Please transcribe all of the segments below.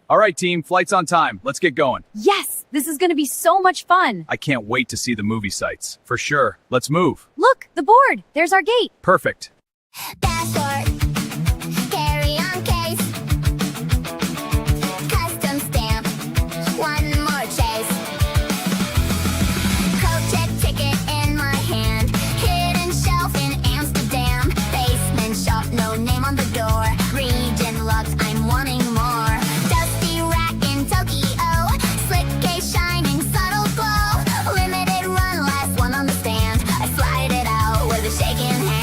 All right, team, flight's on time. Let's get going. Yes, this is going to be so much fun. I can't wait to see the movie sites. For sure. Let's move. Look, the board. There's our gate. Perfect. Passport, carry-on case, custom stamp, one more chase. Coat check ticket in my hand, hidden shelf in Amsterdam, basement shop, no name on the door, region locked, I'm wanting more. Dusty rack in Tokyo, slick case shining, subtle glow, limited run, last one on the stand, I slide it out with a shaking hand.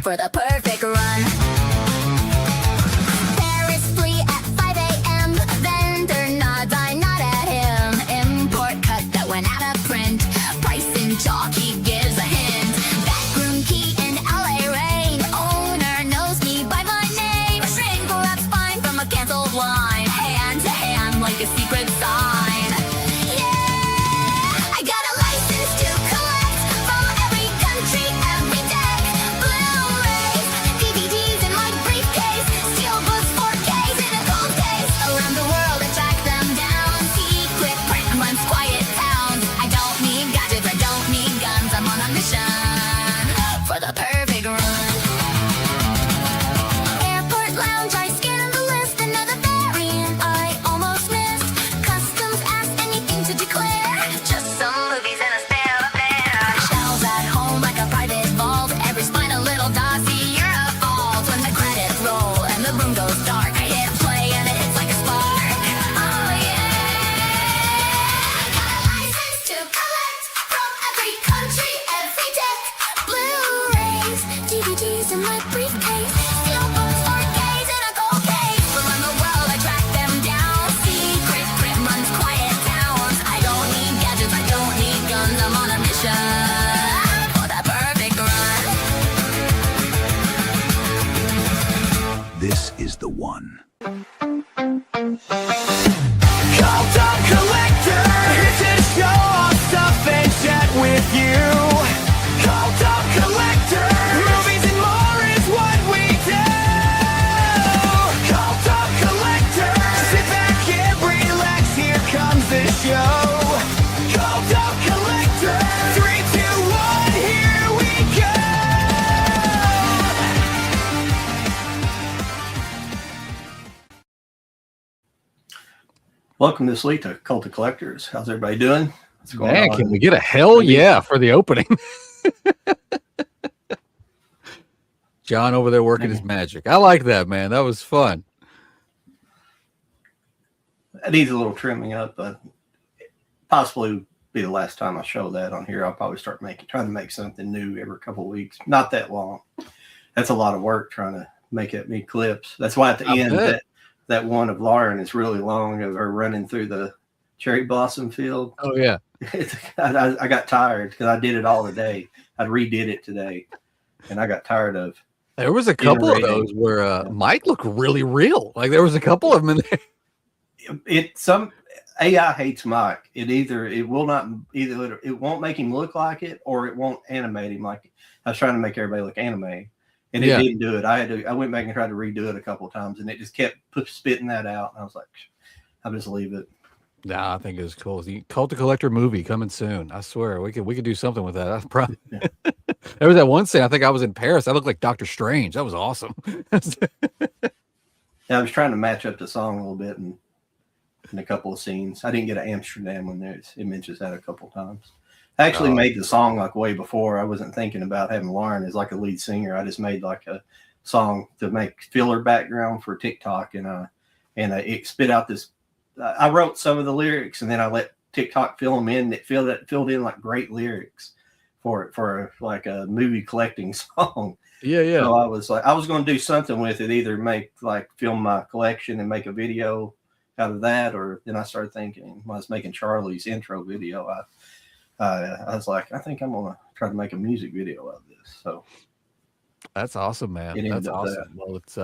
For the perfect run. Paris fleet at 5 a.m. Vendor nods, I nod at him. Import cut that went out of print. Price in chalk, he gives a hint. Backroom key in LA rain. Owner knows me by my name. Shrink wraps fine from a canceled line. Hand to hand like a secret sign. This is the one. With you, Cult of Collectors, movies and more is what we do. Cult of Collectors, sit back and relax, here comes the show. Cult of Collectors, 3, 2, 1, here we go. Welcome this week to Cult of Collectors. How's everybody doing? What's going Man, on? can we get a hell yeah for the opening? John over there working his magic. I like that, man. That was fun. It needs a little trimming up, but possibly be the last time I show that on here. I'll probably start trying to make something new every couple of weeks. Not that long. That's a lot of work trying to make it me clips. That's why at the end that one of Lauren is really long of her running through the cherry blossom field. Oh yeah. I got tired because I did it all today. I redid it today, and I got tired of. There was a couple of those where Mike looked really real. Like there was a couple of them in there. Some AI hates Mike. It won't make him look like it, or it won't animate him like. I was trying to make everybody look anime, and it didn't do it. I went back and tried to redo it a couple of times, and it just kept spitting that out. And I was like, I'll just leave it. Nah, I think it was cool. The Cult of Collector movie coming soon. I swear we could do something with that. That's probably there was that one scene. I think I was in Paris. I looked like Doctor Strange. That was awesome. Yeah, I was trying to match up the song a little bit in a couple of scenes. I didn't get an Amsterdam one there. It mentions that a couple of times. I actually made the song like way before. I wasn't thinking about having Lauren as like a lead singer. I just made like a song to make filler background for TikTok, and it spit out this. I wrote some of the lyrics, and then I let TikTok fill them in. It filled in like great lyrics for like a movie collecting song. Yeah, yeah. So I was going to do something with it, either film my collection and make a video out of that, or then I started thinking when I was making Charlie's intro video, I was like, I think I'm gonna try to make a music video out of this. So That's awesome, man. Get That's into awesome. Well, it's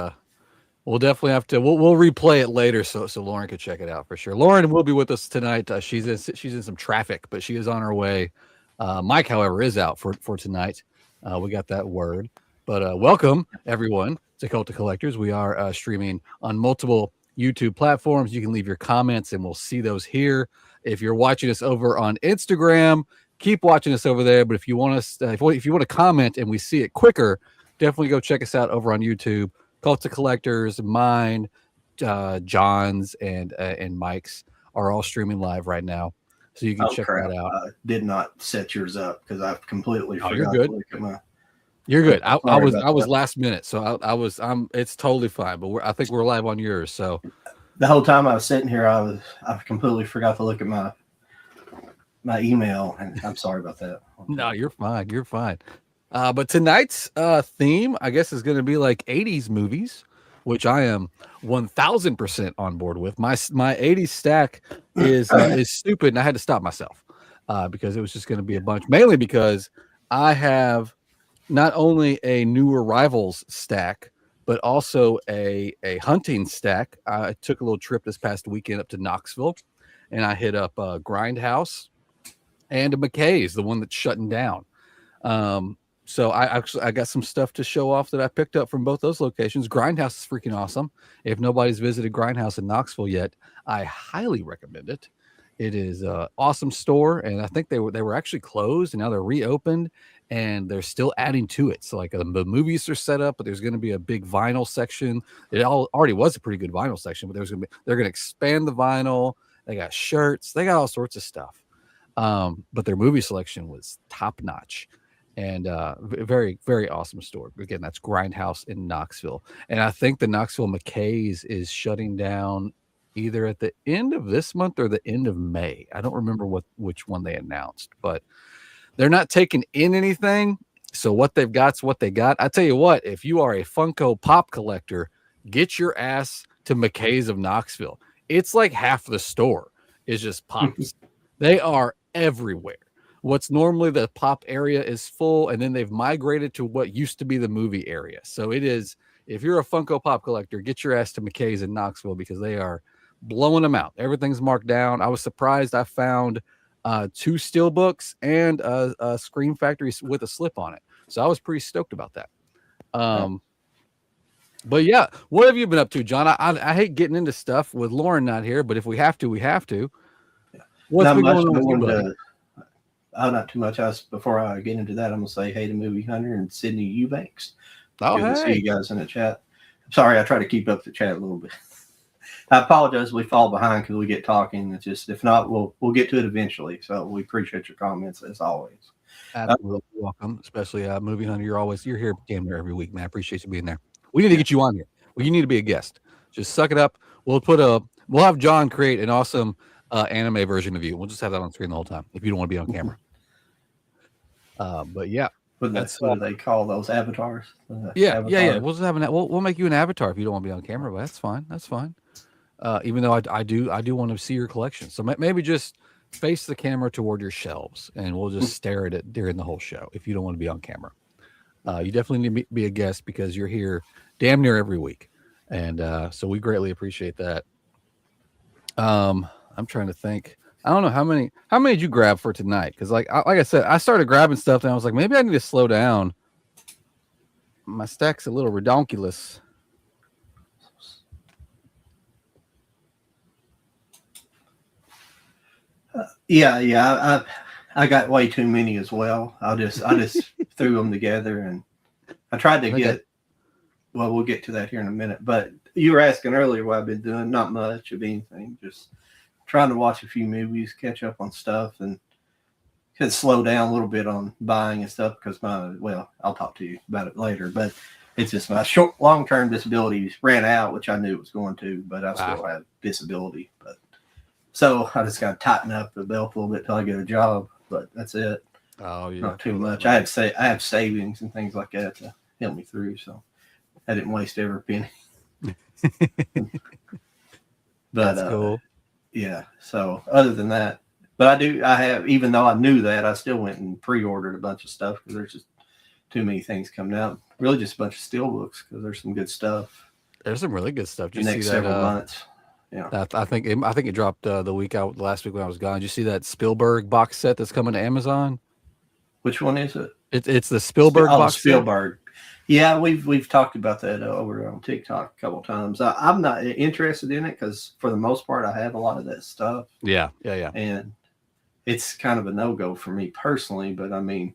we'll definitely have to. We'll replay it later, so Lauren could check it out for sure. Lauren will be with us tonight. She's in some traffic, but she is on her way. Mike, however, is out for tonight. We got that word. But welcome everyone to Cult of Collectors. We are streaming on multiple YouTube platforms. You can leave your comments, and we'll see those here. If you're watching us over on Instagram, keep watching us over there. But if you want us, if you want to comment and we see it quicker, definitely go check us out over on YouTube. Cult of Collectors, mine, John's, and Mike's are all streaming live right now, so you can check that out. I did not set yours up because I've completely forgot you're good. to look at my. You're good. I was that. last minute, so I'm. It's totally fine. But I think we're live on yours. So the whole time I was sitting here, I completely forgot to look at my email, and I'm sorry about that. No, you're fine. You're fine. But tonight's theme, I guess, is going to be like 80s movies, which I am 1000% on board with. My 80s stack is stupid, and I had to stop myself because it was just going to be a bunch. Mainly because I have not only a new arrivals stack, but also a hunting stack. I took a little trip this past weekend up to Knoxville, and I hit up Grindhouse and a McKay's, the one that's shutting down. So I got some stuff to show off that I picked up from both those locations. Grindhouse is freaking awesome. If nobody's visited Grindhouse in Knoxville yet, I highly recommend it. It is an awesome store, and I think they were actually closed, and now they're reopened, and they're still adding to it. So like the movies are set up, but there's going to be a big vinyl section. It already was a pretty good vinyl section, but they're going to expand the vinyl. They got shirts, they got all sorts of stuff. But their movie selection was top notch. And very, very awesome store. Again, that's Grindhouse in Knoxville. And I think the Knoxville McKay's is shutting down either at the end of this month or the end of May. I don't remember which one they announced, but they're not taking in anything. So what they've got's what they got. I tell you what, if you are a Funko Pop collector, get your ass to McKay's of Knoxville. It's like half the store is just pops. They are everywhere. What's normally the pop area is full, and then they've migrated to what used to be the movie area. So it is, if you're a Funko Pop collector, get your ass to McKay's in Knoxville because they are blowing them out. Everything's marked down. I was surprised I found 2 steelbooks and a Scream Factory with a slip on it. So I was pretty stoked about that. But yeah, what have you been up to, John? I hate getting into stuff with Lauren not here, but if we have to, we have to. What's been going on with you, buddy? Not too much. Before I get into that, I'm gonna say hey to Movie Hunter and Sydney Eubanks. Oh, Good to see you guys in the chat. Sorry, I try to keep up the chat a little bit. I apologize. We fall behind because we get talking. It's just, if not, we'll get to it eventually. So we appreciate your comments as always. Absolutely welcome, especially Movie Hunter. You're here damn near every week, man. I appreciate you being there. We need to get you on here. Well, you need to be a guest. Just suck it up. We'll have John create an awesome anime version of you. We'll just have that on screen the whole time if you don't want to be on camera. But yeah, that's what they call those avatars. Yeah. We'll just have we'll make you an avatar if you don't want to be on camera, but that's fine. That's fine. Even though I do want to see your collection, so maybe just face the camera toward your shelves, and we'll just stare at it during the whole show. If you don't want to be on camera, you definitely need to be a guest because you're here damn near every week, and so we greatly appreciate that. I'm trying to think. I don't know how many did you grab for tonight? Because like I said, I started grabbing stuff and I was like, maybe I need to slow down. My stack's a little redonkulous. Yeah. I got way too many as well. I just threw them together, and I tried to get. Well, we'll get to that here in a minute. But you were asking earlier what I've been doing. Not much of anything. Just trying to watch a few movies, catch up on stuff, and could slow down a little bit on buying and stuff because I'll talk to you about it later. But it's just my long-term disability ran out, which I knew it was going to, but I still have disability. But so I just got to tighten up the belt a little bit till I get a job. But that's it. Oh, yeah. Not too much. I have savings and things like that to help me through, so I didn't waste every penny. But that's cool. Yeah. So other than that, but I have, even though I knew that, I still went and pre-ordered a bunch of stuff because there's just too many things coming out. Really, just a bunch of steel books because there's some good stuff. There's some really good stuff. The next several months. Yeah, I think it dropped the last week when I was gone. Did you see that Spielberg box set that's coming to Amazon? which one is it? It's the Spielberg box set. Spielberg. Yeah, we've talked about that over on TikTok a couple of times. I'm not interested in it because for the most part, I have a lot of that stuff. Yeah. And it's kind of a no-go for me personally. But I mean,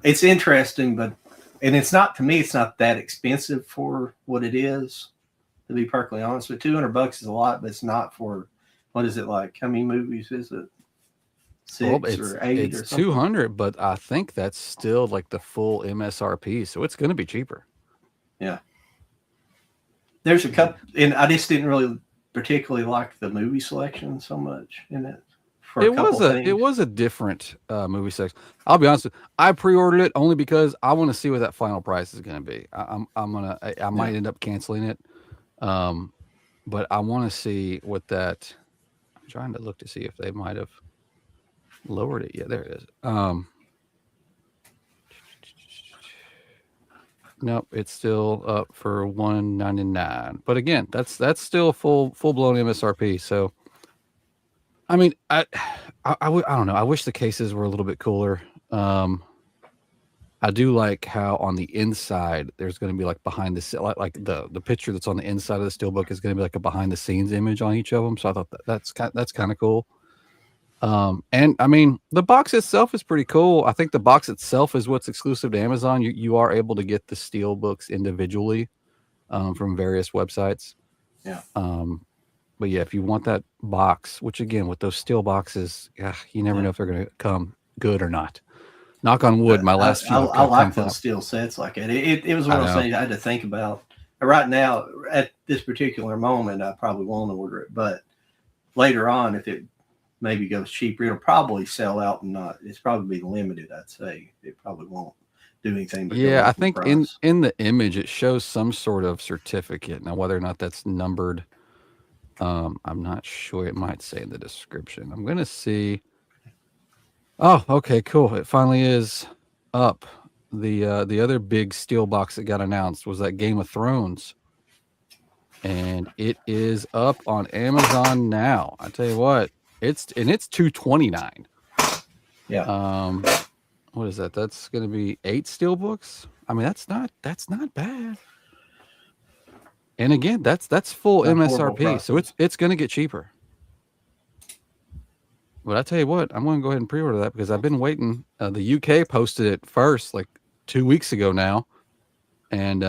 it's interesting, and it's not, to me, it's not that expensive for what it is, to be perfectly honest. But $200 is a lot, but it's not for, what is it like? How many movies is it? 6 or 8 it's or something? 200, but I think that's still like the full MSRP, so it's going to be cheaper. Yeah. There's a couple, and I just didn't really particularly like the movie selection so much in it. It was a different movie section. I'll be honest with you, I pre-ordered it only because I want to see what that final price is going to be. I might end up canceling it, but I want to see what that. I'm trying to look to see if they might have lowered it. Yeah, there it is. Nope, it's still up for $199. But again, that's still full blown MSRP. So, I mean, I don't know. I wish the cases were a little bit cooler. I do like how on the inside there's going to be like behind the like the picture that's on the inside of the steelbook is going to be like a behind the scenes image on each of them. So I thought that's kind of cool. And I mean, the box itself is pretty cool. I think the box itself is what's exclusive to Amazon. You are able to get the steel books individually from various websites. Yeah. But yeah, if you want that box, which again with those steel boxes, you never know if they're going to come good or not. Knock on wood. My last few. I like those steel sets like that. It was one of those things I had to think about. Right now, at this particular moment, I probably won't order it, but later on, if it maybe goes cheaper, it'll probably sell out and not. It's probably be limited. I'd say it probably won't do anything. But yeah, I think in the image it shows some sort of certificate. Now, whether or not that's numbered, I'm not sure. It might say in the description. I'm gonna see. Oh, okay, cool. It finally is up. The other big steel box that got announced was that Game of Thrones, and it is up on Amazon now. I tell you what. It's $229. Yeah. What is that? That's going to be 8 steel books. I mean, that's not bad. And again, that's full MSRP, so it's going to get cheaper. But I tell you what, I'm going to go ahead and pre-order that because I've been waiting. The UK posted it first, like 2 weeks ago now, and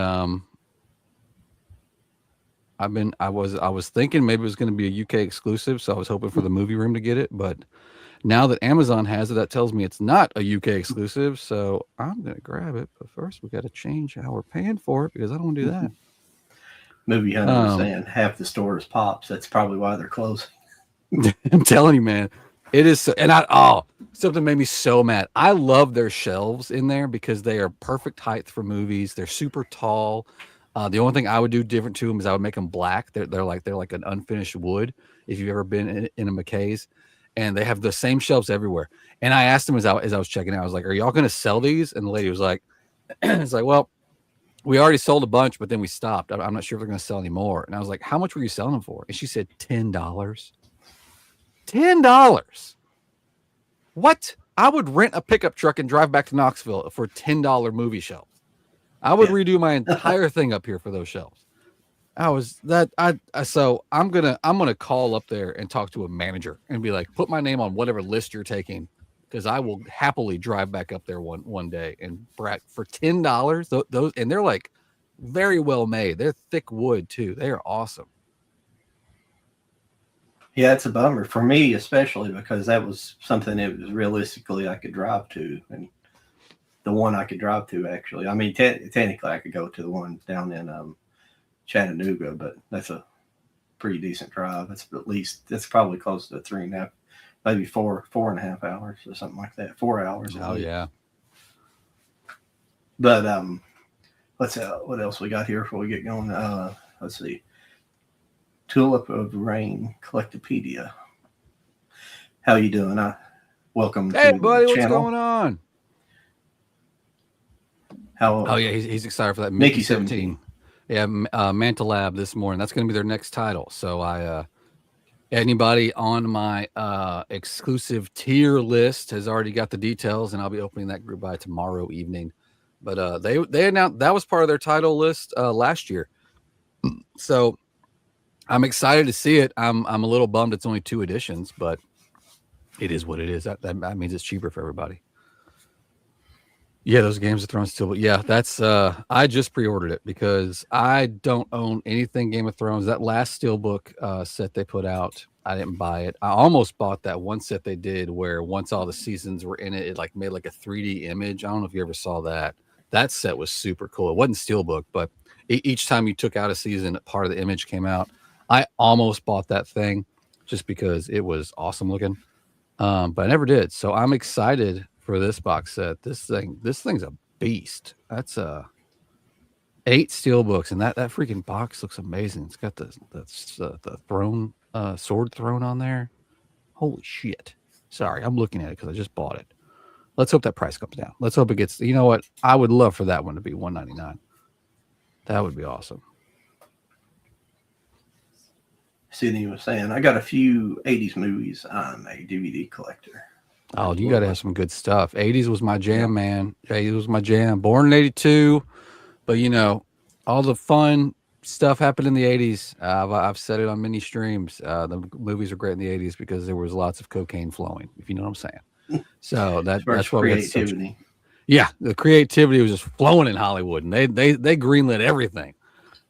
I was thinking maybe it was going to be a UK exclusive, so I was hoping for the movie room to get it. But now that Amazon has it, that tells me it's not a UK exclusive. So I'm going to grab it. But first, we got to change how we're paying for it because I don't want to do that. Movie Hunter was saying half the store is Pops. That's probably why they're closing. I'm telling you, man, it is. And something made me so mad. I love their shelves in there because they are perfect height for movies. They're super tall. The only thing I would do different to them is I would make them black. They're like an unfinished wood. If you've ever been in a McKay's, and they have the same shelves everywhere. And I asked them as I was checking out, I was like, "Are y'all going to sell these?" And the lady was like, "It's like, well, we already sold a bunch, but then we stopped. I'm not sure if they're going to sell any more." And I was like, "How much were you selling them for?" And she said, $10. $10. What? I would rent a pickup truck and drive back to Knoxville for $10 movie shelves. I would redo my entire thing up here for those shelves. So I'm gonna call up there and talk to a manager and be like, put my name on whatever list you're taking, because I will happily drive back up there one day and for $10. Those, and they're like very well made. They're thick wood too. They are awesome. Yeah, it's a bummer for me, especially because that was something that was realistically I could drive to, and the one I could drive to actually. I mean, technically I could go to the one down in Chattanooga, but that's a pretty decent drive. That's probably close to 3.5, maybe 4.5 hours or something like that. 4 hours. Oh yeah. But what else we got here before we get going? Let's see. Tulip of Rain Collectopedia. How you doing? Welcome hey, to buddy, the what's channel. going on? How? Oh yeah, he's excited for that. Mickey Mickey 17. 17. Yeah, Manta Lab this morning. That's going to be their next title. So anybody on my exclusive tier list has already got the details, and I'll be opening that group by tomorrow evening. But they announced that was part of their title list last year. So I'm excited to see it. I'm a little bummed it's only 2 editions, but it is what it is. That means it's cheaper for everybody. Yeah, those Games of Thrones still, but yeah, that's I just pre-ordered it because I don't own anything Game of Thrones. That last Steelbook set they put out, I didn't buy it. I almost bought that one set they did where once all the seasons were in it, it like made like a 3D image. I don't know if you ever saw that. That set was super cool. It wasn't Steelbook, but each time you took out a season, part of the image came out. I almost bought that thing just because it was awesome looking, but I never did. So I'm excited for this box set. This thing's a beast. That's 8 Steelbooks, and that freaking box looks amazing. It's got the throne, sword throne on there. Holy shit! Sorry, I'm looking at it because I just bought it. Let's hope that price comes down. Let's hope it gets. You know what? I would love for that one to be $199. That would be awesome. Sydney was saying, I got a few 80s movies. I'm a DVD collector. Oh, you got to have some good stuff. 80s was my jam, man. 80s was my jam. Born in 82, but you know, all the fun stuff happened in the 80s. I've said it on many streams. The movies were great in the 80s because there was lots of cocaine flowing, if you know what I'm saying. So that's why creativity. Yeah, the creativity was just flowing in Hollywood, and they greenlit everything.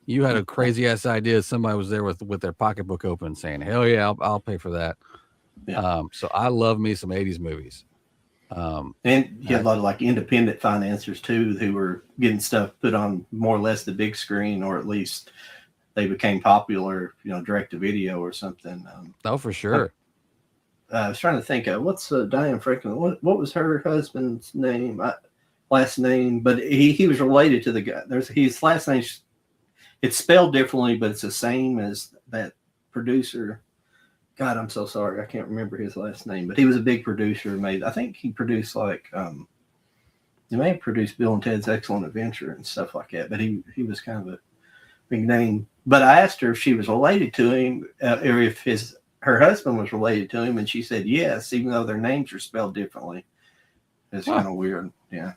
You had a crazy ass idea. Somebody was there with their pocketbook open, saying, "Hell yeah, I'll pay for that." Yeah. So I love me some 80s movies. And you had a lot of like independent financiers too, who were getting stuff put on more or less the big screen, or at least they became popular, you know, direct to video or something. Oh, for sure. I was trying to think of what's Diane Franklin. What was her husband's name? Last name, but he was related to the guy. His last name. It's spelled differently, but it's the same as that producer. God, I'm so sorry. I can't remember his last name, but he was a big producer. I think he produced like, he may have produced Bill and Ted's Excellent Adventure and stuff like that, but he was kind of a big name. But I asked her if she was related to him, or if her husband was related to him, and she said yes, even though their names are spelled differently. It's kind of weird. Yeah.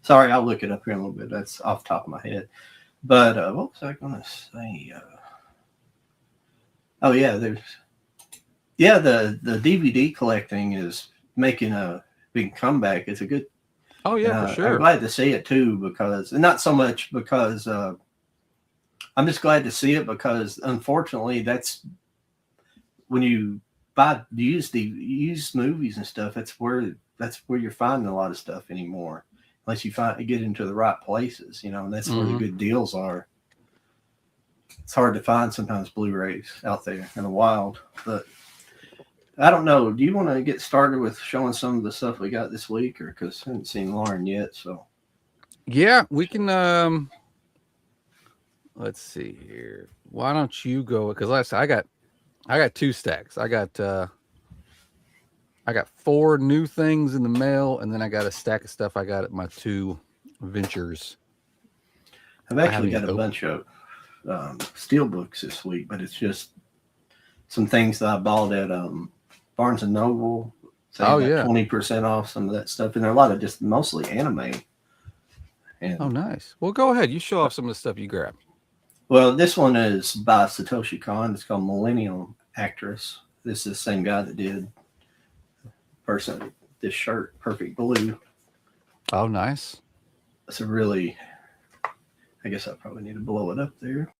Sorry, I'll look it up here in a little bit. That's off the top of my head. But what was I going to say? Oh yeah, the DVD collecting is making a big comeback. It's a good. Oh yeah, for sure. I'm glad to see it too, because not so much because I'm just glad to see it because unfortunately that's when you buy used movies and stuff. That's where you're finding a lot of stuff anymore. Unless you get into the right places, you know, and that's where the good deals are. It's hard to find sometimes Blu-rays out there in the wild, but I don't know. Do you want to get started with showing some of the stuff we got this week, or because I haven't seen Lauren yet? So yeah, we can. Let's see here. Why don't you go? Because last I got 2 stacks. I got 4 new things in the mail, and then I got a stack of stuff I got at my 2 ventures. I've actually got a bunch of Steelbooks this week, but it's just some things that I bought at Barnes & Noble. So 20% off some of that stuff. And there are a lot of just mostly anime. And, nice. Well, go ahead. You show off some of the stuff you grabbed. Well, this one is by Satoshi Kon. It's called Millennium Actress. This is the same guy that did this shirt, Perfect Blue. Oh, nice. It's a really, I guess I probably need to blow it up there.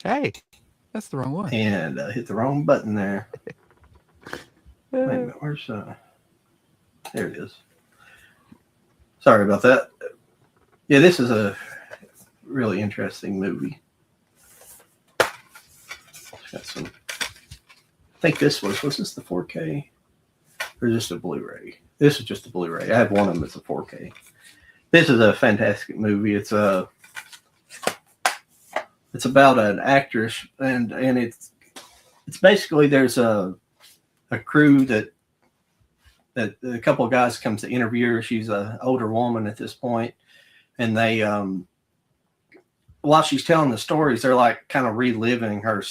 Hey, that's the wrong one. And hit the wrong button there. Wait a minute, where's there it is. Sorry about that. Yeah, this is a really interesting movie. It's got some. I think this was this the 4K? Or just a Blu-ray? This is just a Blu-ray. I have one of them that's a 4K. This is a fantastic movie. It's about an actress, and it's basically there's a crew that that a couple of guys comes to interview her. She's an older woman at this point, and they while she's telling the stories, they're like kind of reliving her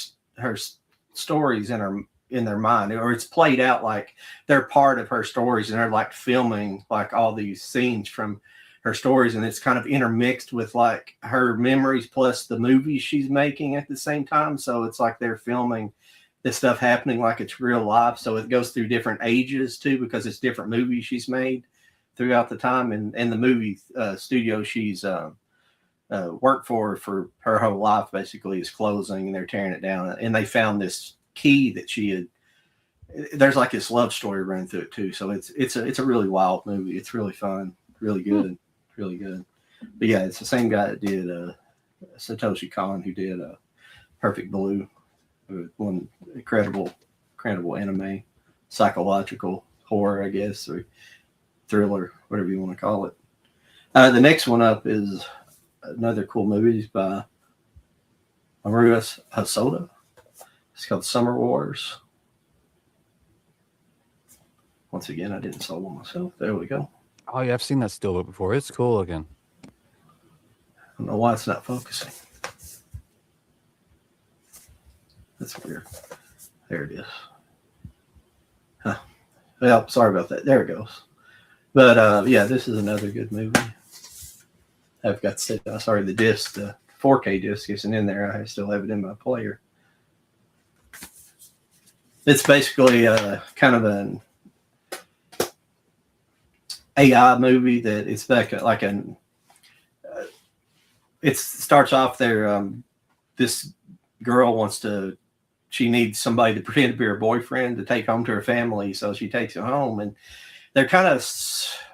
stories in their mind, or it's played out like they're part of her stories, and they're like filming like all these scenes from her stories, and it's kind of intermixed with like her memories plus the movies she's making at the same time. So it's like they're filming this stuff happening like it's real life. So it goes through different ages too, because it's different movies she's made throughout the time. And the movie studio she's worked for her whole life basically is closing, and they're tearing it down. And they found this key that she had. There's like this love story running through it too. So it's a really wild movie. It's really fun, really good, really good. But yeah, it's the same guy that did Satoshi Kon, who did Perfect Blue. One incredible anime, psychological horror, I guess, or thriller, whatever you want to call it. The next one up is another cool movie by Mamoru Hosoda. It's called Summer Wars. Once again, I didn't solo myself. There we go. Oh yeah, I've seen that steelbook before. It's cool looking. I don't know why it's not focusing. That's weird. There it is. Huh. Well, sorry about that. There it goes. But yeah, this is another good movie. I've got to say, sorry, the disc, the 4K disc isn't in there. I still have it in my player. It's basically kind of an AI movie that it's back like an. It starts off there. This girl she needs somebody to pretend to be her boyfriend to take home to her family. So she takes him home, and they're kind of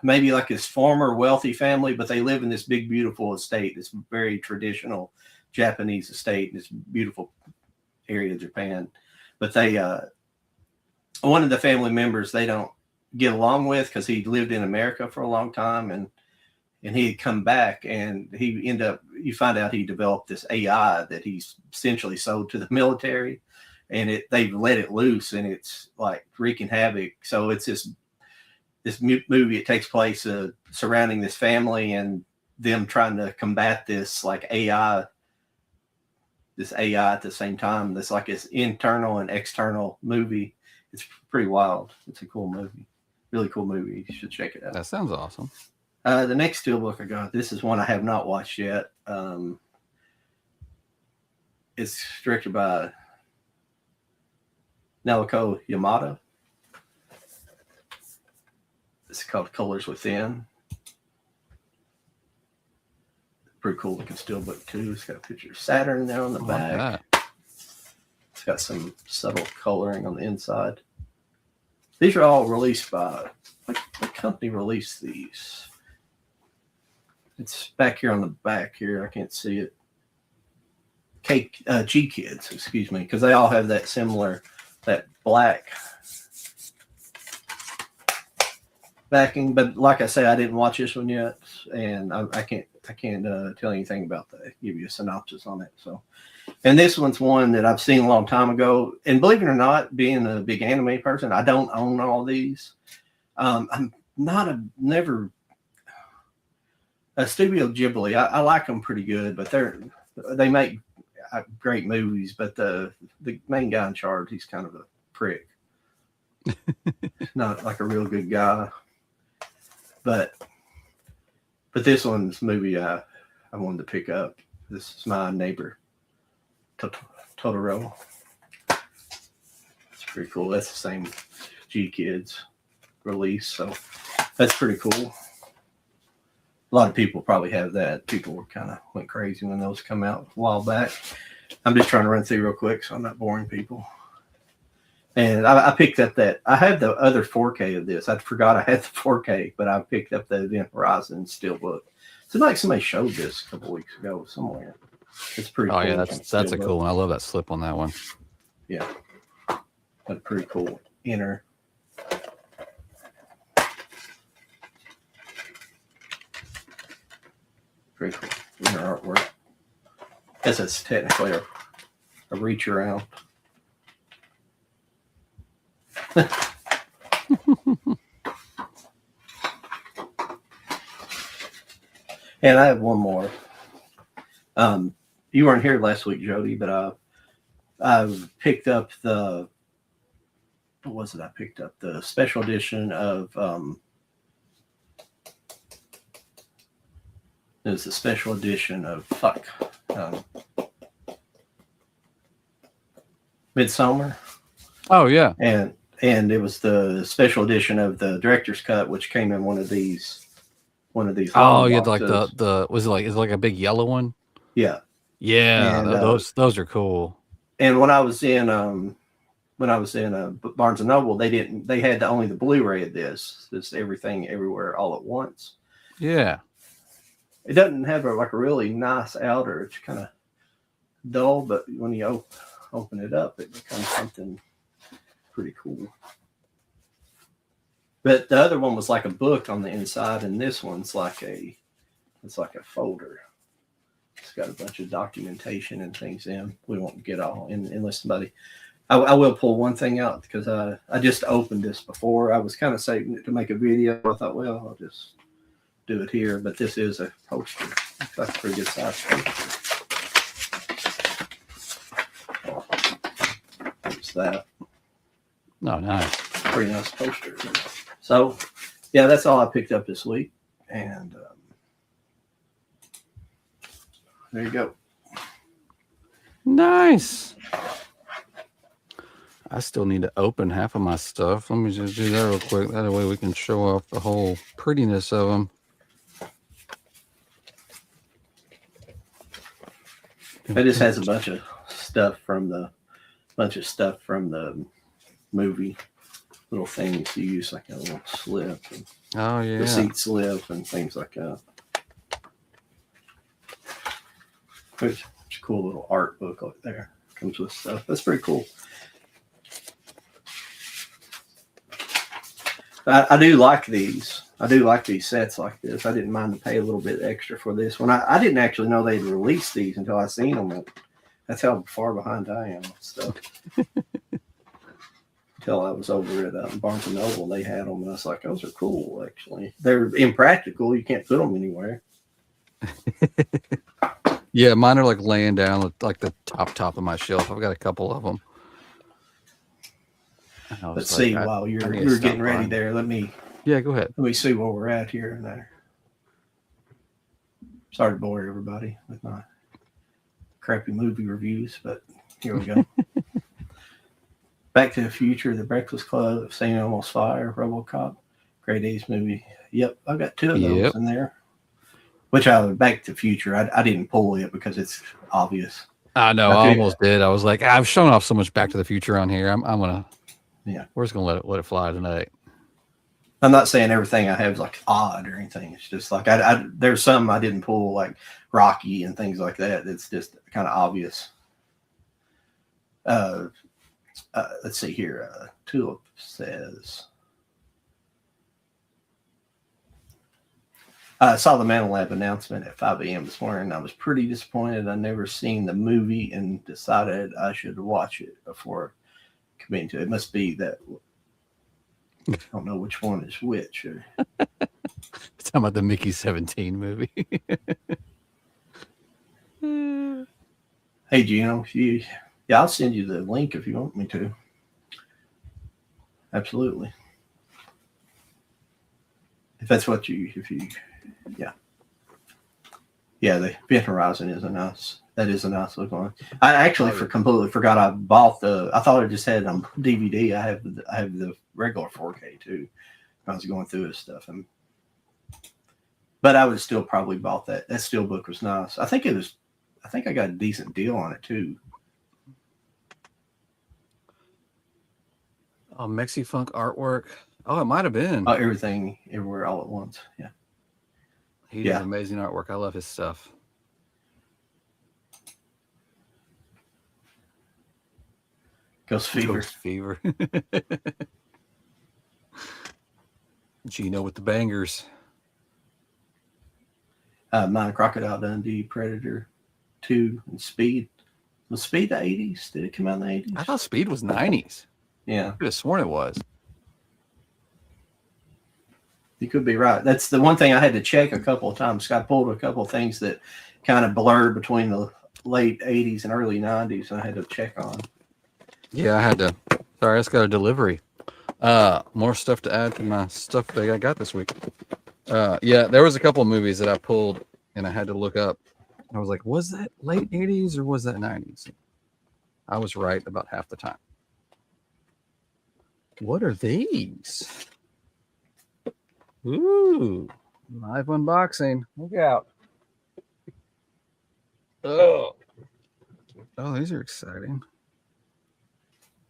maybe like his former wealthy family, but they live in this big, beautiful estate. This very traditional Japanese estate in this beautiful area of Japan. But they, one of the family members, they don't get along with because he lived in America for a long time, and he had come back, and you find out he developed this AI that he's essentially sold to the military, and they've let it loose, and it's like wreaking havoc. So it's this movie. It takes place surrounding this family and them trying to combat this like AI at the same time. This like this internal and external movie. It's pretty wild. It's a cool movie. Really cool movie. You should check it out. That sounds awesome. The next steelbook I got, this is one I have not watched yet. It's directed by Naoko Yamada. It's called Colors Within. Pretty cool looking steelbook too. It's got a picture of Saturn there on the back. It's got some subtle coloring on the inside. These are all released by what company released these? It's back here on the back here. I can't see it. G Kids, excuse me, because they all have that similar, that black backing. But like I say, I didn't watch this one yet, and I can't tell anything about that. Give you a synopsis on it. So, and this one's one that I've seen a long time ago. And believe it or not, being a big anime person, I don't own all these. I'm never. Studio Ghibli, I like them pretty good, but they make great movies. But the main guy in charge, he's kind of a prick. Not like a real good guy. But this one's movie I wanted to pick up. This is My Neighbor Totoro. It's pretty cool. That's the same G Kids release, so that's pretty cool. A lot of people probably have that. People went crazy when those come out a while back. I'm just trying to run through real quick so I'm not boring people. And I picked up that. I have the other 4K of this. I forgot I had the 4K, but I picked up the Event Horizon Steelbook. So like somebody showed this a couple weeks ago somewhere. It's pretty cool. Oh yeah, that's a cool one. I love that slip on that one. Yeah. That's pretty cool. Inner. Pretty cool. Inner artwork. Guess it's technically a reach around. And I have one more. You weren't here last week, Jody, but I picked up the. What was it? I picked up the special edition of. It was the special edition of Midsummer. Oh yeah. And it was the special edition of the director's cut, which came in one of these. Oh, you had boxes. like the was it like a big yellow one? Yeah. Yeah, And, those are cool. And when I was in Barnes and Noble, they had only the Blu-ray of this Everything Everywhere All at Once. Yeah. It doesn't have a really nice outer. It's kind of dull, but when you open it up, it becomes something pretty cool. But the other one was like a book on the inside, and this one's like a folder. It's got a bunch of documentation and things in. We won't get all in unless somebody. I will pull one thing out because I just opened this before. I was kind of saving it to make a video. I thought, well, I'll just do it here. But this is a poster. Looks like a pretty good size poster. There's that. Oh, nice. Pretty nice poster. So, yeah, that's all I picked up this week. And there you go. Nice. I still need to open half of my stuff. Let me just do that real quick. That way we can show off the whole prettiness of them. It just has a bunch of stuff from the movie. Little things you use, like a little slip, and Oh yeah. receipt slip, and things like that. It's a cool little art book right there. Comes with stuff. That's pretty cool. I do like these. I do like these sets like this. I didn't mind to pay a little bit extra for this one. I didn't actually know they'd release these until I seen them. That's how far behind I am with stuff. Until I was over at Barnes and Noble, they had them, and I was like, "Those are cool." Actually, they're impractical. You can't put them anywhere. Yeah, mine are like laying down like the top of my shelf. I've got a couple of them. Let's see. While you're getting ready there, let me go ahead. Let me see where we're at here and there. Sorry to bore everybody with my crappy movie reviews, but here we go. Back to the Future, The Breakfast Club, St. Elmo's Fire, RoboCop, Great 80's movie. Yep, I've got two of those in there. Which Back to the Future, I didn't pull it because it's obvious. I know, I almost did. I was like, I've shown off so much Back to the Future on here. I'm gonna, we're just gonna let it fly tonight. I'm not saying everything I have is like odd or anything. It's just like there's some I didn't pull, like Rocky and things like that. It's just kind of obvious. Let's see here. Tulip says, I saw the Mantle Lab announcement at 5 a.m. this morning. I was pretty disappointed. I'd never seen the movie and decided I should watch it before committing to it. It must be that. I don't know which one is which. It's talking about the Mickey 17 movie. Hey, Gino, I'll send you the link if you want me to. Absolutely. If that's what yeah. The Event Horizon is a nice look one. I actually completely forgot I bought I thought I just had DVD. I have the regular 4K too. I was going through this stuff, but I would still probably bought that. That steelbook was nice. I think I got a decent deal on it too. Oh, Mexi-Funk artwork. Oh, it might have been. Everything, Everywhere, All at Once. Yeah. He does amazing artwork. I love his stuff. Ghost Fever. Ghost Fever. Gino with the bangers. Mine, Crocodile Dundee, Predator 2, and Speed. Was Speed the 80s? Did it come out in the 80s? I thought Speed was 90s. Yeah. I could have sworn it was. You could be right. That's the one thing I had to check a couple of times. I pulled a couple of things that kind of blurred between the late 80s and early 90s, and I had to check on. Yeah, I had to. Sorry, I just got a delivery. More stuff to add to my stuff that I got this week. Yeah, there was a couple of movies that I pulled and I had to look up. I was like, was that late 80s or was that 90s? I was right about half the time. What are these? Ooh, live unboxing. Look out. Oh, these are exciting.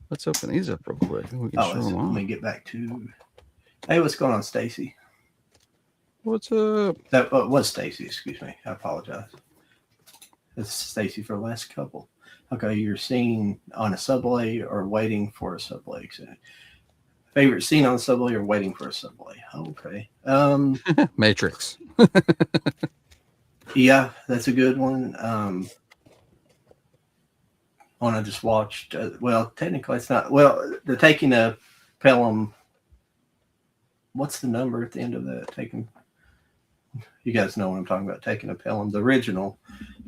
Let's open these up real quick. We can show them let me get back to. Hey, what's going on, Stacy? What's up? That was Stacy. Excuse me. I apologize. It's Stacy for the last couple. Okay, you're seen on a subway or waiting for a subway. Favorite scene on the subway or waiting for a subway? Okay. Matrix. Yeah, that's a good one. One I just watched. Well, technically it's not. Well, the Taking a Pelham. What's the number at the end of that? Taking. You guys know what I'm talking about. Taking a Pelham. The original.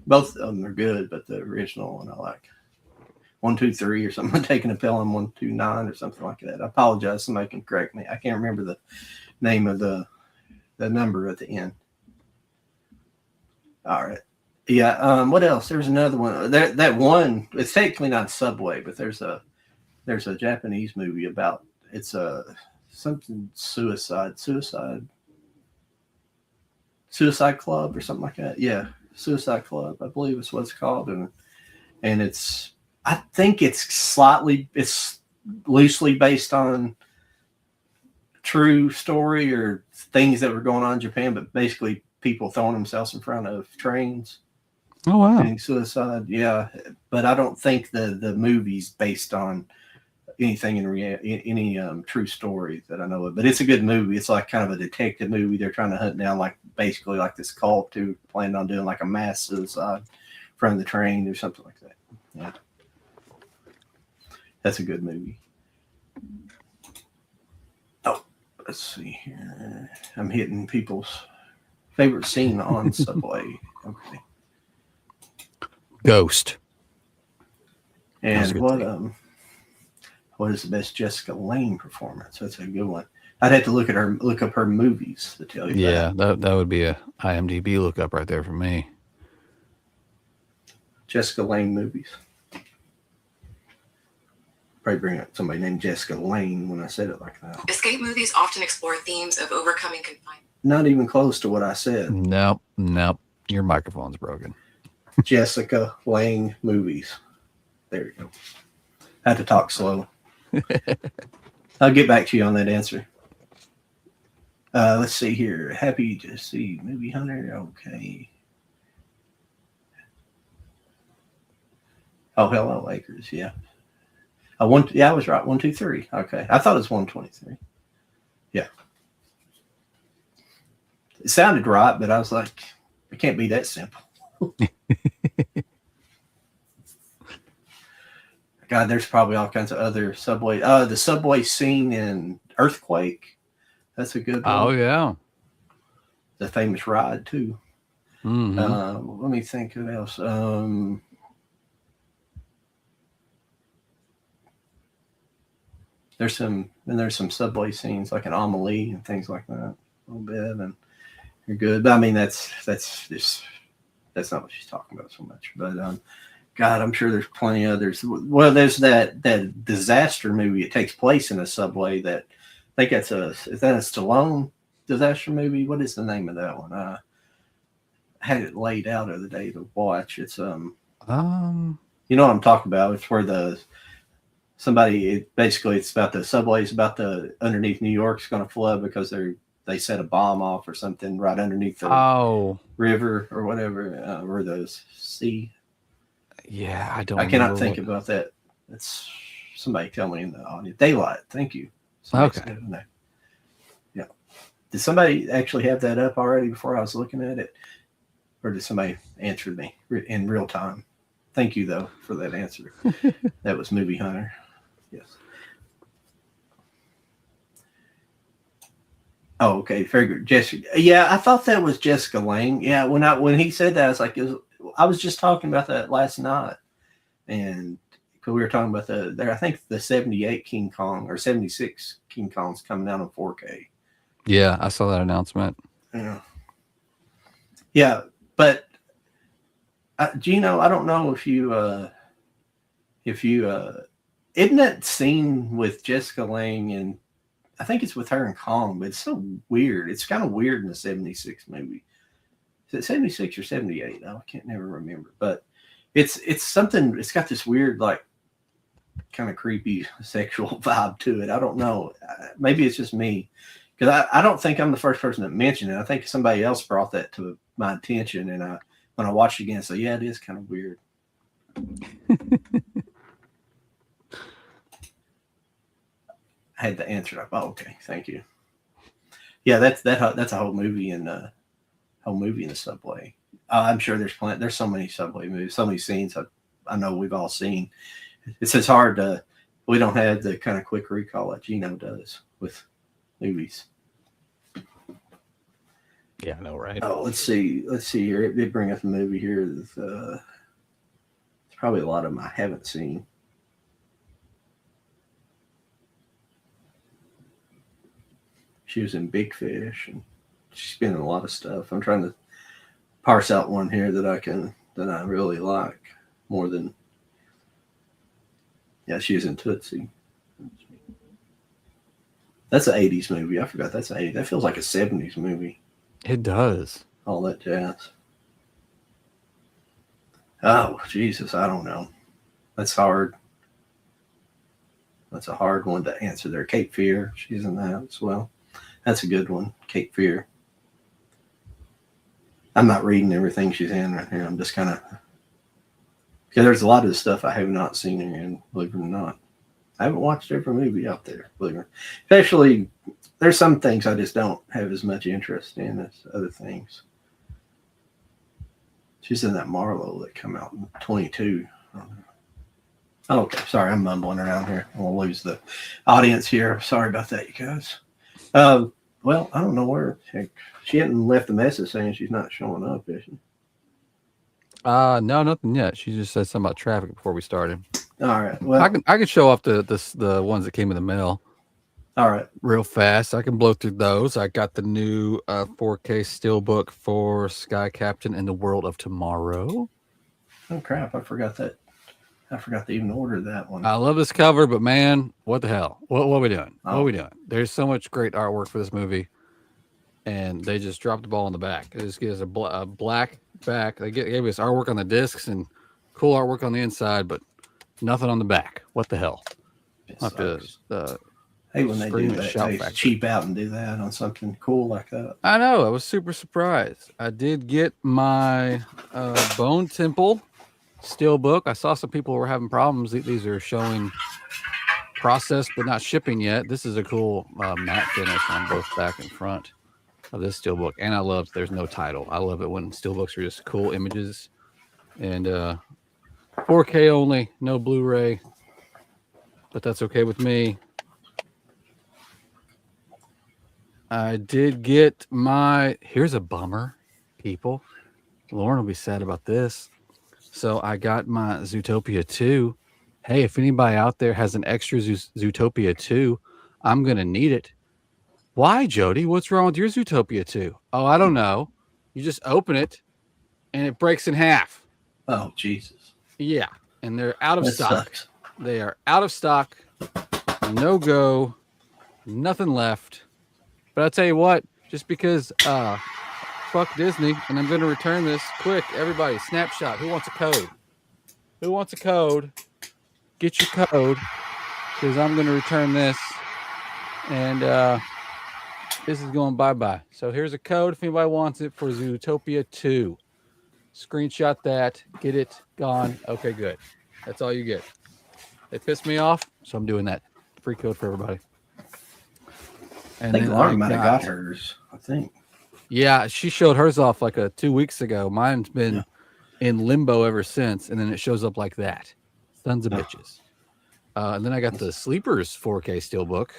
Both of them are good, but the original one I like. 123 or something. Taking a Pelham 129 or something like that. I apologize. Somebody can correct me. I can't remember the name of the number at the end. All right. Yeah. What else? There's another one. That one. It's technically not Subway, but there's a Japanese movie about something suicide club or something like that. Yeah, Suicide Club. I believe is what it's called, and it's. I think it's loosely based on true story or things that were going on in Japan, but basically people throwing themselves in front of trains. Oh wow! Committing suicide, yeah. But I don't think the movie's based on anything in any true story that I know of. But it's a good movie. It's like kind of a detective movie. They're trying to hunt down basically this cult who planned on doing like a mass suicide in front of the train or something like that. Yeah, that's a good movie. Oh, let's see here. I'm hitting people's favorite scene on Subway. Okay. Ghost. And what is the best Jessica Lange performance? That's a good one. I'd have to look up her movies to tell you. Yeah, that would be a IMDb lookup right there for me. Jessica Lange movies. Probably bring up somebody named Jessica Lange when I said it like that. Escape movies often explore themes of overcoming confinement. Not even close to what I said. Nope. Your microphone's broken. Jessica Lange movies. There you go. I had to talk slow. I'll get back to you on that answer. Let's see here. Happy to see Movie Hunter. Okay. Oh, hello, Lakers. Yeah. I was right. 1, 2, 3. Okay. I thought it was 123. Yeah. It sounded right, but I was like, it can't be that simple. God, there's probably all kinds of other Subway. The Subway scene in Earthquake. That's a good one. Oh, yeah. The famous ride, too. Mm-hmm. Let me think of what else. There's some Subway scenes like in Amelie and things like that a little bit, and you're good. But I mean, that's not what she's talking about so much. But God, I'm sure there's plenty of others. Well, there's that disaster movie. It takes place in a subway. That I think is that a Stallone disaster movie? What is the name of that one? I had it laid out the other day to watch. It's you know what I'm talking about. It's where it's about the subways underneath New York's going to flood because they set a bomb off or something right underneath the river or whatever, or the sea. Yeah, I cannot think about that. It's somebody tell me in the audience. Daylight. Thank you. Somebody Okay. Yeah. Did somebody actually have that up already before I was looking at it, or did somebody answer me in real time? Thank you though for that answer. That was Movie Hunter. Yes. Oh, okay. Figured Jessica. Yeah, I thought that was Jessica Lange. Yeah, when he said that, I was like, I was just talking about that last night, and because we were talking about I think the 78 King Kong or 76 King Kong's coming out on 4K. Yeah, I saw that announcement. Yeah, yeah, but Gino, I don't know if you isn't that scene with Jessica Lange and I think it's with her and Kong, but it's so weird. It's kind of weird in the 76 movie. Is it 76 or 78? I can't never remember. But it's something, it's got this weird, like, kind of creepy sexual vibe to it. I don't know. Maybe it's just me. Because I don't think I'm the first person that mentioned it. I think somebody else brought that to my attention. And when I watched it again, so yeah, it is kind of weird. I had the answer up. Oh, okay, thank you. Yeah, that's a whole movie in the subway. I'm sure there's so many subway movies, so many scenes I know we've all seen. It's just hard to. We don't have the kind of quick recall that Gino does with movies. Yeah, I know, right? Oh, let's see here. It did bring up a movie here. There's probably a lot of them I haven't seen. She was in Big Fish, and she's been in a lot of stuff. I'm trying to parse out one here that I really like more than. Yeah, she was in Tootsie. That's an 80s movie. I forgot that's an 80s. That feels like a 70s movie. It does. All that jazz. Oh, Jesus, I don't know. That's hard. That's a hard one to answer there. Cape Fear, she's in that as well. That's a good one, Cape Fear. I'm not reading everything she's in right here. I'm just kind of, because there's a lot of the stuff I have not seen her in, believe it or not. I haven't watched every movie out there, believe it or not. Especially, there's some things I just don't have as much interest in as other things. She's in that Marlowe that come out in 22. Oh, okay, sorry, I'm mumbling around here. We'll lose the audience here. Sorry about that, you guys. Well, I don't know where. She hadn't left a message saying she's not showing up, is she? No, nothing yet. She just said something about traffic before we started. All right. Well, I can show off the ones that came in the mail. All right. Real fast. I can blow through those. I got the new 4K steelbook for Sky Captain and the World of Tomorrow. Oh crap! I forgot that. I forgot to even order that one. I love this cover, but man, what the hell? What are we doing? Oh. What are we doing? There's so much great artwork for this movie, and they just dropped the ball in the back. It just gives a black back. They gave us artwork on the discs and cool artwork on the inside, but nothing on the back. What the hell? Hey, when they do Scream and that, Shout they Factory. cheap out and do that on something cool like that. I know. I was super surprised. I did get my Bone Temple steelbook. I saw some people were having problems. These are showing processed but not shipping yet. This is a cool matte finish on both back and front of this steelbook. And I love there's no title. I love it when steelbooks are just cool images. And 4K only, no Blu-ray. But that's okay with me. I did get here's a bummer, people. Lauren will be sad about this. So I got my Zootopia 2. Hey, if anybody out there has an extra Zootopia 2, I'm going to need it. Why, Jody? What's wrong with your Zootopia 2? Oh, I don't know. You just open it and it breaks in half. Oh, Jesus. Yeah. And they're out of That stock. sucks. They are out of stock. No go. Nothing left. But I'll tell you what, just because fuck Disney, and I'm going to return this quick. Everybody, snapshot. Who wants a code? Who wants a code? Get your code, because I'm going to return this. And this is going bye-bye. So here's a code if anybody wants it for Zootopia 2. Screenshot that. Get it. Gone. Okay, good. That's all you get. They pissed me off, so I'm doing that. Free code for everybody. I think Lauren might have got hers. I think. Yeah, she showed hers off like 2 weeks ago. Mine's been in limbo ever since, and then it shows up like that. Sons of bitches. And then I got the Sleepers 4K steelbook.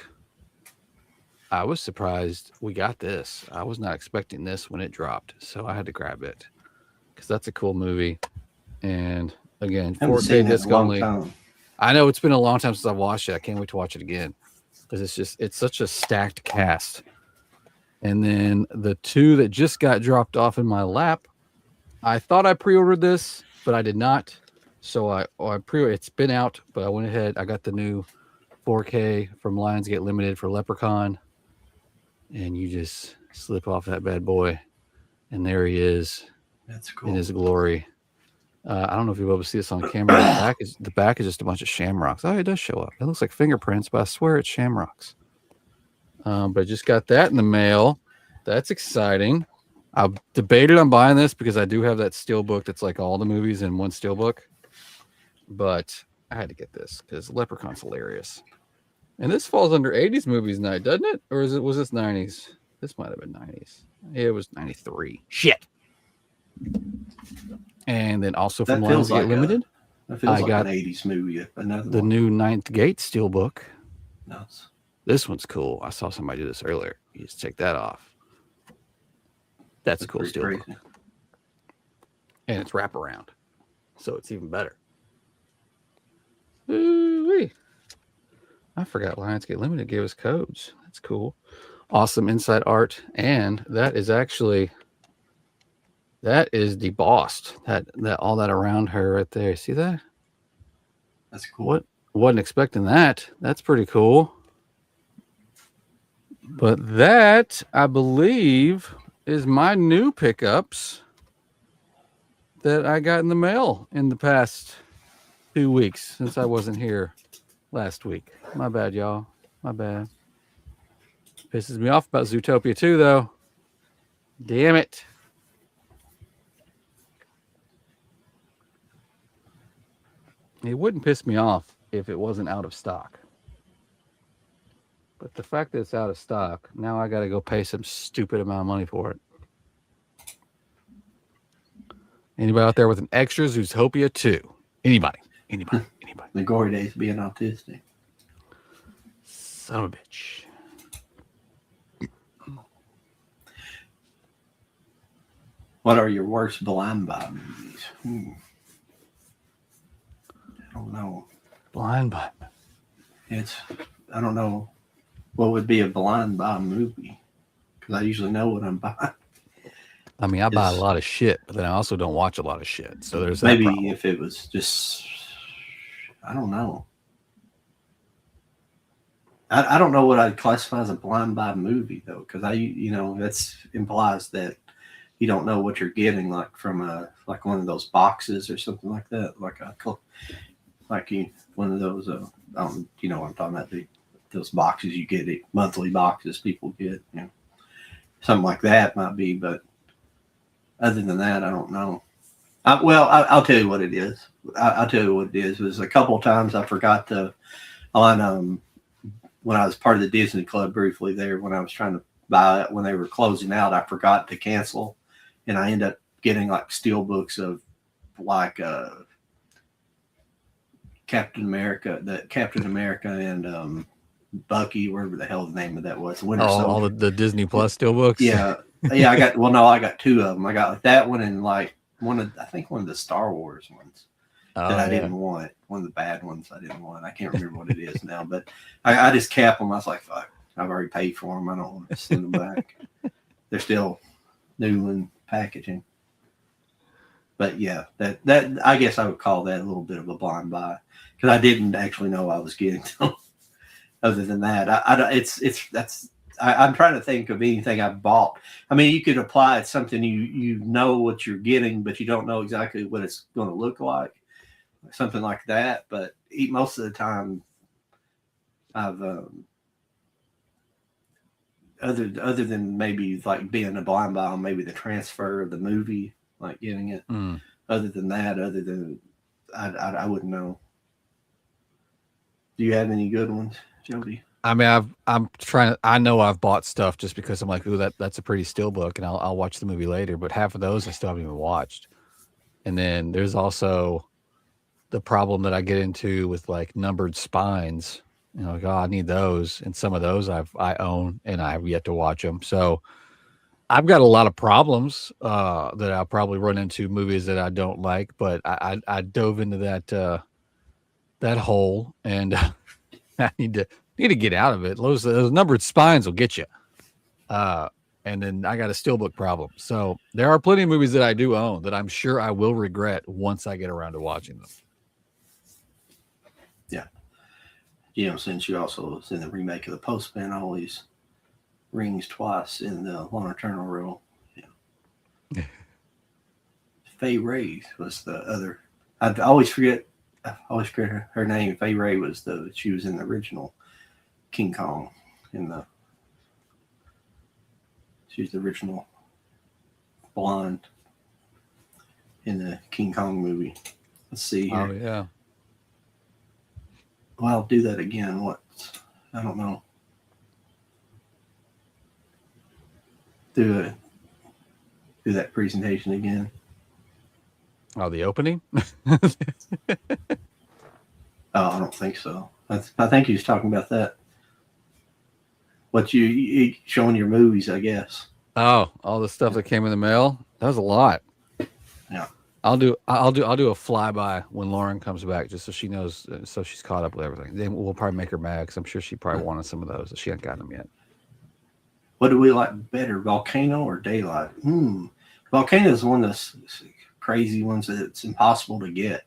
I was surprised we got this. I was not expecting this when it dropped, so I had to grab it because that's a cool movie. And again, I haven't 4K seen that in disc a long only. time. I know it's been a long time since I've watched it. I can't wait to watch it again because it's such a stacked cast. And then the two that just got dropped off in my lap, I thought I pre-ordered this, but I did not. So it's been out, but I went ahead. I got the new 4K from Lionsgate Limited for Leprechaun, and you just slip off that bad boy, and there he is. That's cool. In his glory. I don't know if you'll be able to see this on camera. The back is just a bunch of shamrocks. Oh, it does show up. It looks like fingerprints, but I swear it's shamrocks. But I just got that in the mail. That's exciting. I've debated on buying this because I do have that steelbook that's like all the movies in one steelbook. But I had to get this because Leprechaun's hilarious. And this falls under 80s movies night, doesn't it? Or was this 90s? This might have been 90s. It was 93. Shit. And then also from Lionsgate Limited, that feels like an 80s movie. Another one. New Ninth Gate steelbook. Nuts. This one's cool. I saw somebody do this earlier. You just take that off. That's a cool steelbook. Crazy. And it's wraparound. So it's even better. Ooh-wee. I forgot Lionsgate Limited gave us codes. That's cool. Awesome inside art. And that is debossed. That all that around her right there. See that? That's cool. Wasn't expecting that. That's pretty cool. But that, I believe, is my new pickups that I got in the mail in the past 2 weeks since I wasn't here last week. My bad, y'all. My bad. Pisses me off about Zootopia 2, though. Damn it. It wouldn't piss me off if it wasn't out of stock. But the fact that it's out of stock, now I got to go pay some stupid amount of money for it. Anybody out there with an extra Zootopia 2? Anybody. The glory days being autistic. Son of a bitch. What are your worst blind buy movies? I don't know. Blind buy. I don't know what would be a blind buy movie because I usually know what I'm buying. I mean, I buy a lot of shit, but then I also don't watch a lot of shit. So there's that maybe problem. If it was just, I don't know. I don't know what I'd classify as a blind buy movie though, because that's implies that you don't know what you're getting, like from one of those boxes or something like that, one of those. You know what I'm talking about? Those boxes you get, monthly boxes people get, something like that might be. But other than that, I don't know. I'll tell you what it is. I'll tell you what it is. It was a couple of times I forgot when I was part of the Disney Club briefly there, when I was trying to buy it, when they were closing out, I forgot to cancel. And I ended up getting like steel books of like Captain America and Bucky, wherever the hell the name of that was. All the Disney Plus steel books. Yeah. I got two of them. I got like that one and like one of the Star Wars ones that I didn't want. One of the bad ones I didn't want. I can't remember what it is now, but I just capped them. I was like, fuck, I've already paid for them. I don't want to send them back. They're still new in packaging. But yeah, that I guess I would call that a little bit of a blind buy because I didn't actually know I was getting them. Other than that, I'm trying to think of anything I've bought. I mean, you could apply it something you know what you're getting, but you don't know exactly what it's going to look like, something like that. But most of the time, I've other than maybe like being a blind buy on maybe the transfer of the movie, like getting it. Other than that, I wouldn't know. Do you have any good ones, Jody? I mean, I know I've bought stuff just because I'm like, ooh, that's a pretty steel book, and I'll watch the movie later. But half of those I still haven't even watched. And then there's also the problem that I get into with like numbered spines You know, like, oh, I need those, and some of those I own, and I've yet to watch them. So I've got a lot of problems that I'll probably run into movies that I don't like, but I dove into that hole, and I need to get out of it. Those numbered spines will get you. And then I got a steelbook problem. So there are plenty of movies that I do own that I'm sure I will regret once I get around to watching them. Yeah. You know, since you also was in the remake of The Postman, always rings twice in the Lana Turner role. Yeah. Faye Ray was the other. I always forget her name. Faye Ray was she was in the original King Kong she's the original blonde in the King Kong movie. Let's see here. Oh yeah. Well, I'll do that again. I don't know. Do that presentation again. Oh, the opening? Oh, I don't think so. I think he was talking about that. What you showing your movies, I guess. Oh, all the stuff that came in the mail. That was a lot. Yeah. I'll do a flyby when Lauren comes back, just so she knows, so she's caught up with everything. Then we'll probably make her mad because I'm sure she probably wanted some of those. She hasn't gotten them yet. What do we like better, Volcano or Daylight? Volcano is one of those crazy ones that it's impossible to get.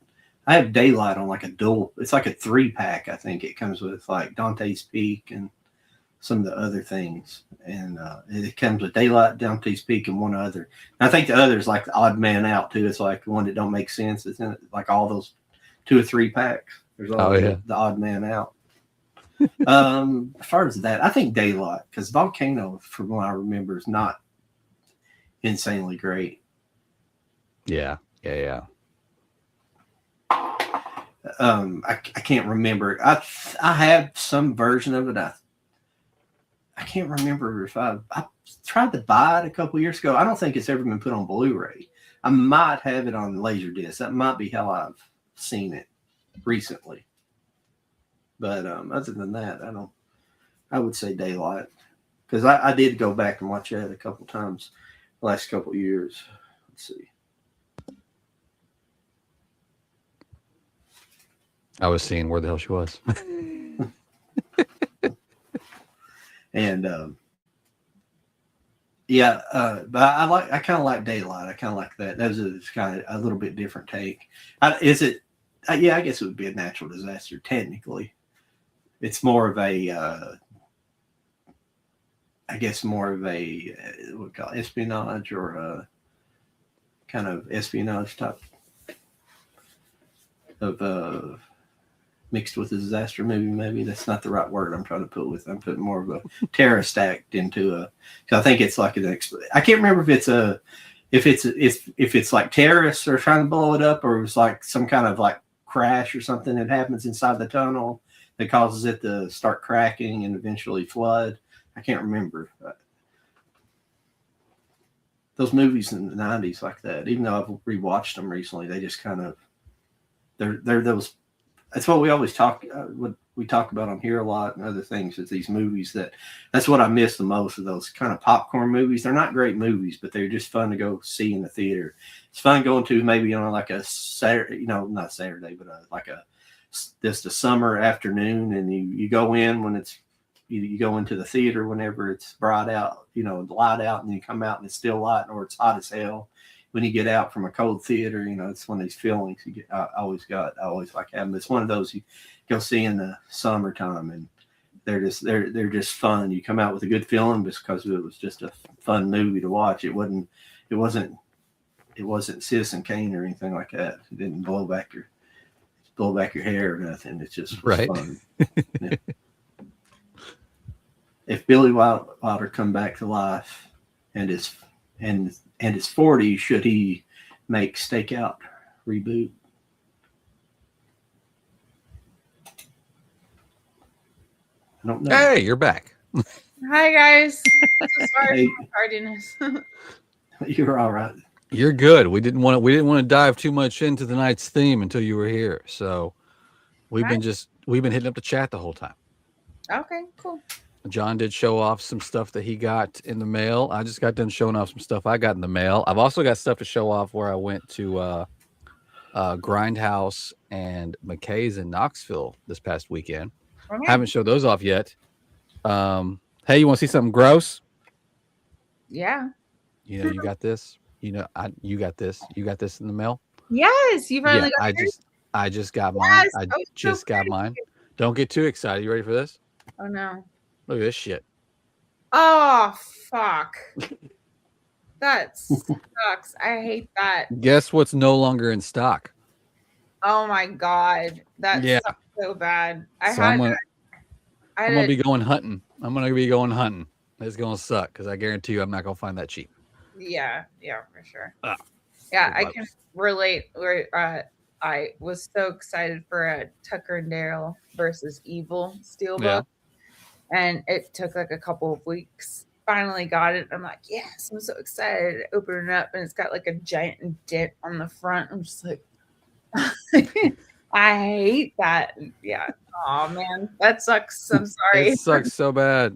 I have Daylight on like a dual. It's like a 3-pack. I think it comes with like Dante's Peak and some of the other things, and it comes with Daylight, Dante's Peak, and one other. And I think the other is like the Odd Man Out too. It's like the one that don't make sense. It's in like all those 2 or 3 packs. There's always the Odd Man Out. As far as that, I think Daylight, because Volcano, from what I remember, is not insanely great. Yeah. I can't remember. I have some version of it. I can't remember if I tried to buy it a couple years ago. I don't think it's ever been put on Blu-ray. I might have it on Laserdisc. That might be how I've seen it recently. But other than that, I would say Daylight, because I did go back and watch that a couple times the last couple years. Let's see. I was seeing where the hell she was. And but I kind of like Daylight. I kind of like that. That was kind of a little bit different take. I guess it would be a natural disaster technically. It's more of a what we call espionage, or a kind of espionage type of mixed with a disaster movie. Maybe that's not the right word I'm trying to put with. I'm putting more of a terrorist act into a. Cause I think it's like I can't remember if it's like terrorists are trying to blow it up, or it's like some kind of like crash or something that happens inside the tunnel that causes it to start cracking and eventually flood. I can't remember. Those movies in the 90s like that, even though I've rewatched them recently, they just kind of they're those. That's what we always talk. What we talk about on here a lot, and other things, is these movies that's what I miss the most, of those kind of popcorn movies. They're not great movies, but they're just fun to go see in the theater. It's fun going to maybe on like a Saturday, not Saturday, but like just a summer afternoon, and you go in when it's you go into the theater whenever it's bright out, the light out, and you come out and it's still light, or it's hot as hell. When you get out from a cold theater, it's one of these feelings you get. I always like having. It's one of those you go see in the summertime, and they're just fun. You come out with a good feeling because it was just a fun movie to watch. It wasn't Citizen Kane or anything like that. It didn't blow back your hair or nothing. It's just fun. Yeah. If Billy Wilder come back to life and is 40, should he make Stakeout reboot? I don't know. Hey, you're back. Hi guys. Sorry Hey. for my tardiness. You're all right. You're good. We didn't want to dive too much into tonight's theme until you were here. So we've been hitting up the chat the whole time. Okay, cool. John did show off some stuff that he got in the mail. I just got done showing off some stuff I got in the mail. I've also got stuff to show off where I went to Grindhouse and McKay's in Knoxville this past weekend. Okay. Haven't showed those off yet. Hey, you want to see something gross? Yeah. You know, you got this. You know, you got this. You got this in the mail. Yes, you finally got I just got mine. Yes, I that was so just got pretty. mine. Don't get too excited. You ready for this? Oh no. Look at this shit. Oh fuck. That sucks. I hate that. Guess what's no longer in stock? Oh my god. That Yeah. sucks so bad. I'm gonna I be going hunting. I'm gonna be going hunting. It's gonna suck because I guarantee you I'm not gonna find that cheap. yeah, for sure. Ah, Yeah, I good can vibes. relate. Where I was so excited for a Tucker and Dale versus Evil Steelbook, Yeah. and it took like a couple of weeks. Finally got it. I'm like, yes, I'm so excited. Open it up, and it's got like a giant dent on the front. I'm just like, I hate that. Yeah. Oh man, that sucks. I'm sorry. It sucks so bad.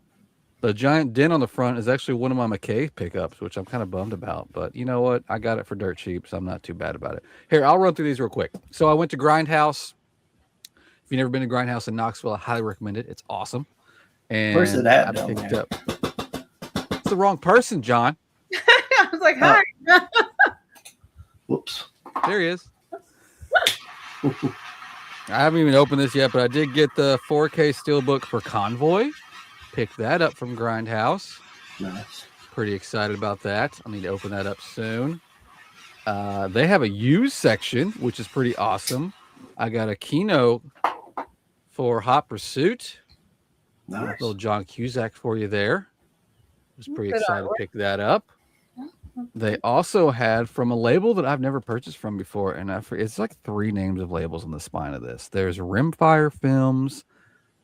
The giant dent on the front is actually one of my McKay pickups, which I'm kind of bummed about. But you know what? I got it for dirt cheap, so I'm not too bad about it. Here, I'll run through these real quick. So I went to Grindhouse. If you've never been to Grindhouse in Knoxville, I highly recommend it. It's awesome. And Where's it at I down picked there? up. It's the wrong person, John. I was like, hi. Whoops. There he is. I haven't even opened this yet, but I did get the 4K Steelbook for Convoy. Picked that up from Grindhouse. Nice. Pretty excited about that. I need to open that up soon. They have a used section, which is pretty awesome. I got a Kino for Hot Pursuit. Nice. Little John Cusack for you there. Was pretty Good excited to artwork. pick that up. They also had from a label that I've never purchased from before, and it's like 3 names of labels on the spine of this. There's Rimfire Films,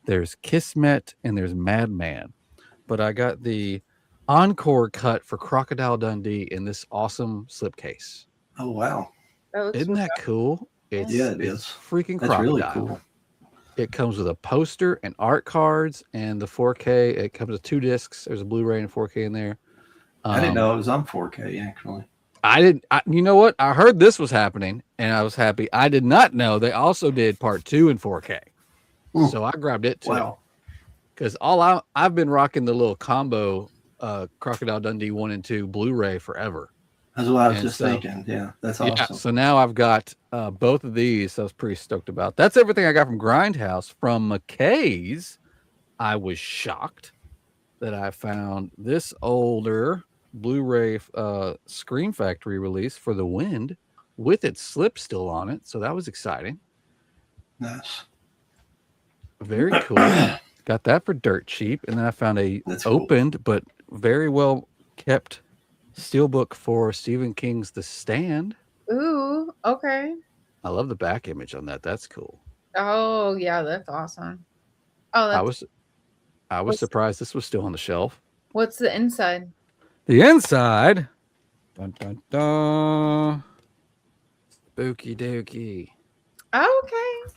there's Kismet, and there's Madman. But I got the Encore cut for Crocodile Dundee in this awesome slipcase. Oh wow. Isn't that cool? It's, Yeah, it it's is. freaking That's Crocodile. really cool. It comes with a poster and art cards and the 4K. It comes with 2 discs. There's a Blu-ray and 4K in there. I didn't know it was on 4K actually. You know what? I heard this was happening and I was happy. I did not know they also did part 2 in 4K. Hmm. So I grabbed it too. Wow. Because I've been rocking the little combo Crocodile Dundee 1 and 2 Blu-ray forever. That's what I was And just so- thinking. Yeah, that's Yeah, awesome. so now I've got both of these. I was pretty stoked about. That's everything I got from Grindhouse. From McKay's, I was shocked that I found this older Blu-ray Scream Factory release for The Wind with its slip still on it. So that was exciting. Nice. Very cool. Got that for dirt cheap. And then I found a That's cool. opened but very well kept steelbook for Stephen King's The Stand. Ooh, okay. I love the back image on that. That's cool. Oh yeah, that's awesome. Oh, I that's, was What's- surprised this was still on the shelf. what's the inside? The inside, dun, dun, dun. Spooky dookie. Oh, okay.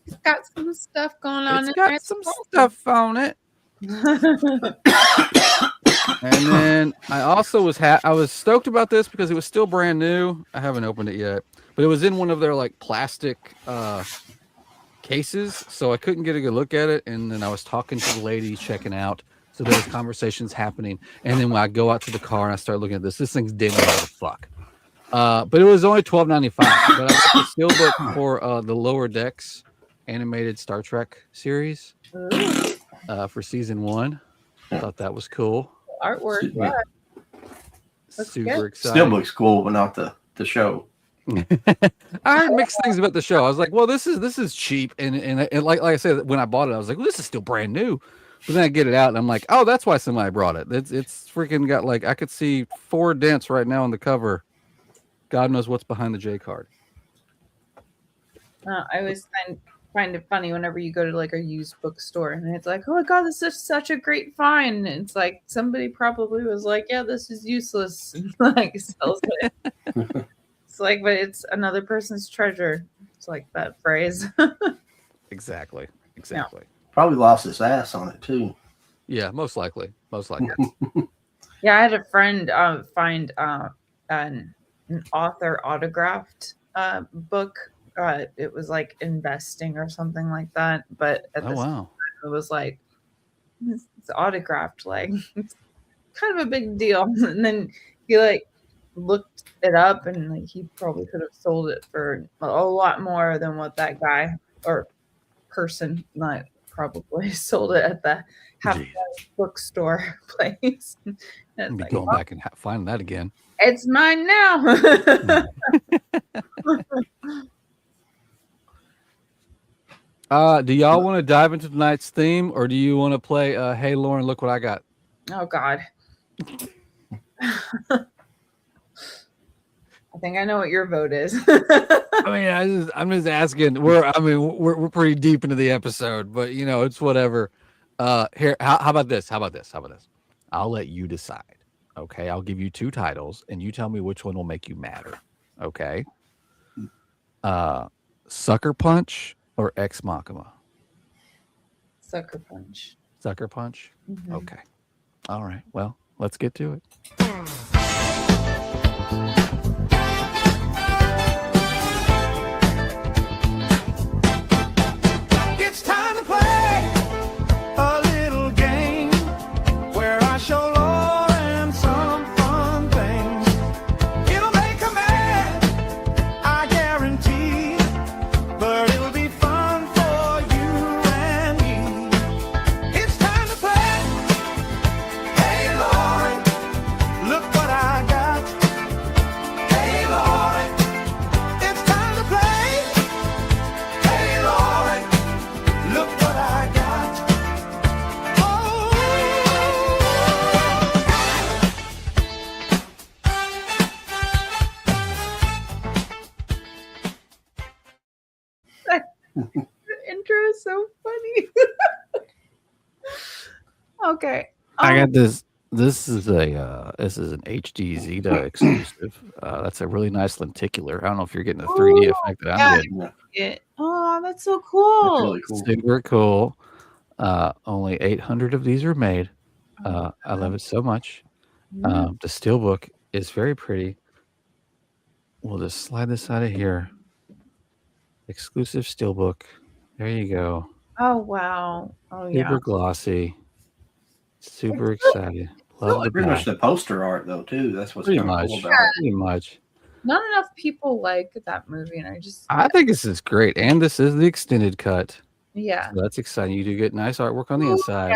It's got some stuff going on. It's in got there. some stuff on it. And then I also I was stoked about this because it was still brand new. I haven't opened it yet, but it was in one of their like plastic cases, so I couldn't get a good look at it. And then I was talking to the lady checking out, so there was conversations happening. And then when I go out to the car and I start looking at this thing's dim as the fuck. But it was only $12.95. But I got the steelbook for the Lower Decks animated Star Trek series for season 1. I thought that was cool. Artwork. Yeah. Looks Super good. exciting. Steelbook's cool, but not the show. I heard mixed things about the show. I was like, well, this is cheap, and like I said, when I bought it, I was like, well, this is still brand new. But then I get it out, and I'm like, oh, that's why somebody brought it. It's freaking got like I could see 4 dents right now on the cover. God knows what's behind the J card. I always find it funny whenever you go to like a used bookstore and it's like, oh my god, this is such a great find. And it's like somebody probably was like, yeah, this is useless, and like sells it. It's like, but it's another person's treasure. It's like that phrase. Exactly. Probably lost its ass on it too. Yeah, most likely. Most likely. Yeah, I had a friend find an author autographed book. It was like investing or something like that. But at Oh the same wow. time, it was like it's autographed, like it's kind of a big deal. And then he like looked it up, and like he probably could have sold it for a lot more than what that guy or person not probably sold it at the half Jeez. bookstore place. And I'll it's be like, going back and finding that again. it's mine now. Do y'all want to dive into tonight's theme, or do you want to play Hey Lauren, look what I got? Oh God. I think I know what your vote is. I mean, I'm just asking. We're pretty deep into the episode, but you know, it's whatever. Here, how about this? How about this? I'll let you decide. Okay, I'll give you two titles, and you tell me which one will make you madder. Okay. Sucker Punch or Ex Machina? Sucker Punch. Sucker Punch. Mhm. Okay. All right. Well, let's get to it. It's time to play a little game where I show Lauren some fun things. It'll make her mad, I guarantee, but it'll be fun for you and me. It's time to play. Hey Lauren, look what I got. Hey Lauren, it's time to play. Hey Lauren, look what I got. Oh. The intro is so funny. Okay. I got this. This is an HD Zeta exclusive. That's a really nice lenticular. I don't know if you're getting the 3D effect that I'm getting. Oh, that's so That's cool. really cool. Super cool. Only 800 of these are made. I love it so much. The steelbook is very pretty. We'll just slide this out of here. Exclusive steelbook. There you go. Oh wow. Oh Super yeah. glossy. Super It's so- excited. Love the Pretty much back. the poster art though too. That's what's Pretty kind of much. cool about it. Pretty much. Not enough people like that movie, and I think this is great. And this is the extended cut. yeah. So that's exciting. You do get nice artwork on the Ooh, inside.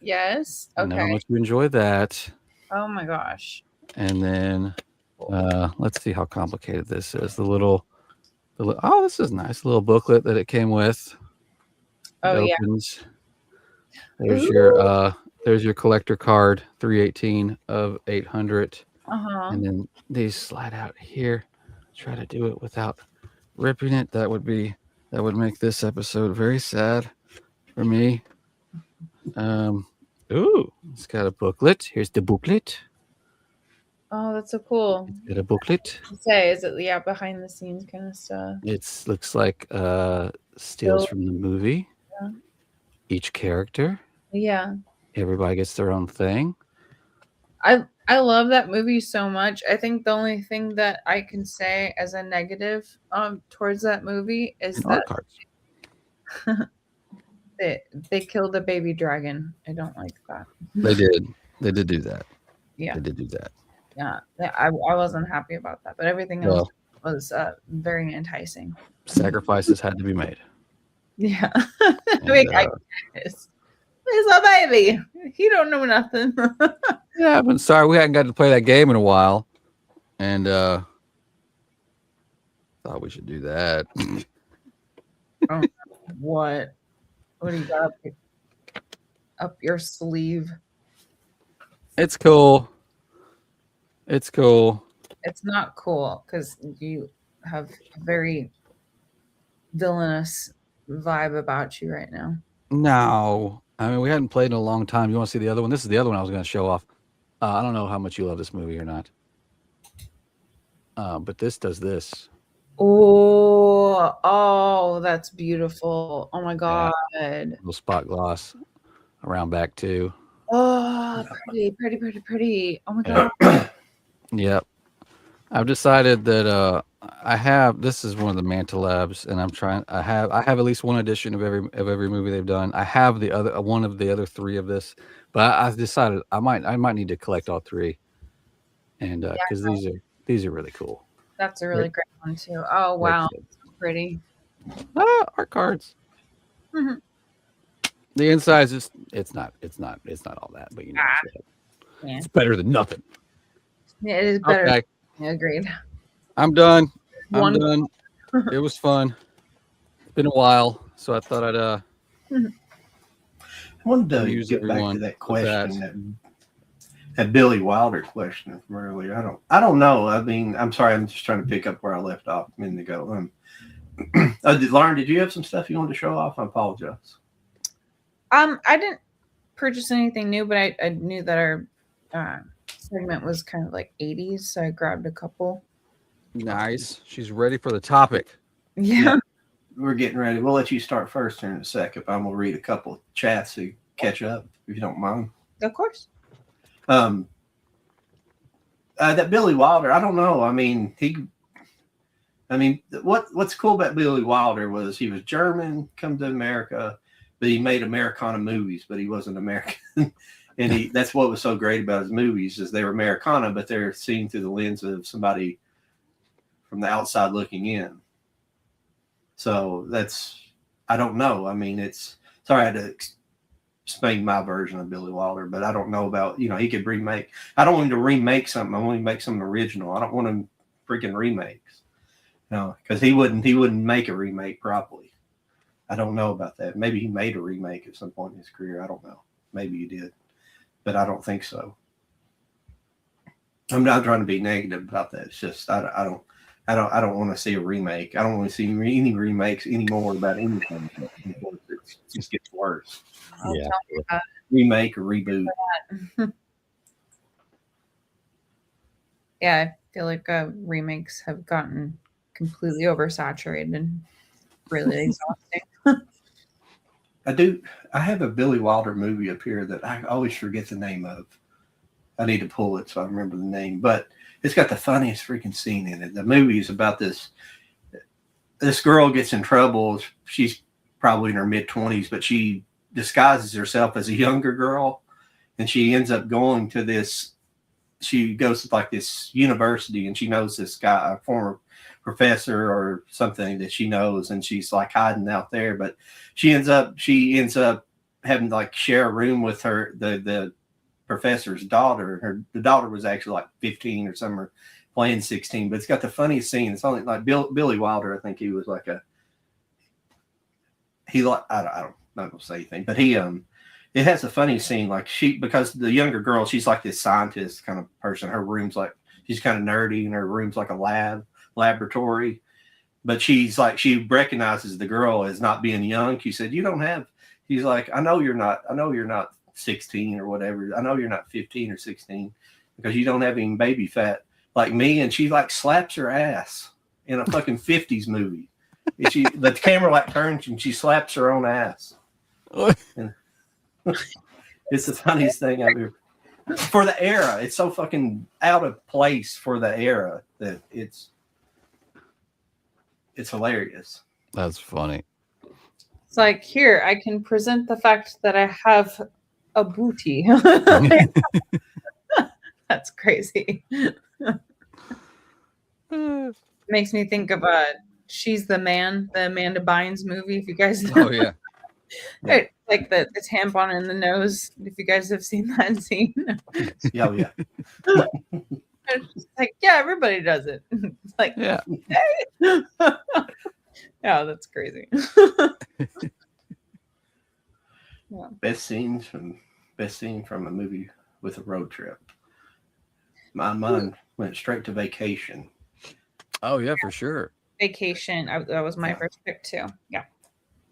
Yes. I know how Okay. much you enjoy that. Oh my gosh. And then let's see how complicated this is. Oh, this is nice. Little booklet that it came with. Oh It yeah. opens. There's your collector card, 318 of 800. Uh-huh. And then these slide out here. Try to do it without ripping it. That would make this episode very sad for me. Ooh, it's got a booklet. Here's the booklet. Oh, that's so cool. Got a booklet. Is it behind the scenes kind of stuff? It looks like stills from the movie. Yeah. Each character. Yeah. Everybody gets their own thing. I love that movie so much. I think the only thing that I can say as a negative towards that movie is And that art cards. they killed a baby dragon. I don't like that. They did. They did do that. Yeah. They did do that. Yeah. I wasn't happy about that, but everything else was very enticing. Sacrifices had to be made. Yeah. And, He's a baby. He don't know nothing. yeah, but sorry we hadn't got to play that game in a while. And thought we should do that. What? What do you got up your sleeve? It's cool. It's cool. It's not cool because you have a very villainous vibe about you right now. No. I mean, we hadn't played in a long time. You want to see the other one? This is the other one I was going to show off. I don't know how much you love this movie or not. But this does this. Oh, Oh, that's beautiful. Oh my god. Little spot gloss around back too. Oh, pretty. Oh my god. Yep. I've decided that I have this is one of the Manta Labs, and I have at least one edition of every movie they've done. I have the other one of the other 3 of this, but I've decided I might need to collect all 3, and because these are really cool. That's a really great one too. Oh wow, pretty. Art cards. Mhm. The inside is it's not all that, but you know Yeah. it's better than nothing. Yeah, it is better. Okay, Yeah, agreed. I'm done. One- I'm done. It was fun. It's been a while, so I thought I'd I wanted to Use get back everyone to that with question, that Billy Wilder question from earlier. I don't know. I mean, I'm sorry. I'm just trying to pick up where I left off a minute ago. Lauren, did you have some stuff you wanted to show off? I apologize. I didn't purchase anything new, but I knew that our segment was kind of like 80s, so I grabbed a couple. Nice. She's ready for the topic. Yeah. We're getting ready. We'll let you start first here in a second. I'm gonna read a couple of chats to catch up, if you don't mind. Of course. That Billy Wilder, I don't know. I mean, what's cool about Billy Wilder was he was German, come to America, but he made Americana movies, but he wasn't American. And that's what was so great about his movies is they were Americana, but they're seen through the lens of somebody from the outside looking in. So I don't know. I mean, sorry I had to explain my version of Billy Wilder, but I don't know about, he could remake. I don't want him to remake something. I want him to make something original. I don't want him freaking remakes. No, because he wouldn't make a remake properly. I don't know about that. Maybe he made a remake at some point in his career. I don't know. Maybe he did, but I don't think so. I'm not trying to be negative about that. It's just I don't want to see a remake. I don't want to see any remakes anymore about anything. It just gets worse. Yeah. Remake or reboot. Yeah, I feel like remakes have gotten completely oversaturated and really exhausting. I have a Billy Wilder movie up here that I always forget the name of. I need to pull it so I remember the name, but it's got the funniest freaking scene in it. The movie is about this girl gets in trouble. She's probably in her mid-20s, but she disguises herself as a younger girl, and she ends up going to this. She goes to like this university, and she knows this guy, a former professor or something that she knows, and she's like hiding out there. But she ends up having to like share a room with the professor's daughter. The daughter was actually like 15 or something, or playing 16. But it's got the funniest scene. It's only like Billy Wilder. I think he was like I don't not gonna say anything, but it has a funny scene. Like because the younger girl, she's like this scientist kind of person. Her room's like, she's kind of nerdy, and her room's like a laboratory. But she recognizes the girl as not being young. She said, he's like, I know you're not 16 or whatever. I know you're not 15 or 16 because you don't have any baby fat like me. And she like slaps her ass in a fucking 50s movie. The camera like turns and she slaps her own ass. And it's the funniest thing I've ever. For the era, it's so fucking out of place for the era that it's hilarious. That's funny. It's like, here, I can present the fact that I have a booty. That's crazy. Makes me think of She's the Man, the Amanda Bynes movie, if you guys know. Oh yeah. Right, like the tampon in the nose, if you guys have seen that scene. Yeah, yeah. It's just like, yeah, everybody does it. It's like, Yeah. hey. Yeah, that's crazy. Yeah. Best scene from a movie with a road trip. My mind went straight to Vacation. Oh yeah, for sure. Vacation. That was my first pick too. Yeah.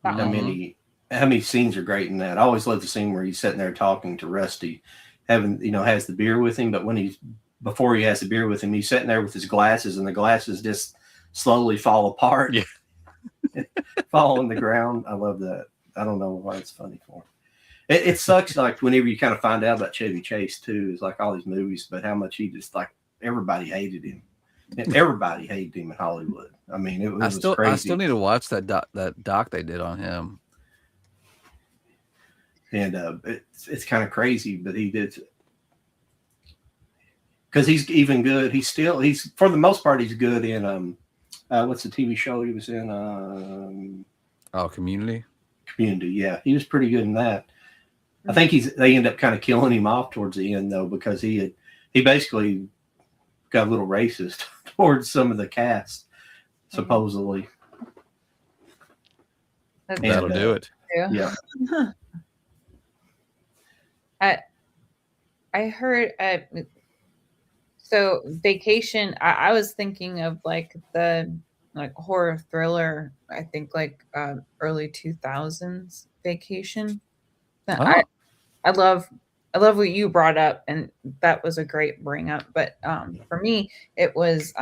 That How one. many scenes are great in that? I always love the scene where he's sitting there talking to Rusty, has the beer with him, but before he has the beer with him, he's sitting there with his glasses, and the glasses just slowly fall apart. Yeah. fall on the ground. I love that. I don't know why it's funny for him. It sucks like whenever you kind of find out about Chevy Chase too, is like all these movies, but how much he just like everybody hated him. And everybody hated him in Hollywood. I mean, it was crazy. I still need to watch that doc they did on him. And it's kind of crazy, but he did because he's even good. He's for the most part he's good in what's the TV show he was in? Community. Community, yeah, he was pretty good in that. I think they end up kind of killing him off towards the end though, because he basically got a little racist towards some of the cast, supposedly. That'll do it. Yeah. I heard so Vacation. I was thinking of like the horror thriller. I think like early 2000s Vacation. Oh. I love what you brought up, and that was a great bring up. But for me, it was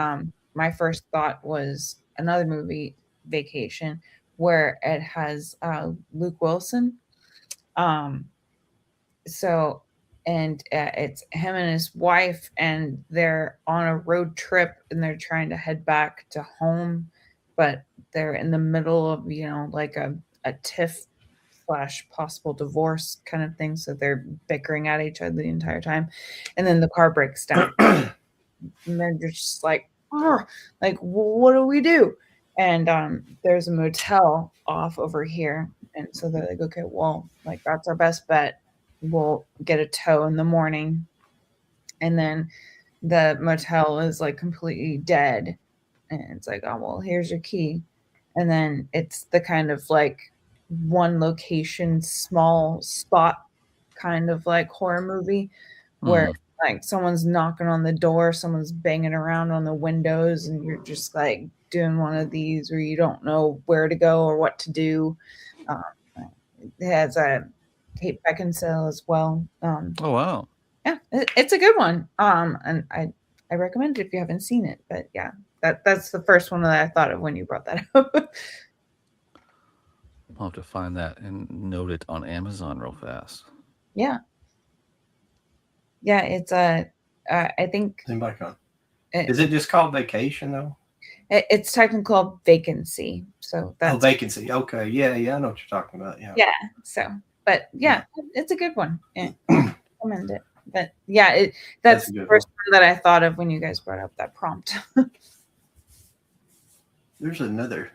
my first thought was another movie, Vacation, where it has Luke Wilson. So, and it's him and his wife, and they're on a road trip, and they're trying to head back to home, but they're in the middle of like a tiff / possible divorce kind of thing. So they're bickering at each other the entire time, and then the car breaks down, and they're just like, what do we do? And there's a motel off over here, and so they're like, okay, well, like that's our best bet. We'll get a tow in the morning. And then the motel is like completely dead, and it's like, oh well, here's your key. And then it's the kind of like one location, small spot kind of like horror movie where like someone's knocking on the door, someone's banging around on the windows, and you're just like doing one of these where you don't know where to go or what to do. It has a Kate Beckinsale as well. Oh wow. Yeah, it's a good one. And I recommend it if you haven't seen it. But yeah, that's the first one that I thought of when you brought that up. I'll have to find that and note it on Amazon real fast. Yeah. Yeah, it's I think Is it just called Vacation though? It's technically called Vacancy. So that's Vacancy. Okay. Yeah, I know what you're talking about. Yeah. Yeah. So, but yeah, it's a good one. Yeah, I recommend it. But yeah, that's the first one that I thought of when you guys brought up that prompt. There's another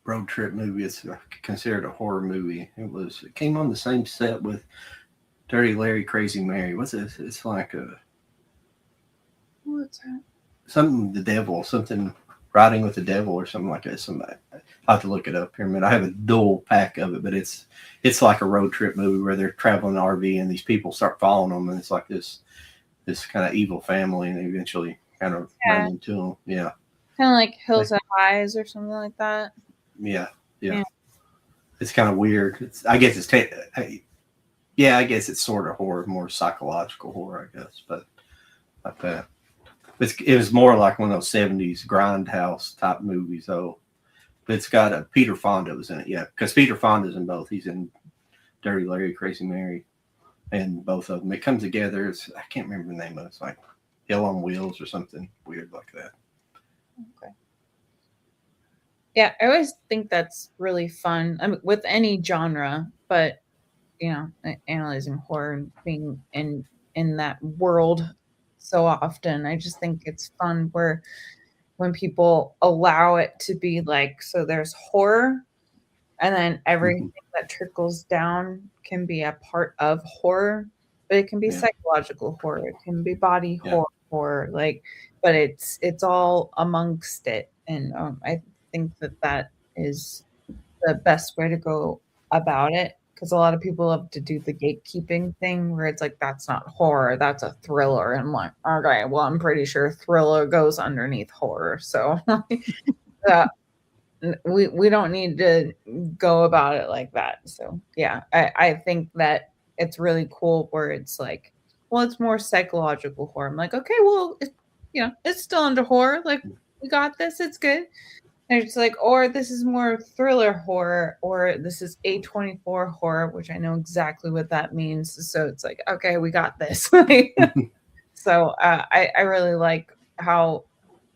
road trip movie. It's considered a horror movie. It came on the same set with Dirty Larry, Crazy Mary. What's it? It's like What's that? Something Riding with the Devil or something like that. I'll have to look it up here in a minute. I have a dual pack of it, but it's like a road trip movie where they're traveling an RV and these people start following them, and it's like this kind of evil family, and they eventually kind of run into them. Yeah. Kind of like Hills Have Eyes or something like that. Yeah. It's kind of weird. I guess it's sort of horror, more psychological horror, I guess, but like that. It was more like one of those 70s grindhouse type movies, though. But it's got Peter Fonda was in it, yeah, because Peter Fonda's in both. He's in Dirty Larry, Crazy Mary, and both of them. It comes together. I can't remember the name of it. It's like Hell on Wheels or something weird like that. Okay. Yeah, I always think that's really fun. I mean, with any genre, but analyzing horror and being in that world so often, I just think it's fun when people allow it to be like, so there's horror, and then everything that trickles down can be a part of horror, but it can be psychological horror, it can be body horror, like, but it's all amongst it, and I think that is the best way to go about it. Because a lot of people love to do the gatekeeping thing where it's like, that's not horror, that's a thriller. And I'm like, okay, well, I'm pretty sure thriller goes underneath horror. So we don't need to go about it like that. So yeah, I think that it's really cool where it's like, well, it's more psychological horror. I'm like, okay, well, it's still under horror. Like, we got this. It's good. And it's like, or this is more thriller horror, or this is A24 horror, which I know exactly what that means. So it's like, okay, we got this. So I really like how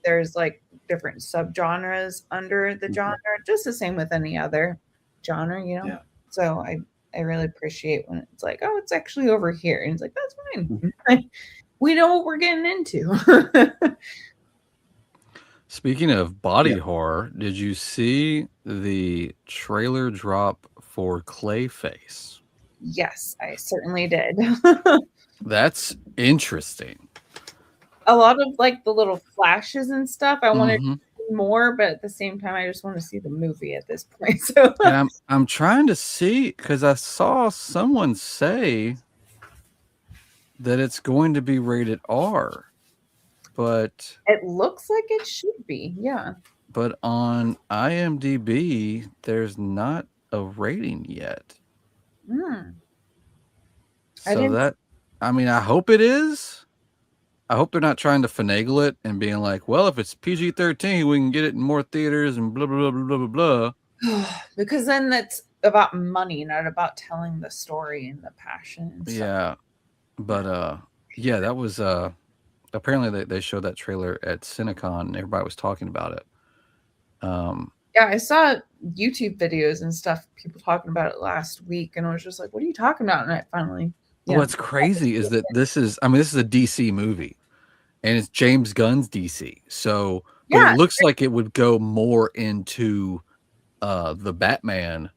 there's like different subgenres under the genre, just the same with any other genre, you know? Yeah. So I really appreciate when it's like, oh, it's actually over here. And it's like, that's fine. We know what we're getting into. Speaking of body Yeah. horror, did you see the trailer drop for Clayface? Yes, I certainly did. That's interesting. A lot of like the little flashes and stuff. I wanted Mhm. more, but at the same time, I just want to see the movie at this point. So And I'm trying to see because I saw someone say that it's going to be rated R, but it looks like it should be. Yeah. on IMDb there's not a rating yet. Mm. So I hope it is. I hope they're not trying to finagle it and being like, well, if it's PG-13, we can get it in more theaters and blah blah blah blah blah blah. Because then that's about money, not about telling the story and the passion. And stuff. Yeah, but yeah, that was apparently they showed that trailer at Cinecon and everybody was talking about it. Yeah, I saw YouTube videos and stuff, people talking about it last week, and I was just like, what are you talking about? And I finally What's crazy is that this is a DC movie and it's James Gunn's DC. So but Yeah. it looks like it would go more into the Batman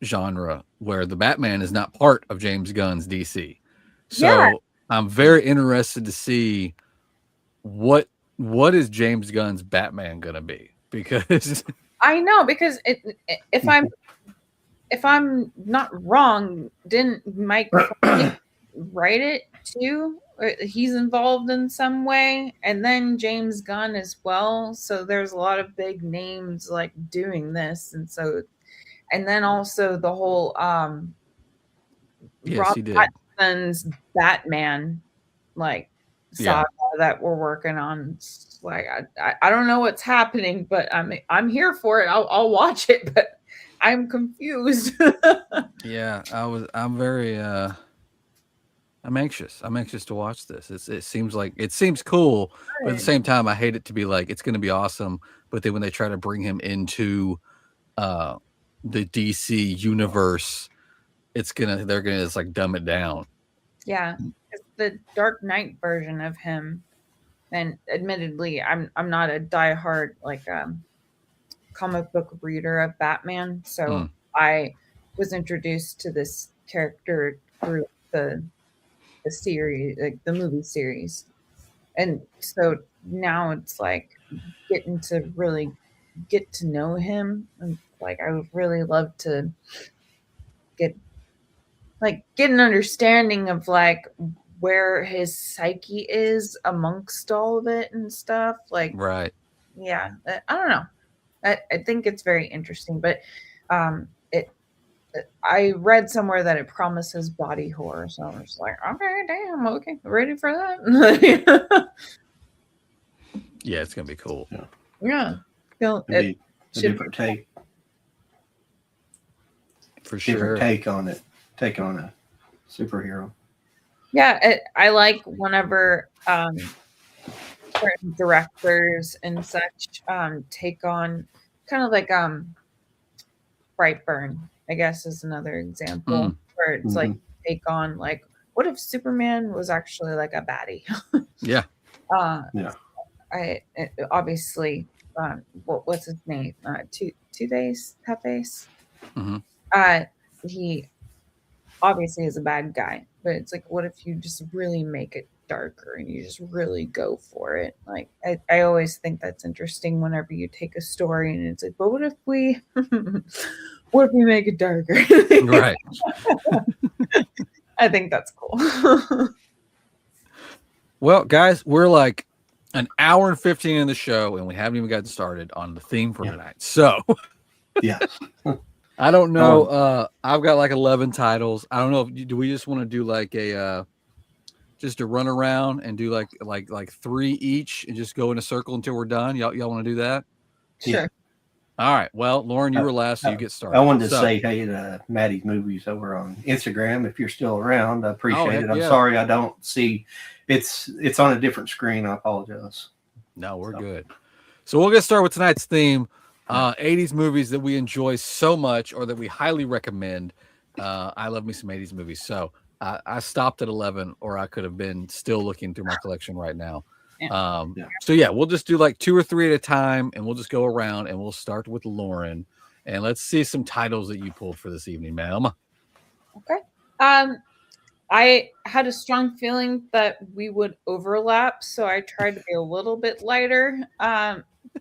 genre, where the Batman is not part of James Gunn's DC. So Yeah. I'm very interested to see what is James Gunn's Batman gonna be, because I know, because if I'm not wrong, didn't Mike write it too? Or he's involved in some way, and then James Gunn as well. So there's a lot of big names like doing this, and so, and then also the whole yes, Rob he did. Pattinson's Batman like saga that we're working on. It's like I don't know what's happening, but I'm here for it. I'll watch it, but I'm confused. Yeah, I'm anxious. I'm anxious to watch this. It seems cool, but at the same time, I hate it to be like it's going to be awesome. But then when they try to bring him into the DC universe, they're gonna just like dumb it down. Yeah, it's the Dark Knight version of him, and admittedly, I'm not a diehard like comic book reader of Batman, so I was introduced to this character through the series, like the movie series, and so now it's like getting to really get to know him, and like I would really love to get an understanding of like where his psyche is amongst all of it and stuff. Like, Right. yeah, I don't know. I think it's very interesting, but I read somewhere that it promises body horror, so I was like, okay, damn, okay, ready for that. Yeah, it's gonna be cool. Yeah, It'd be a different take. For sure. Different take on it. Take on a superhero. Yeah, I like whenever certain directors and such take on kind of like Brightburn, I guess, is another example where it's like take on like, what if Superman was actually like a baddie? Yeah. I obviously what's his name? Two-Face. He obviously is a bad guy, but it's like, what if you just really make it darker and you just really go for it? Like I always think that's interesting whenever you take a story and it's like, but what if we make it darker? Right. I think that's cool. Well, guys, we're like an hour and 15 in the show and we haven't even gotten started on the theme for tonight. So yeah. I don't know. I've got like 11 titles. I don't know. Do we just want to do like just a run around and do like 3 each and just go in a circle until we're done? Y'all want to do that? Sure. All right. Well, Lauren, you were last, so you get started. I wanted to So- say hey to Maddie's Movies over on Instagram. If you're still around, I appreciate heck it. I'm yeah. sorry I don't see it's on a different screen. I apologize. No, we're good. So we'll get started with tonight's theme. 80s movies that we enjoy so much or that we highly recommend. I love me some 80s movies. So I stopped at 11, or I could have been still looking through my collection right now. So yeah, we'll just do like 2 or 3 at a time, and we'll just go around, and we'll start with Lauren, and let's see some titles that you pulled for this evening, ma'am. Okay. I had a strong feeling that we would overlap, so I tried to be a little bit lighter.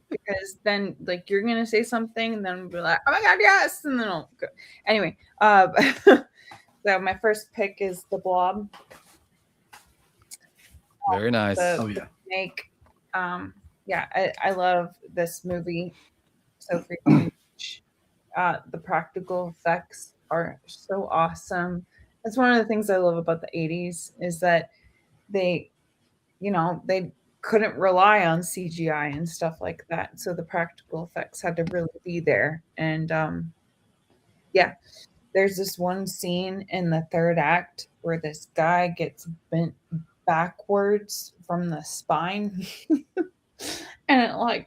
Because then, like, you're gonna say something, and then we'll be like, "Oh my god, yes!" And then I'll go. Anyway, so my first pick is The Blob. Very nice. Oh yeah. Make, I love this movie so freaking much. The practical effects are so awesome. That's one of the things I love about the 80s is that they couldn't rely on CGI and stuff like that. So the practical effects had to really be there. And there's this one scene in the third act where this guy gets bent backwards from the spine. And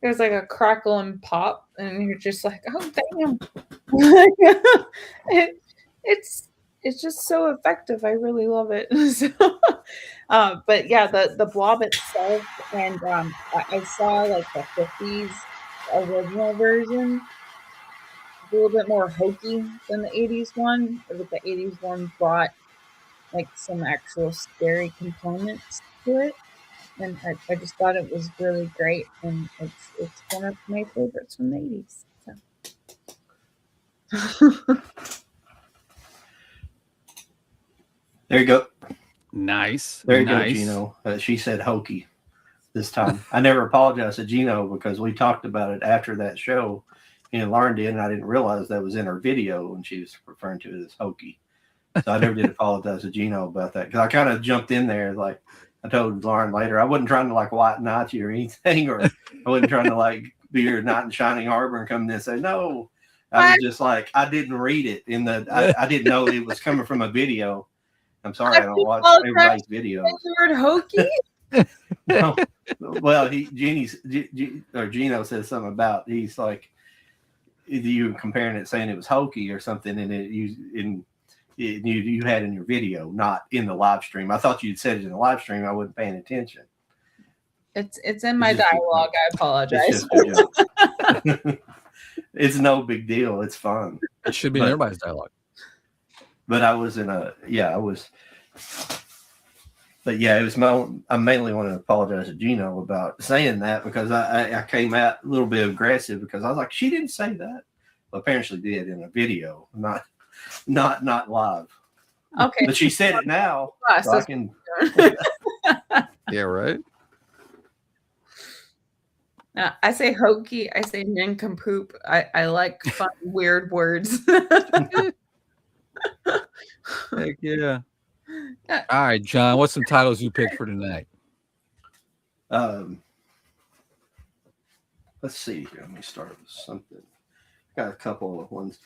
there's like a crackle and pop, and you're just like, oh damn. It's just so effective. I really love it. So, but yeah, the blob itself, and I saw like the 50s original version, a little bit more hokey than the 80s one. But the 80s one brought like some actual scary components to it, and I just thought it was really great, and it's one of my favorites from the 80s. So. There you go. Nice. There you nice. go, Gino. She said hokey this time. I never apologized to Gino because we talked about it after that show, and Lauren did, and I didn't realize that was in her video when she was referring to it as hokey. So I never did apologize to Gino about that because I kind of jumped in there. Like I told Lauren later, I wasn't trying to like white knight you or anything, or I wasn't trying to like be your knight in Shining Harbor and come in and say no. I was just like, I didn't read it in the. I didn't know it was coming from a video. I'm sorry, I don't watch everybody's videos. The word hokey? No. Well, Gino says something about he's like you were comparing it, saying it was hokey or something, and you had in your video, not in the live stream. I thought you'd said it in the live stream. I wasn't paying attention. It's in my dialogue. I apologize. It's no big deal. It's fun. It should be in everybody's dialogue. But I was it was I mainly want to apologize to Gino about saying that because I came out a little bit aggressive because I was like, she didn't say that. Well, apparently did in a video, not live. Okay. But she said it now. So I can. Yeah, right. I say hokey. I say nincompoop. I like fun, weird words. Heck yeah. All right, John, what's some titles you picked for tonight? Let's see here. Let me start with something. Got a couple of ones.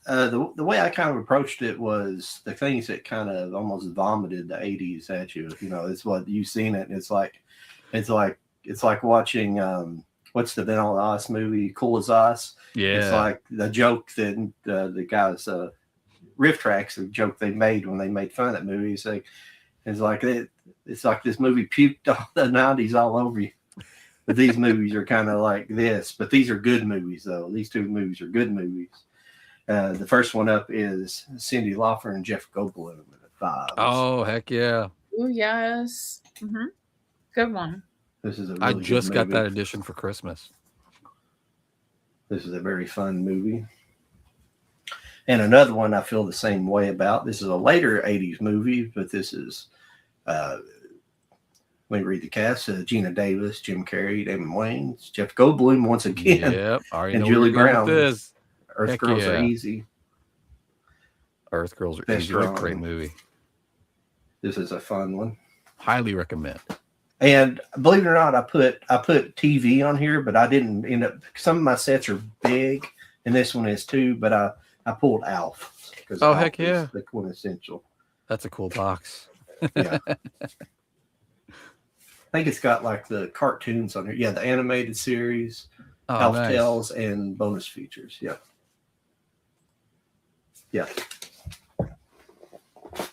The way I kind of approached it was the things that kind of almost vomited the 80s at you. You know, it's what you've seen it. And it's like watching what's the Vanilla Ice movie, Cool as Ice. Yeah. It's like the joke that the guys riff tracks, a joke they made when they made fun of that movie. It's like this movie puked all the 90s all over you. But these movies are kind of like this. But these are good movies, though. These two movies are good movies. The first one up is Cyndi Lauper and Jeff Goldblum at 5. Oh, heck yeah. Oh, yes. Mm-hmm. Good one. This is I just got that edition for Christmas. This is a very fun movie. And another one I feel the same way about. This is a later 80s movie, but this is, let me read the cast. Gina Davis, Jim Carrey, Damon Wayans, Jeff Goldblum once again, Yep. and Julie Brown. This. Earth Heck Girls yeah. Are Easy. Earth Girls Are That's Easy. What a strong. great movie. This is a fun one. Highly recommend. And believe it or not, I put TV on here, but I didn't end up. Some of my sets are big, and this one is too. But I pulled Alf because Oh, Alf heck yeah. is the quintessential. That's a cool box. Yeah, I think it's got like the cartoons on here. Yeah, the animated series, Oh, Alf nice. Tales, and bonus features. Yeah, yeah.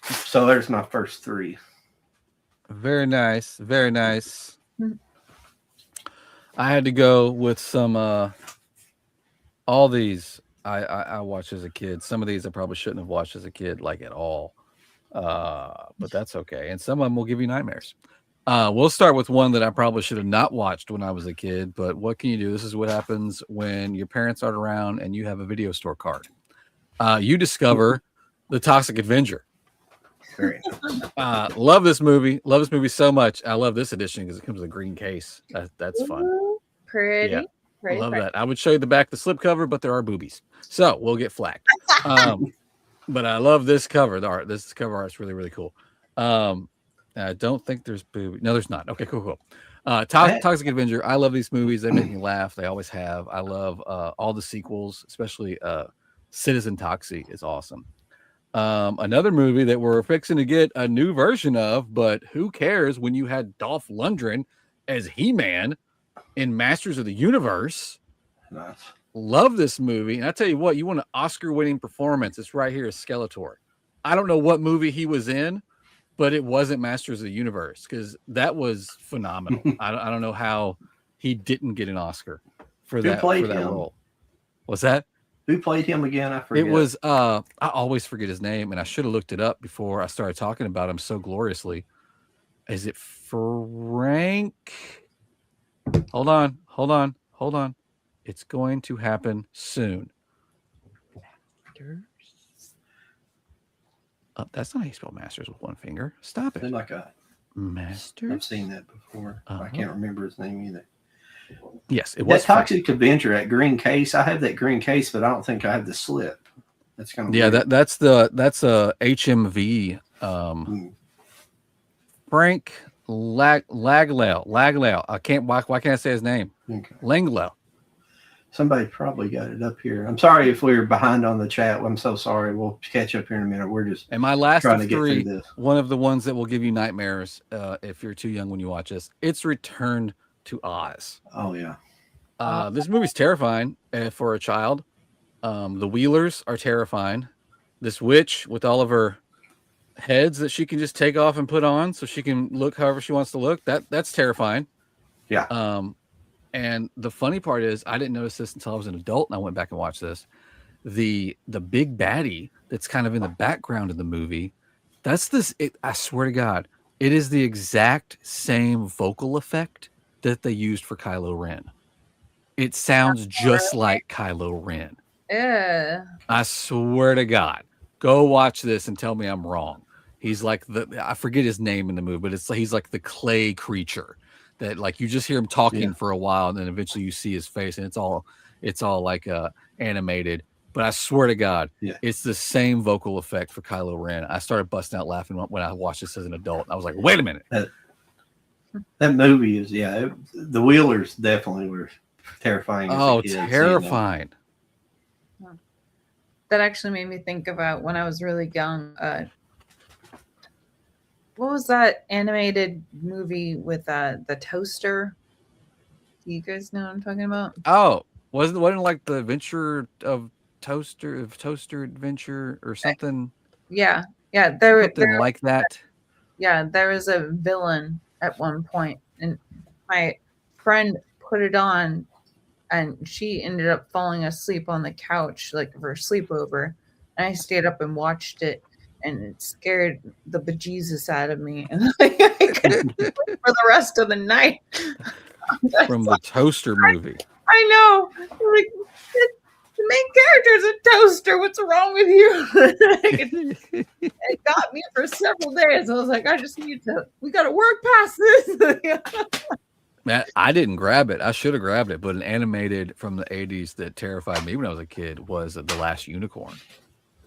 So there's my first three. Very nice. Very nice. I had to go with some all these I watched as a kid. Some of these I probably shouldn't have watched as a kid, like at all. But that's okay. And some of them will give you nightmares. We'll start with one that I probably should have not watched when I was a kid, but what can you do? This is what happens when your parents aren't around and you have a video store card. You discover The Toxic Avenger. Very nice. Love this movie. Love this movie so much. I love this edition because it comes with a green case. That's fun. Ooh, pretty. Yeah. Pretty. Love pretty. that. I would show you the back, the slip cover, but there are boobies, so we'll get flagged. But I love this cover. The art. This cover art is really, really cool. I don't think there's boobies. No, there's not. Okay, cool. Toxic Avenger. I love these movies. They make me laugh. They always have. I love all the sequels, especially Citizen Toxie is awesome. Another movie that we're fixing to get a new version of, but who cares when you had Dolph Lundgren as He-Man in Masters of the Universe. Nice. Love this movie. And I tell you what, you want an Oscar-winning performance, it's right here, Skeletor. I don't know what movie he was in, but it wasn't Masters of the Universe because that was phenomenal. I don't know how he didn't get an Oscar for that role. What's that? Who played him again? I forget. It was I always forget his name, and I should have looked it up before I started talking about him so gloriously. Is it Frank? Hold on. It's going to happen soon. That's not how you spell masters with one finger. Stop it. Like a Masters. I've seen that before. I can't remember his name either. Yes, it was that Toxic Avenger, that green case. I have that green case, but I don't think I have the slip. That's kind of weird. that's a HMV. Frank Laglow. I can't. Why can't I say his name? Okay. Langlow. Somebody probably got it up here. I'm sorry if we're behind on the chat. I'm so sorry. We'll catch up here in a minute. We're just and my last trying of to get three. through this. One of the ones that will give you nightmares if you're too young when you watch this. It's Return to Oz. Oh yeah. This movie's terrifying for a child. The Wheelers are terrifying. This witch with all of her heads that she can just take off and put on so she can look however she wants to look. That's terrifying. Yeah. And the funny part is I didn't notice this until I was an adult and I went back and watched this. The big baddie that's kind of in the background of the movie, I swear to God, it is the exact same vocal effect that they used for Kylo Ren. It sounds just like Kylo Ren. Yeah. I swear to God. Go watch this and tell me I'm wrong. He's like I forget his name in the movie, but he's like the clay creature that like you just hear him talking for a while and then eventually you see his face and it's all like animated. But I swear to God, it's the same vocal effect for Kylo Ren. I started busting out laughing when I watched this as an adult. I was like, wait a minute. That movie is the Wheelers definitely were terrifying. Oh, terrifying. That actually made me think about when I was really young. What was that animated movie with the toaster? Do you guys know what I'm talking about? Oh, wasn't like the Adventure of Toaster Adventure or something? Yeah. There like that. Yeah, there was a villain at one point, and my friend put it on, and she ended up falling asleep on the couch, like for a sleepover. And I stayed up and watched it, and it scared the bejesus out of me, and I couldn't sleep for the rest of the night. From the Toaster movie. I know. Like the main character's a toaster. What's wrong with you? It got me for several days. I was like, we got to work past this. Man, I didn't grab it. I should have grabbed it, but an animated from the 80s that terrified me when I was a kid was The Last Unicorn.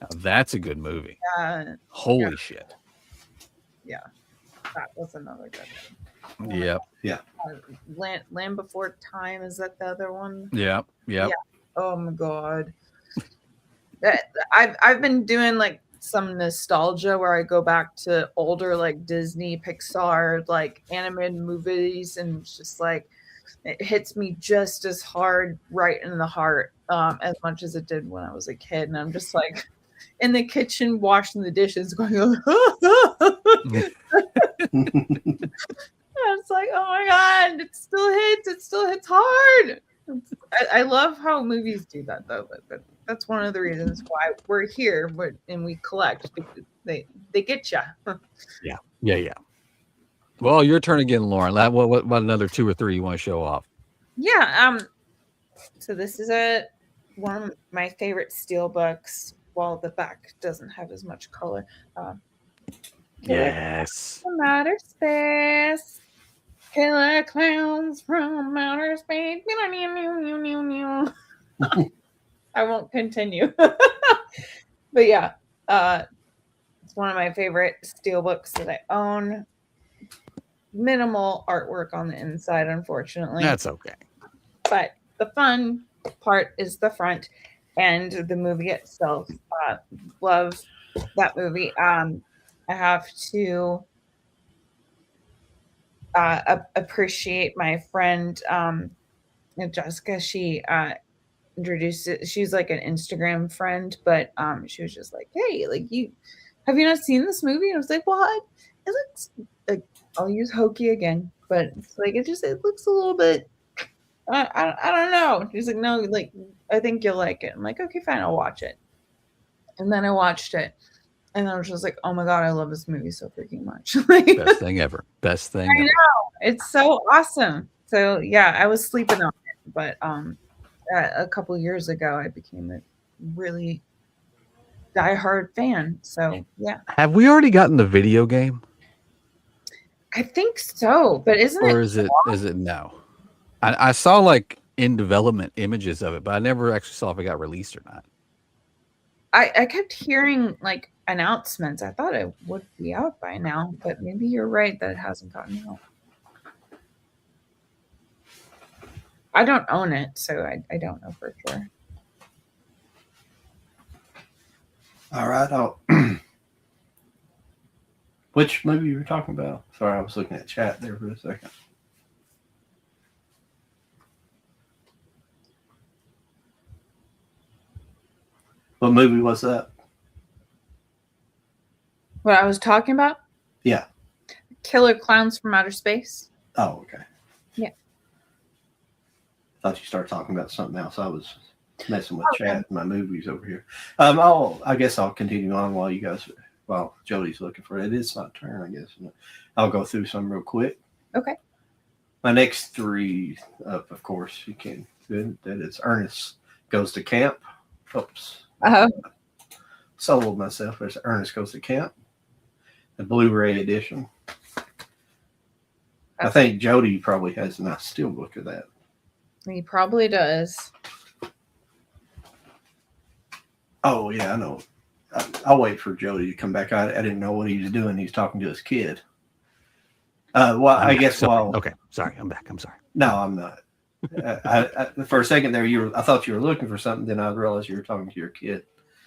Now, that's a good movie. Holy shit. Yeah. That was another good one. Yep. Land Before Time, is that the other one? Yep. Yep. Yeah. Oh my god. I've been doing like some nostalgia where I go back to older like Disney, Pixar, like animated movies, and it's just like it hits me just as hard right in the heart as much as it did when I was a kid. And I'm just like in the kitchen washing the dishes going, it's like, oh my god, it still hits hard. I love how movies do that though, but that's one of the reasons why we're here and we collect, because they get you. Yeah. Well, your turn again, Lauren. What another 2 or 3 you want to show off? Yeah. So this is one of my favorite steel books. While the back doesn't have as much color. Yes. From outer space. Killer clowns from outer space. I won't continue. But yeah, it's one of my favorite steel books that I own. Minimal artwork on the inside, unfortunately. That's okay. But the fun part is the front and the movie itself. Love that movie. I have to appreciate my friend Jessica. She introduced it. She's like an Instagram friend, but she was just like, "Hey, like have you not seen this movie?" And I was like, "What? It looks like," I'll use hokey again, but it's like it looks a little bit. I don't know. She's like, "No, like I think you'll like it." I'm like, "Okay, fine, I'll watch it." And then I watched it, and I was just like, "Oh my god, I love this movie so freaking much!" Best thing ever. Best thing. I know, it's so awesome. So yeah, I was sleeping on it, but a couple years ago, I became a really diehard fan. So yeah, Have we already gotten the video game, I think so. But isn't or it? is it no? I saw like in development images of it, but I never actually saw if it got released or not. I kept hearing like announcements. I thought it would be out by now, but maybe you're right that it hasn't gotten out. I don't own it, so I don't know for sure. All right. Which movie you were talking about? Sorry, I was looking at chat there for a second. What movie was that? What I was talking about? Yeah. Killer Clowns from Outer Space. Oh, okay. Yeah. I thought you started talking about something else. I was messing with chat and my movies over here. I guess I'll continue on while Jody's looking for it. It's my turn, I guess. I'll go through some real quick. Okay. My next 3 up, of course, you can. That is Ernest Goes to Camp. Oops. Soloed myself. There's Ernest Goes to Camp, the Blu-ray edition. I think Jody probably has a nice steelbook of that. He probably does. Oh yeah, I know. I'll wait for Jody to come back. I didn't know what he was doing. He's talking to his kid. Okay, sorry, I'm back. I'm sorry. No, I'm not. For a second there, I thought you were looking for something. Then I realized you were talking to your kid.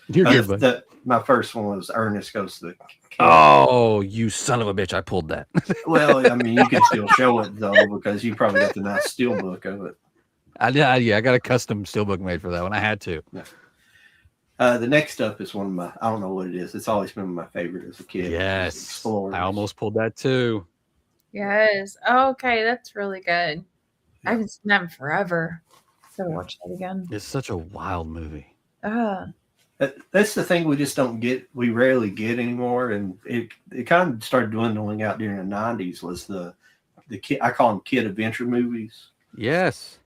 You're good, bud. My first one was Ernest Goes to the Camp. Oh, you son of a bitch! I pulled that. Well, I mean, you can still show it though because you probably got the nice steelbook of it. I got a custom steelbook made for that one. I had to. Yeah. The next up is one of my. I don't know what it is. It's always been my favorite as a kid. Yes, Explorers. I almost pulled that too. Yes. Okay, that's really good. I haven't seen that in forever. So watch that again. It's such a wild movie. That's the thing we just don't get. We rarely get anymore, and it kind of started dwindling out during the 90s. Was the kid? I call them kid adventure movies. Yes.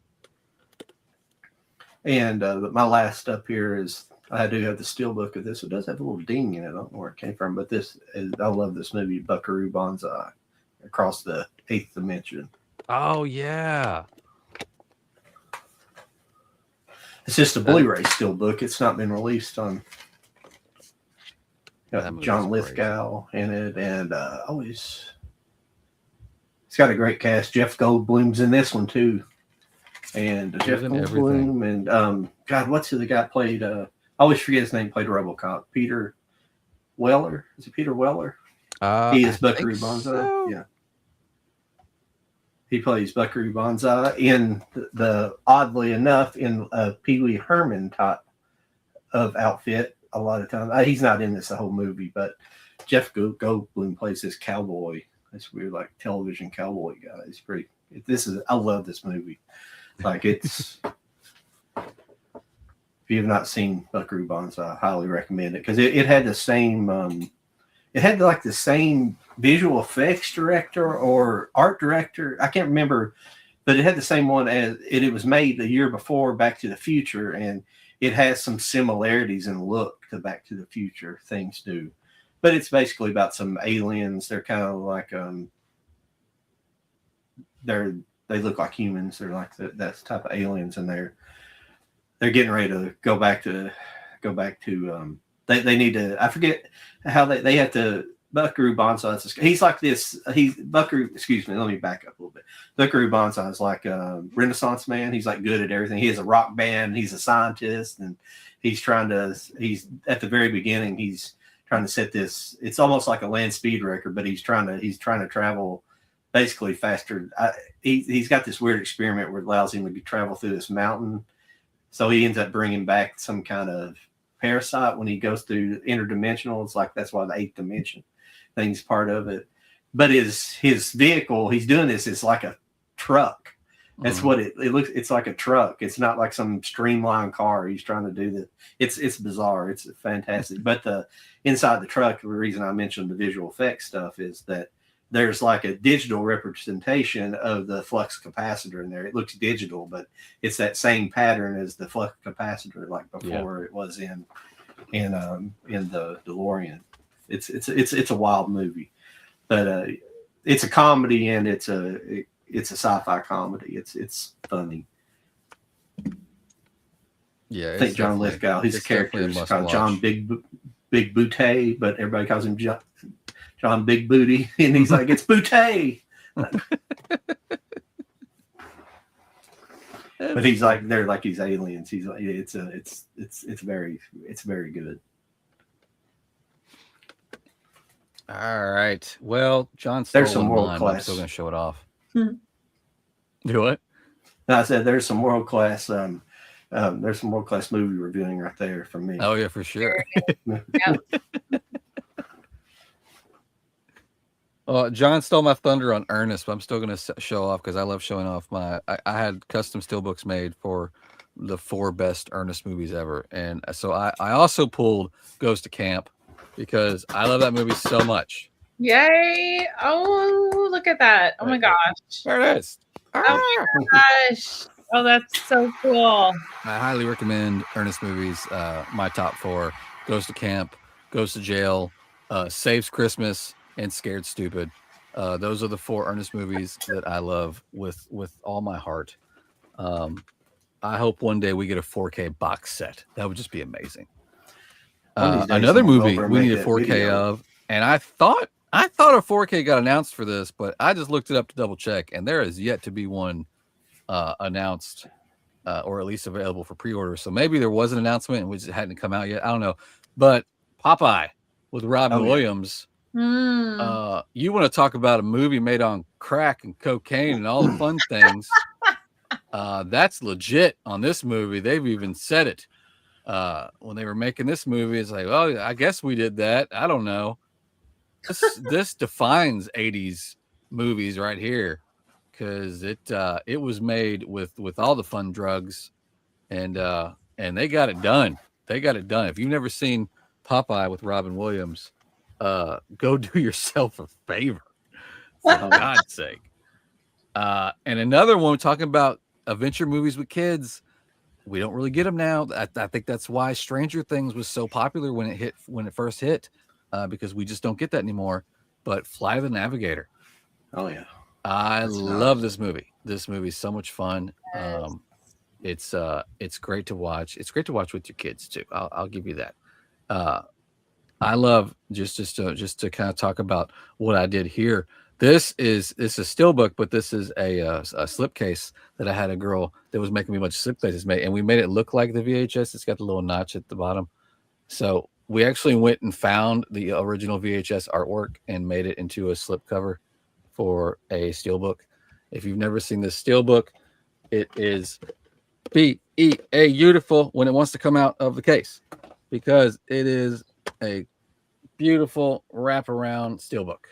And my last up here is I do have the steelbook of this. It does have a little ding in it. I don't know where it came from, but I love this movie, Buckaroo Banzai, Across the Eighth Dimension. Oh yeah. It's just a Blu-ray steelbook. It's not been released on. John Lithgow in it, and always It's got a great cast. Jeff Goldblum's in this one too, and Jeff in Goldblum and God, what's the guy played? I always forget his name. Played RoboCop. Peter Weller. Is it Peter Weller? He is Buckaroo Banzai. So. Yeah. He plays Buckaroo Banzai in the oddly enough in a Pee Wee Herman type of outfit. A lot of times he's not in this the whole movie, but Jeff Goldblum plays this cowboy. This weird like television cowboy guy. It's pretty. I love this movie. Like it's. If you have not seen Buckaroo Banzai, I highly recommend it because it had the same. It had like the same visual effects director or art director. I can't remember, but it had the same one as it was made the year before Back to the Future, and it has some similarities in look to Back to the Future. Things do, but it's basically about some aliens. They're kind of like they look like humans. They're like that type of aliens, and they're getting ready to go back to they need to. I forget how they have to. Buckaroo Banzai. He's like this. He's Buckaroo. Excuse me. Let me back up a little bit. Buckaroo Banzai is like a Renaissance man. He's like good at everything. He has a rock band. He's a scientist, and he's trying to. He's at the very beginning. He's trying to set this. It's almost like a land speed record, but he's trying to travel basically faster. He's got this weird experiment where it allows him to travel through this mountain. So he ends up bringing back some kind of parasite when he goes through interdimensional. It's like that's why the 8th dimension thing's part of it. But his vehicle, he's doing this. It's like a truck. That's what it looks. It's like a truck. It's not like some streamlined car. He's trying to do that. It's bizarre. It's fantastic. But the inside the truck, the reason I mentioned the visual effects stuff is that there's like a digital representation of the flux capacitor in there. It looks digital, but it's that same pattern as the flux capacitor, like before it was in the DeLorean. It's a wild movie, but it's a comedy and it's a sci-fi comedy. It's funny. Yeah, I think John Lithgow. His character is called John Big Booty, but everybody calls him John Big Booty, and he's like, it's Booty. But he's like, they're like these aliens. He's like, it's very good. All right. Well, John, there's some world class. I'm still gonna show it off. Do what? No, I said there's some world class. There's some world class movie reviewing right there from me. Oh yeah, for sure. John stole my thunder on Ernest, but I'm still going to show off because I love showing off I had custom steelbooks made for the 4 best Ernest movies ever. And so I also pulled Goes to Camp because I love that movie so much. Yay. Oh, look at that. Oh my gosh. There it is. Oh my gosh. Oh, that's so cool. I highly recommend Ernest movies. My top 4: Goes to Camp, Goes to Jail, Saves Christmas, and Scared Stupid. Those are the 4 Ernest movies that I love with all my heart. I hope one day we get a 4K box set. That would just be amazing. Another movie we need a 4K of, and I thought a 4K got announced for this, but I just looked it up to double check, and there is yet to be one announced or at least available for pre-order. So maybe there was an announcement and it hadn't come out yet. I don't know. But Popeye with Robin Williams. You want to talk about a movie made on crack and cocaine and all the fun things? That's legit on this movie. They've even said it when they were making this movie. It's like, oh, I guess we did that. I don't know. This defines 80s movies right here because it was made with all the fun drugs and they got it done. They got it done. If you've never seen Popeye with Robin Williams, go do yourself a favor, for God's sake. And another one talking about adventure movies with kids. We don't really get them now. I think that's why Stranger Things was so popular when it first hit, because we just don't get that anymore. But Flight of the Navigator. Oh yeah, I love this movie. This movie is so much fun. It's great to watch. It's great to watch with your kids too. I'll give you that. I love just to kind of talk about what I did here. This is steelbook, but this is a slipcase that I had a girl that was making me a bunch of slipcases made, and we made it look like the VHS. It's got the little notch at the bottom. So we actually went and found the original VHS artwork and made it into a slipcover for a steelbook. If you've never seen this steelbook, it is beautiful when it wants to come out of the case, because it is a beautiful wraparound steelbook.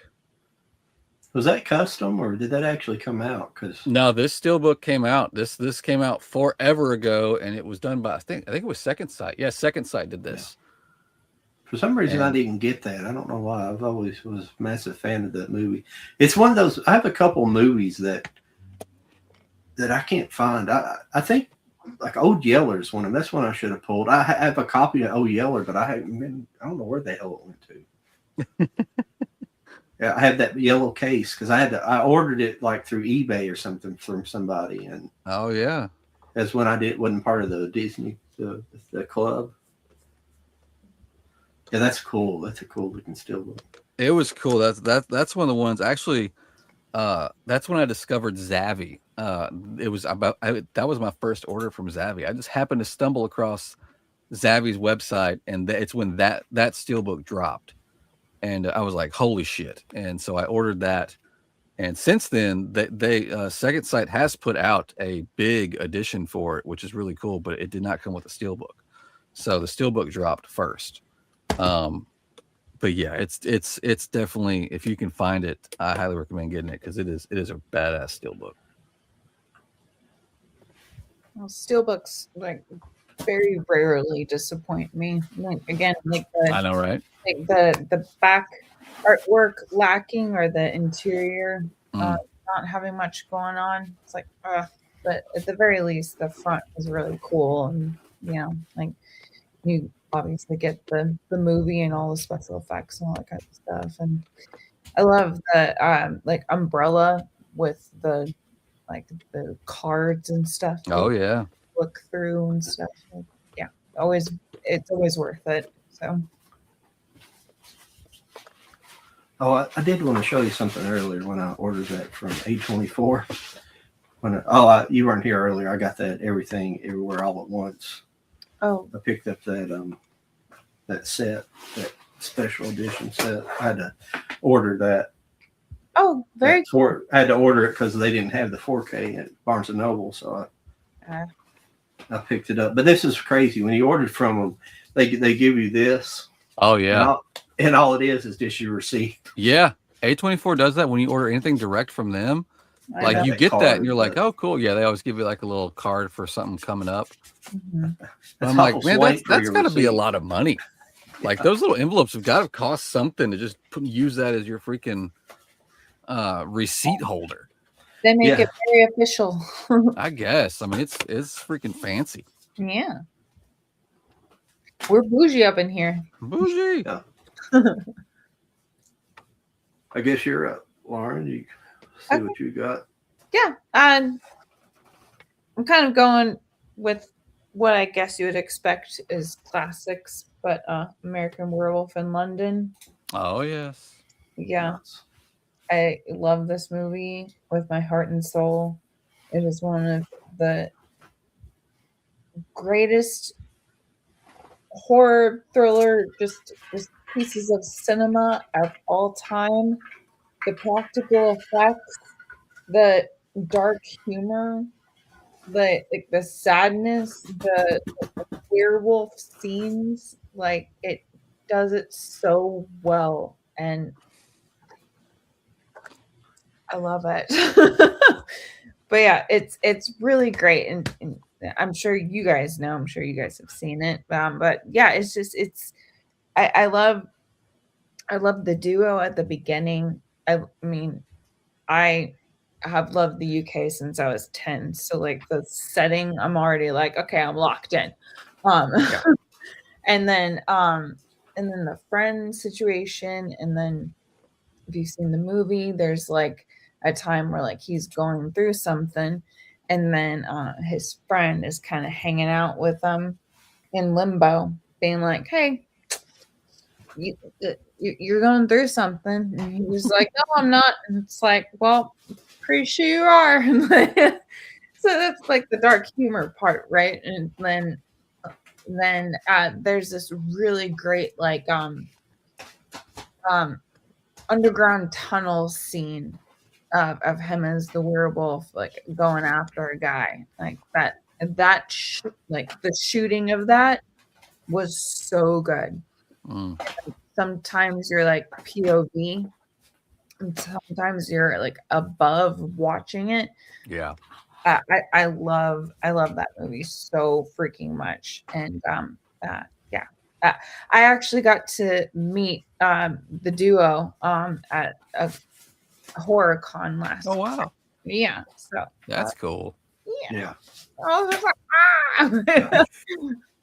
Was that custom or did that actually come out? Because No, this steelbook came out. This came out forever ago, and it was done by I think it was Second Sight. Yeah, Second Sight did this. for some reason I didn't get that. I don't know why. I've always was a massive fan of that movie. It's one of those. I have a couple movies that I can't find. I think like Old Yeller's one of them. That's one I should have pulled. I have a copy of Old Yeller, but I don't know where the hell it went to. Yeah, I had that yellow case because I ordered it like through eBay or something from somebody, and Oh yeah, that's when wasn't part of the Disney the club. Yeah, that's cool. That's a cool looking steelbook. it was cool. That's one of the ones actually. That's when I discovered Zavvi. It was that was my first order from Zavvi. I just happened to stumble across Zavvi's website, and it's when that steelbook dropped, and I was like, "Holy shit!" And so I ordered that, and since then, they Second Sight has put out a big edition for it, which is really cool, but it did not come with a steelbook, so the steelbook dropped first. But yeah, it's definitely, if you can find it, I highly recommend getting it because it is a badass steelbook. Well, steelbooks like very rarely disappoint me. Like again, like I know, right? like the back artwork lacking or the interior not having much going on. It's like, but at the very least, the front is really cool, and like you obviously get the movie and all the special effects and all that kind of stuff. And I love the like umbrella with the cards and stuff. Oh yeah. Look through and stuff. Like, yeah, it's always worth it. So. Oh, I did want to show you something earlier when I ordered that from A24. You weren't here earlier. I got that Everything Everywhere All at Once. Oh, I picked up that set, that special edition set. I had to order that. oh, very cool. I had to order it because they didn't have the 4K at Barnes and Noble, so I picked it up. But this is crazy. When you ordered from them, they give you this. Oh yeah. And all it is just your receipt. Yeah. A24 does that when you order anything direct from them. Like you get that and you're like, oh cool. Yeah, they always give you like a little card for something coming up. Mm-hmm. I'm like, man, that's got to be a lot of money. Like those little envelopes have got to cost something to just use that as your freaking receipt holder. They make it very official. I guess. I mean, it's freaking fancy. Yeah. We're bougie up in here. Bougie. Yeah. I guess you're up, Lauren. You see what you got. Yeah. I'm kind of going with what I guess you would expect is classics, but American Werewolf in London. Oh yes. Yeah. I love this movie with my heart and soul. It is one of the greatest horror thriller just pieces of cinema of all time. The practical effects, the dark humor, the sadness, the werewolf scenes, like it does it so well, and I love it. But yeah, it's really great, and I'm sure you guys know. I'm sure you guys have seen it. But yeah, I love the duo at the beginning. I mean, I have loved the UK since I was 10. So like the setting, I'm already like, okay, I'm locked in. And then the friend situation, and then if you've seen the movie, there's like a time where like he's going through something, and then his friend is kind of hanging out with him in limbo, being like, hey, you're going through something. And he was like, no, I'm not. And it's like, well, pretty sure you are. So that's like the dark humor part, right? And then there's this really great like underground tunnel scene of him as the werewolf, like going after a guy like that. Like the shooting of that was so good. Sometimes you're like POV, and sometimes you're like above watching it. Yeah. I love that movie so freaking much, and yeah, I actually got to meet the duo at a horror con last. Oh wow, yeah, so that's cool. Yeah. I was just like, ah!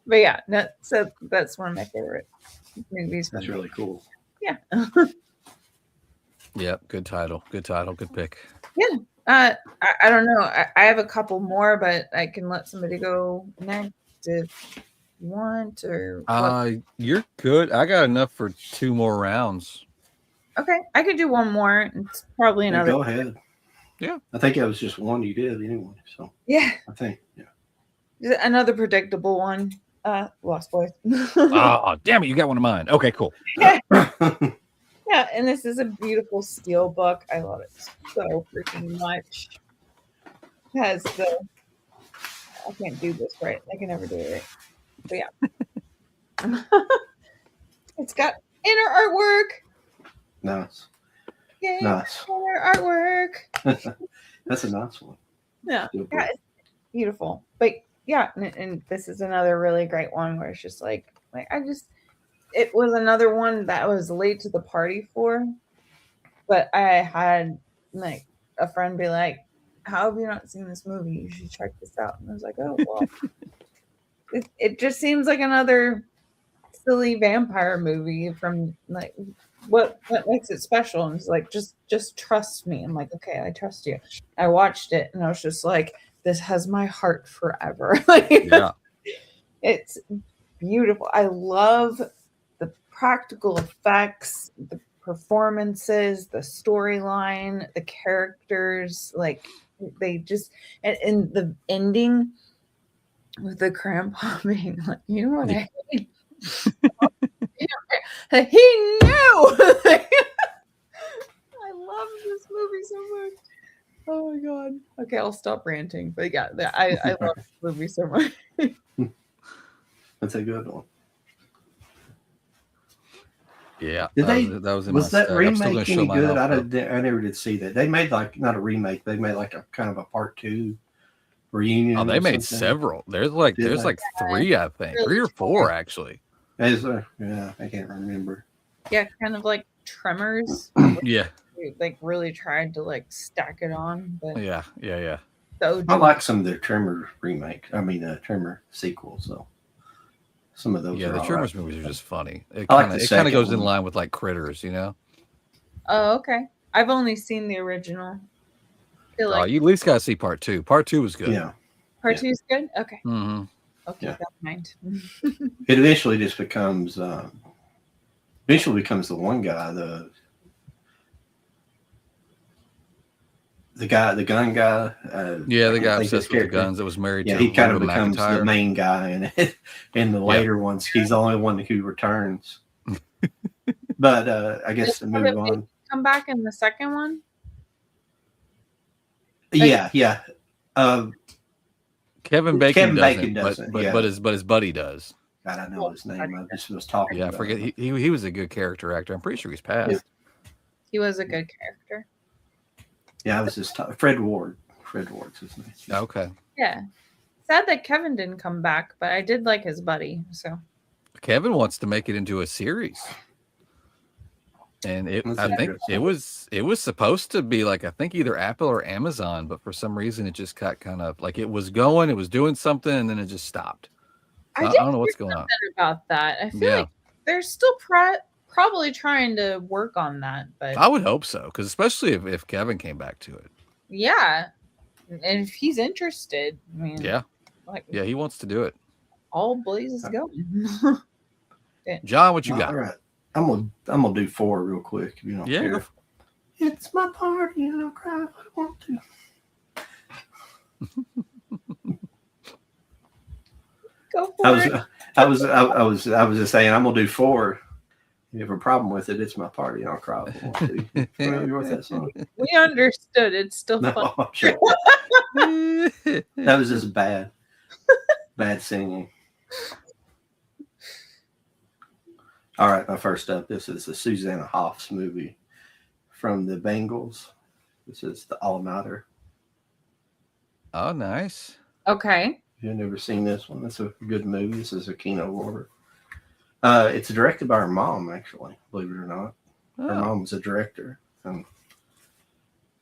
But yeah, so that's one of my favorite movies. That's really cool. Yeah. Yep, good title, good pick. Yeah. I don't know. I have a couple more, but I can let somebody go next if you want. Or you're good. I got enough for 2 more rounds. Okay, I could do one more. It's probably another. Go ahead. Yeah, I think that was just one you did anyway. So yeah, I think another predictable one. Lost Boys. Oh, damn it! You got one of mine. Okay, cool. Yeah. Yeah, and this is a beautiful steel book. I love it so freaking much. It has the I can't do this right. I can never do it right. But yeah. It's got inner artwork. Nice. Yay, Nice. inner artwork. That's a nice one. Yeah. Yeah, it's beautiful. But yeah, and this is another really great one where it's just like it was another one that I was late to the party for, but I had like a friend be like, how have you not seen this movie? You should check this out. And I was like, oh, well, it just seems like another silly vampire movie from like, what makes it special? And it's like, just trust me. I'm like, okay, I trust you. I watched it and I was just like, this has my heart forever. Yeah. It's beautiful. I love the practical effects, the performances, the storyline, the characters, like they just and the ending with the grandpa being like, you know what I hate? He knew. I love this movie so much. Oh my god. Okay, I'll stop ranting. But yeah, I love this movie so much. That's a good one. Yeah, Did was that remake any good? I never did see that. They made like not a remake. They made like a kind of a part 2 reunion. Oh, they made several. There's like 3, I think, 3 or 4 actually. Is there? Yeah, I can't remember. Yeah, kind of like Tremors. Yeah, like really tried to like stack it on, but yeah. So I like some of the Tremor remake. I mean, Tremor sequels. So some of those. Yeah, the are Tremors right. movies are just funny. It I kind like of goes in one. line with like Critters, you know. Oh, okay. I've only seen the original. I feel like You at least gotta see part 2. Part 2 was good. Yeah. part 2 is good. Okay, Mm-hmm. I'll keep that in mind. It eventually just becomes. The one guy, the gun guy. Yeah, the guy I think his obsessed with the character- guns that was married Yeah, to he kind of Rhoda becomes the McEntire. main guy, and in the later ones, he's the only one who returns. But I guess to move Did on. come back in the second one. Yeah. Kevin Bacon Bacon doesn't, doesn't, but his buddy does. God, I know his name. I just was talking. Yeah, I about forget. him. He was a good character actor. I'm pretty sure he's passed. He was a good character. Yeah, I was just Fred Ward. Fred Ward's his name. Okay. Yeah. Sad that Kevin didn't come back, but I did like his buddy. So Kevin wants to make it into a series. And That's I think interesting. it was supposed to be like, I think either Apple or Amazon, but for some reason it just got kind of like it was doing something, and then it just stopped. So I don't know what's going on about that. I feel like they're still probably trying to work on that, but I would hope so, because especially if Kevin came back to it. yeah, and if he's interested, I mean, Yeah, like he wants to do it. all blazes going. John, what you All got? right. I'm gonna do 4 real quick if you don't Yeah. care. It's my party and I'll cry if I want to. Go for it. I was just saying I'm gonna do 4. If you have a problem with it, it's my party and I'll cry if I want to. Familiar with that song? We understood. It's still No, fun. I'm sure. That was just bad singing. All right, my first up. This is the Susanna Hoffs movie from the Bengals. This is The All Nighter. Oh, nice. Okay. You've never seen this one. It's a good movie. This is a Kino Lorber. It's directed by her mom, actually, believe it or not. Her mom was a director.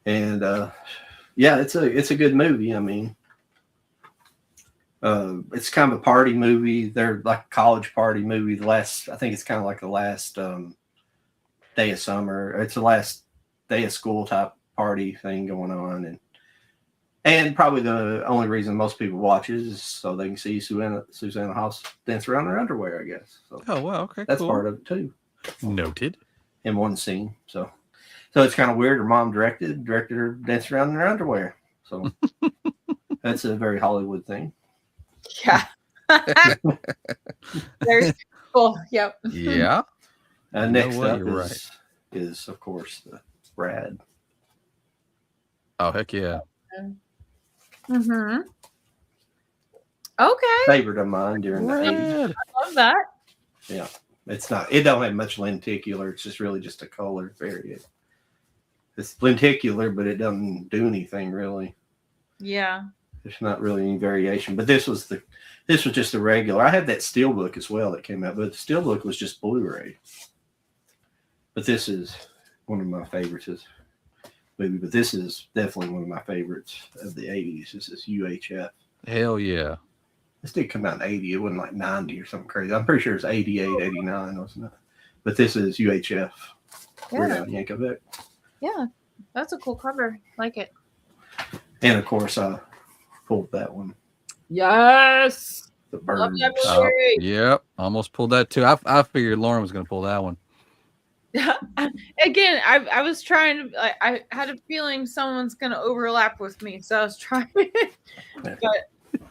Yeah, it's a good movie. I mean, it's kind of a party movie. They're like a college party movie. I think it's kind of like the last day of summer. It's the last day of school type party thing going on, and probably the only reason most people watch it is so they can see Susanna Hoffs dance around in her underwear, I guess. So Oh, well, okay, that's cool. part of it too, Noted. in one scene. So it's kind of weird. Her mom directed her dance around in her underwear. So that's a very Hollywood thing. Yeah. There's cool. Yep. Yeah. Next what? up You're is of course the Brad. Oh, heck yeah. Mm-hmm. Okay. Favorite of mine during the 80s. Red. I love that. Yeah. It don't have much lenticular. It's just really just a color variant. It's lenticular, but it doesn't do anything really. Yeah. There's not really any variation. But this was just a regular. I had that Steelbook as well that came out, but the Steelbook was just Blu-ray. But this is one of my favorites movie. But this is definitely one of my favorites of the 80s. This is UHF. Hell yeah. This did come out in 80. It wasn't like 90 or something crazy. I'm pretty sure it's 88, 89, wasn't it? But this is UHF. Weird Al Yankovic. Yeah. That's a cool cover. Like it. And of course, I pulled that one. Yes. The Love Birds. that Oh, movie. yep. Almost pulled that too. I figured Lauren was going to pull that one. Again, I was trying to. I had a feeling someone's gonna overlap with me, so I was trying. But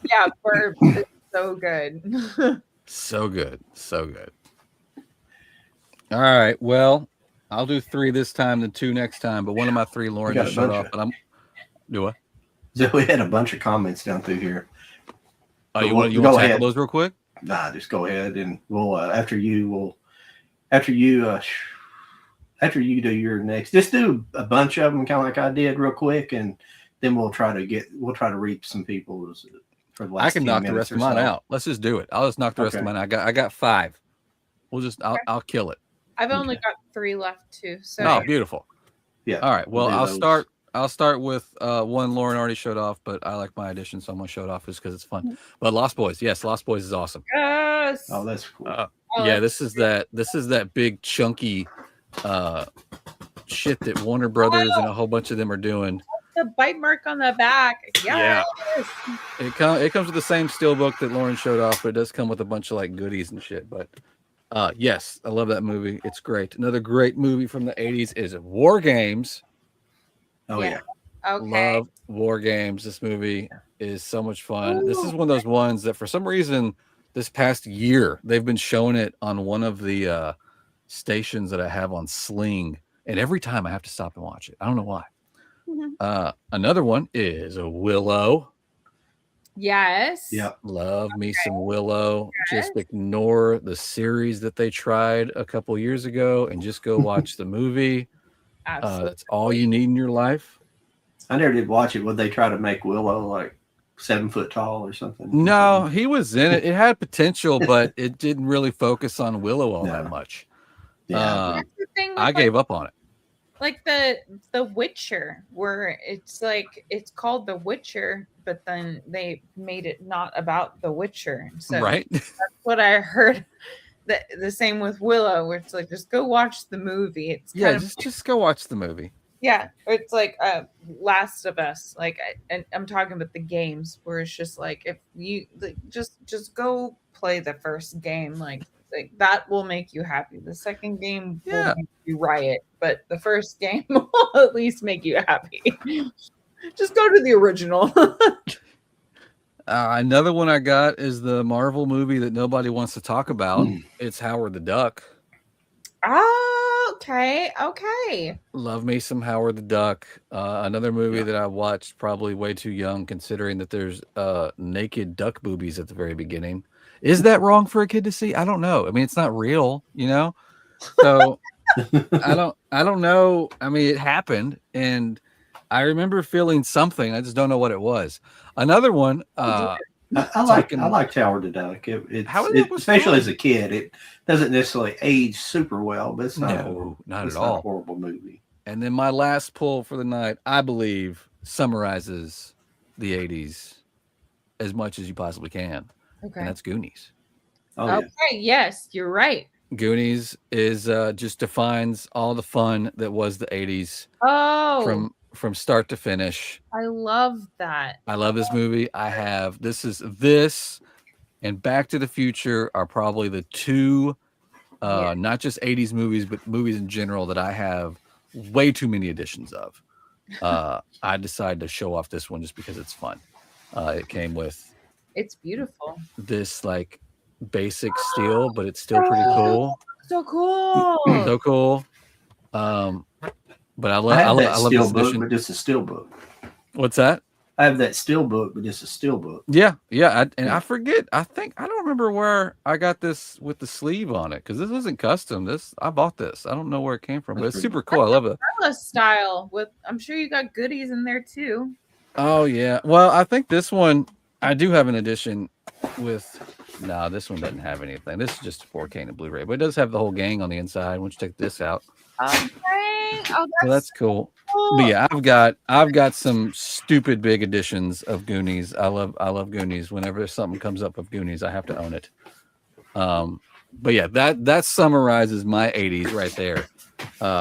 yeah, Burp is so good. So good. So good. All right. Well, I'll do 3 this time, then 2 next time. But one of my 3 Lauren got just a shut bunch off. But I'm do what? So we had a bunch of comments down through here. Oh, But you want to go tackle ahead. those real quick? Nah, just go ahead and we'll after you do your next. Just do a bunch of them, kind of like I did, real quick, and then we'll try to reap some people's for the last. I can 10 knock the minutes rest or of mine so. out. Let's just do it. I'll just knock the rest of Okay. mine. I got 5. I'll kill it. I've only Okay. got 3 left too. So Oh, beautiful. Yeah. All right. Well, we'll do I'll those. start with one Lauren already showed off, but I like my addition, so I'm gonna show it off just because it's fun. But Lost Boys, yes, Lost Boys is awesome. yes. Oh, that's cool. Yeah, this is that big chunky shit that Warner Brothers and a whole bunch of them are doing. The bite mark on the back. Yeah. Yes. It comes with the same steelbook that Lauren showed off, but it does come with a bunch of like goodies and shit. But yes, I love that movie. It's great. Another great movie from the 80s is War Games. Oh yeah. Okay. Love War Games. This movie is so much fun. This is one of those ones that for some reason this past year they've been showing it on one of the stations that I have on Sling, and every time I have to stop and watch it. I don't know why. Another one is a Willow. Yes. Yeah. Love me some Willow. Just ignore the series that they tried a couple years ago and just go watch the movie. Absolutely. That's all you need in your life. I never did watch it. Would they try to make Willow like 7 foot tall or something? No, he was in it. It had potential, but it didn't really focus on Willow all that much. Yeah. That's the thing with, I gave up on it. like the Witcher, where it's like it's called The Witcher, but then they made it not about The Witcher. So Right? that's what I heard. The same with Willow, where it's like just go watch the movie. It's kind Yeah, of just go watch the movie. yeah. It's like Last of Us. Like and I'm talking about the games, where it's just like if you like, just go play the first game. Like Like that will make you happy. The second game Yeah. will make you riot, but the first game will at least make you happy. Just go to the original. Another one I got is the Marvel movie that nobody wants to talk about. It's Howard the Duck. Oh, okay. Love me some Howard the Duck. Another movie that I watched probably way too young, considering that there's naked duck boobies at the very beginning. Is that wrong for a kid to see? I don't know. I mean, it's not real, you know. So I don't know. I mean, it happened, and I remember feeling something. I just don't know what it was. Another one. I liked Howard the Duck. Especially as a kid, it doesn't necessarily age super well, but it's not not it's at not all a horrible movie. And then my last pull for the night, I believe, summarizes the 80s as much as you possibly can. Okay. And that's Goonies. Oh, yeah. Okay, yes, you're right. Goonies is just defines all the fun that was the 80s Oh, from start to finish. I love that. I love this movie. This and Back to the Future are probably the two not just 80s movies, but movies in general that I have way too many editions of. I decided to show off this one just because it's fun. It came with It's beautiful. this like basic steel, but it's still pretty cool. So cool. So cool. But I I have love that steel this book, edition. but just a steel book. What's that? I have that steel book, but just a steel book. Yeah. I forget. I don't remember where I got this with the sleeve on it because this isn't custom. I bought this. I don't know where it came from, but it's super cool. I love it. Style with. I'm sure you got goodies in there too. Oh yeah. Well, I think this one I do have an edition with. No, this one doesn't have anything. This is just 4K and Blu-ray, but it does have the whole gang on the inside. Once you take this out, Okay. Oh, so that's cool. But yeah, I've got some stupid big editions of Goonies. I love Goonies. Whenever something comes up of Goonies, I have to own it. But yeah, that summarizes my 80s right there.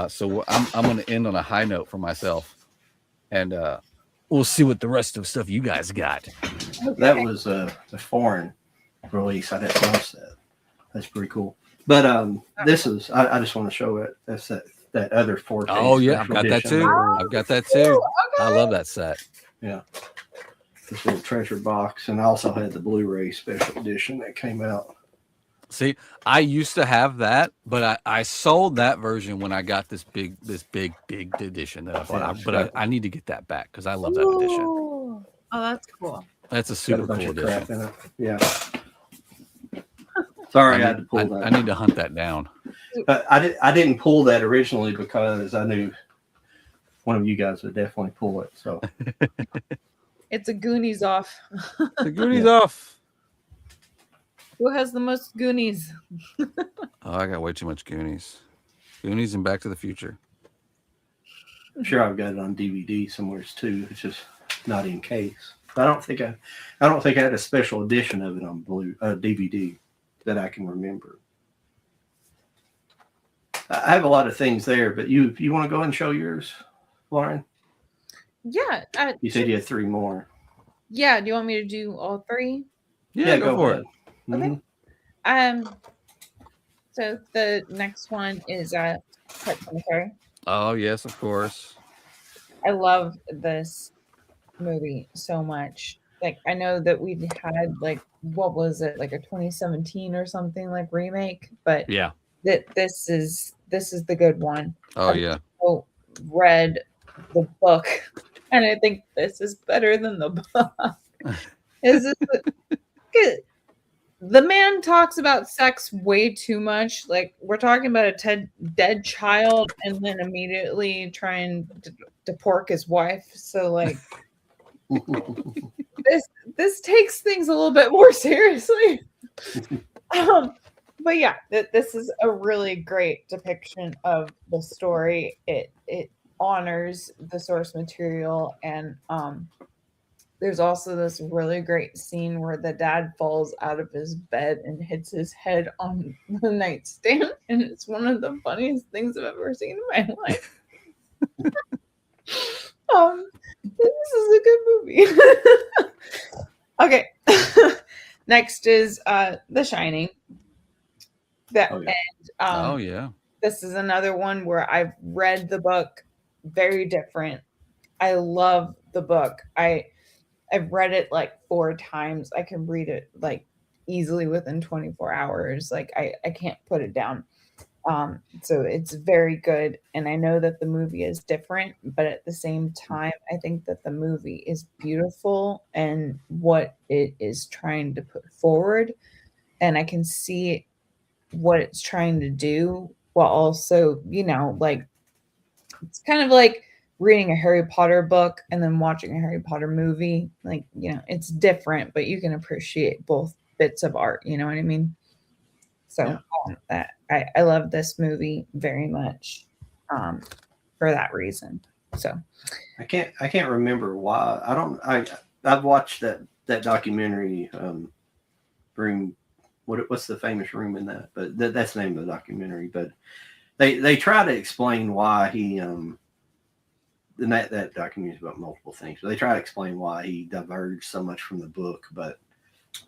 So I'm going to end on a high note for myself, and we'll see what the rest of stuff you guys got. That was a foreign release. I didn't watch that. That's pretty cool. But this is I just want to show it. That's that other 4K. Oh yeah, I've got that edition. too. I've got that too. I love that set. Yeah. This little treasure box, and I also had the Blu-ray special edition that came out. See, I used to have that, but I sold that version when I got this big edition that I bought. Yeah, I need to get that back because I love that edition. Oh, that's cool. That's a Got super a bunch cool of crap edition. in it. Yeah. Sorry, I had to pull that. I need to hunt that down. I didn't pull that originally because I knew one of you guys would definitely pull it. So It's a Goonies off. The Goonies off. Who has the most Goonies? Oh, I got way too much Goonies. Goonies and Back to the Future. I'm sure I've got it on DVD somewhere too. It's just not in case. I don't think I had a special edition of it on DVD that I can remember. I have a lot of things there, but you want to go and show yours, Lauren? Yeah. You said you had 3 more. Yeah. Do you want me to do all 3? Yeah, go for it. Mhm. So the next one is Pet Sematary. Oh yes, of course. I love this movie so much. Like I know that we had like what was it, like a 2017 or something like remake, but Yeah. this is the good one. Oh yeah. I read the book, and I think this is better than the book. The man talks about sex way too much. Like we're talking about a dead child, and then immediately trying to pork his wife. So like this takes things a little bit more seriously. But yeah, this is a really great depiction of the story. It honors the source material, and there's also this really great scene where the dad falls out of his bed and hits his head on the nightstand, and it's one of the funniest things I've ever seen in my life. This is a good movie. Okay. Next is The Shining. That Oh, yeah. Oh yeah. this is another one where I've read the book, very different. I love the book. I've read it like 4 times. I can read it like easily within 24 hours. Like I can't put it down. So it's very good. And I know that the movie is different, but at the same time, I think that the movie is beautiful and what it is trying to put forward. And I can see what it's trying to do while also, like it's kind of like reading a Harry Potter book and then watching a Harry Potter movie. Like, it's different, but you can appreciate both bits of art. You know what I mean? So Yeah. I love this movie very much for that reason. So I can't remember why. I've watched that documentary, room. What's the famous room in that? But that's the name of the documentary. But they try to explain why he and that documentary is about multiple things. But they try to explain why he diverged so much from the book. But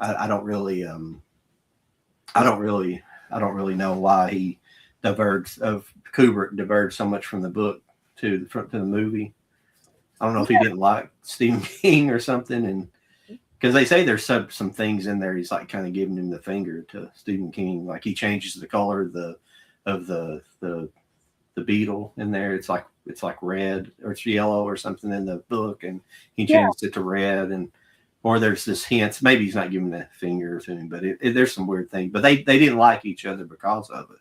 I don't really know why he Kubrick diverged so much from the book to the movie. I don't know if he didn't like Stephen King or something, and because they say there's some things in there he's like kind of giving him the finger to Stephen King, like he changes the color of the beetle in there. It's like red or it's yellow or something in the book, and he changes it to red, or there's this hints. Maybe he's not giving the finger to him, but there's some weird thing. But they didn't like each other because of it.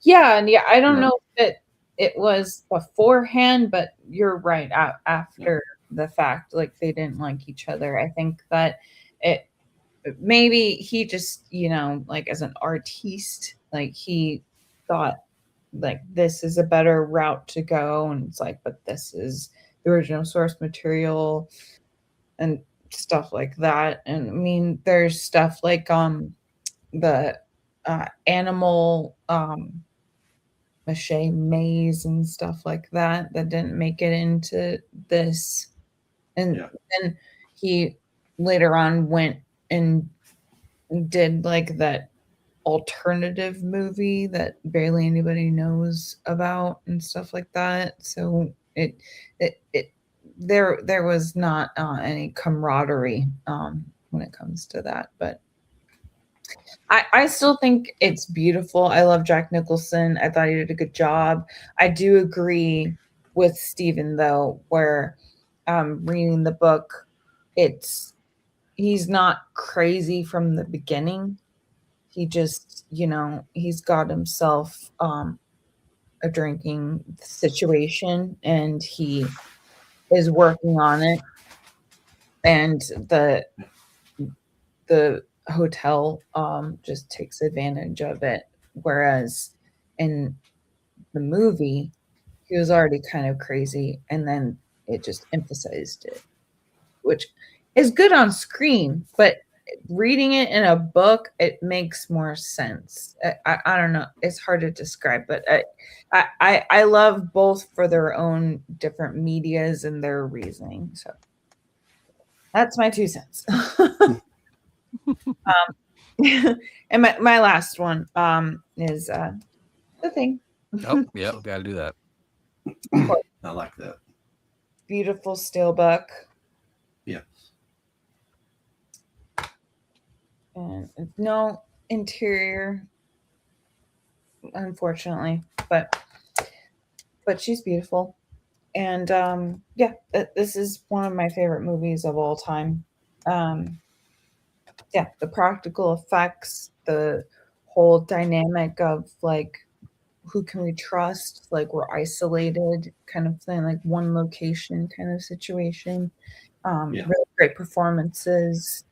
yeah, and I don't know if it was beforehand, but you're right. After the fact, like they didn't like each other. I think that it maybe he just, like as an artiste, like he thought like this is a better route to go, and it's like, but this is the original source material and stuff like that. And I mean, there's stuff like the animal mache maze and stuff like that didn't make it into this. And then he later on went and did like that alternative movie that barely anybody knows about and stuff like that. So there was not any camaraderie when it comes to that, but I still think it's beautiful. I love Jack Nicholson. I thought he did a good job. I do agree with Steven though, where reading the book, he's not crazy from the beginning. He just, he's got himself a drinking situation and he is working on it. And the hotel just takes advantage of it. Whereas in the movie, he was already kind of crazy and then it just emphasized it, which is good on screen, but reading it in a book, it makes more sense. I don't know. It's hard to describe, but I love both for their own different medias and their reasoning. So that's my 2 cents. And my last one is The Thing. Oh, yeah, got to do that. I like that. Beautiful steelbook. Yeah. And no interior, unfortunately, but she's beautiful. And this is one of my favorite movies of all time. The practical effects, the whole dynamic of like who can we trust, like we're isolated kind of thing, like one location kind of situation. Really great performances.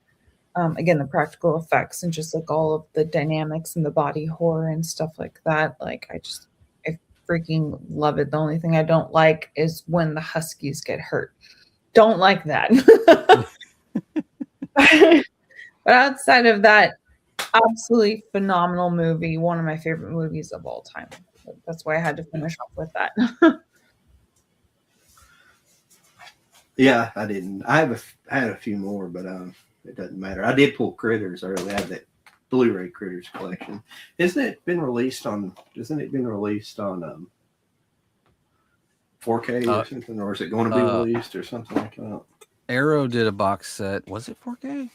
Again, the practical effects and just like all of the dynamics and the body horror and stuff like that. Like I freaking love it. The only thing I don't like is when the Huskies get hurt. Don't like that. But outside of that, absolutely phenomenal movie. One of my favorite movies of all time. That's why I had to finish off with that. Yeah, I didn't. I had a few more, but it doesn't matter. I did pull Critters early. I had that Blu-ray Critters collection. Isn't it been released on 4K or something, or is it going to be released or something like that? Arrow did a box set. Was it 4K?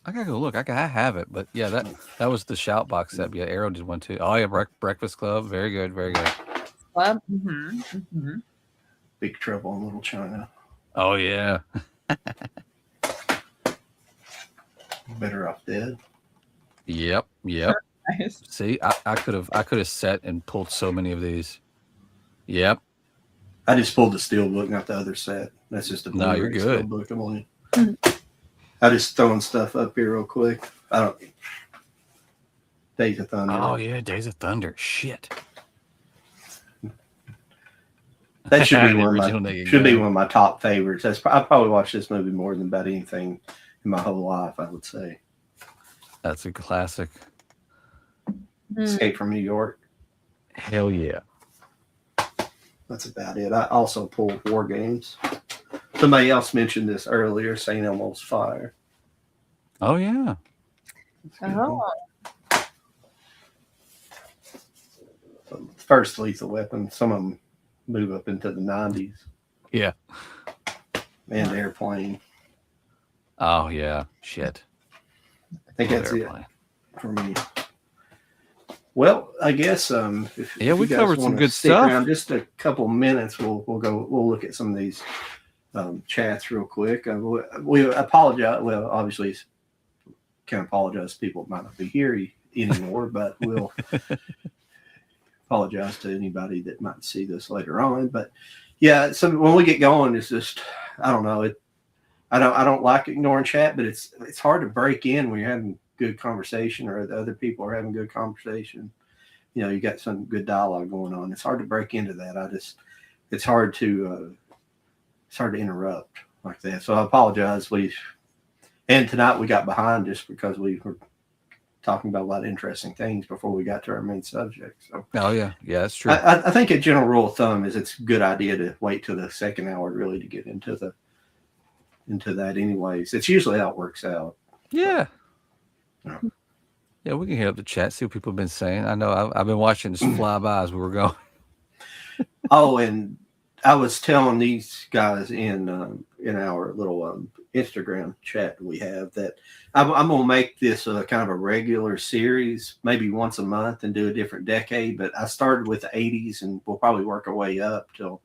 I gotta go look. I have it, but yeah, that was the Shout box set. Yeah, Arrow did one too. Oh yeah, Breakfast Club. Very good, very good. Club. Big Trouble in Little China. Oh yeah. Better Off Dead. Yep. Nice. See, I could have set and pulled so many of these. Yep. I just pulled the steel book, not the other set. That's just a No, you're good. steel book. I'm only. I just throwing stuff up here real quick. Days of Thunder. Oh yeah, Days of Thunder. Shit. That should be The one of original my Naked Gun. one of my top favorites. I probably watched this movie more than about anything in my whole life, I would say. That's a classic. Escape from New York. Hell yeah. That's about it. I also pulled War Games. Somebody else mentioned this earlier, St. Elmo's Fire. Oh yeah. Oh, First Lethal Weapon. Some of them move up into the 90s. Yeah. And Airplane. Oh yeah. Shit. I think that's Airplane. it for me. Well, I guess if Yeah, we you guys covered some wanna good stick stuff. around just a couple minutes, we'll look at some of these chats real quick. We apologize. Well, obviously, can't apologize. People might not be here anymore, but we'll apologize to anybody that might see this later on. But yeah, so when we get going, it's just I don't know. I don't like ignoring chat, but it's hard to break in when you're having good conversation or the other people are having good conversation. You know, you got some good dialogue going on. It's hard to break into that. It's hard to interrupt like that. So I apologize. And tonight we got behind just because we were talking about a lot of interesting things before we got to our main subject. So Oh yeah. Yeah, that's true. I think a general rule of thumb is it's a good idea to wait till the second hour really to get into that anyways. It's usually how it works out. Yeah. Yeah. Yeah, we can hit up the chat, see what people have been saying. I know I've been watching this fly by as we were going. Oh, and I was telling these guys in our little Instagram chat we have that I'm going to make this a kind of a regular series, maybe once a month and do a different decade. But I started with the 80s and we'll probably work our way up till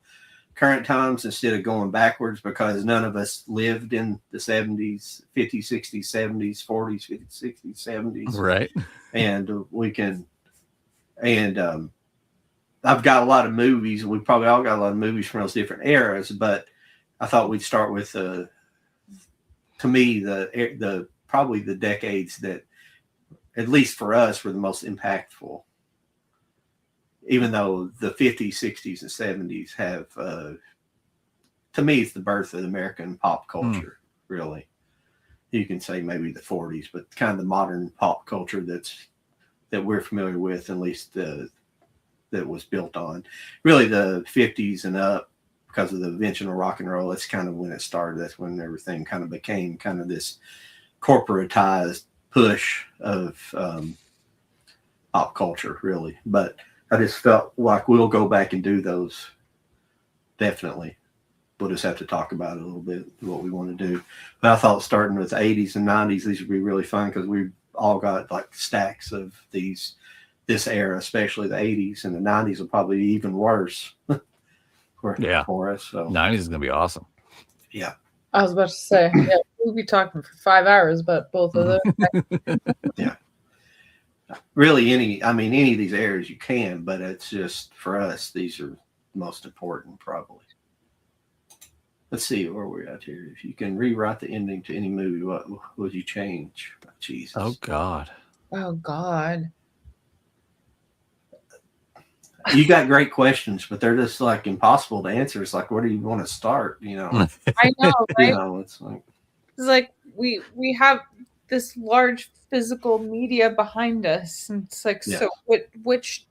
current times instead of going backwards because none of us lived in the 70s, 50s, 60s, 70s, 40s, 50s, 60s, 70s. Right. And we can, and I've got a lot of movies. We probably all got a lot of movies from those different eras, but I thought we'd start with, to me, the probably the decades that, at least for us, were the most impactful. Even though the 50s, 60s, and 70s have, to me, it's the birth of American pop culture, really. You can say maybe the 40s, but kind of the modern pop culture that we're familiar with, at least that was built on. Really the 50s and up, because of the invention of rock and roll, that's kind of when it started. That's when everything kind of became kind of this corporatized push of pop culture, really. But I just felt like we'll go back and do those. Definitely. We'll just have to talk about it a little bit, what we want to do. But I thought starting with the 80s and 90s, these would be really fun because we all got like stacks of this era, especially the 80s, and the 90s will probably be even worse for us. So 90s is going to be awesome. Yeah. I was about to say, yeah, we'll be talking for 5 hours, but both of those. Yeah. Really, any of these eras you can, but it's just for us, these are the most important, probably. Let's see where we're at here. If you can rewrite the ending to any movie, what would you change? Jesus. Oh God. Oh God. You got great questions, but they're just like impossible to answer. It's like, where do you want to start? You know, I know, right? It's like we have this large physical media behind us, and it's like, so which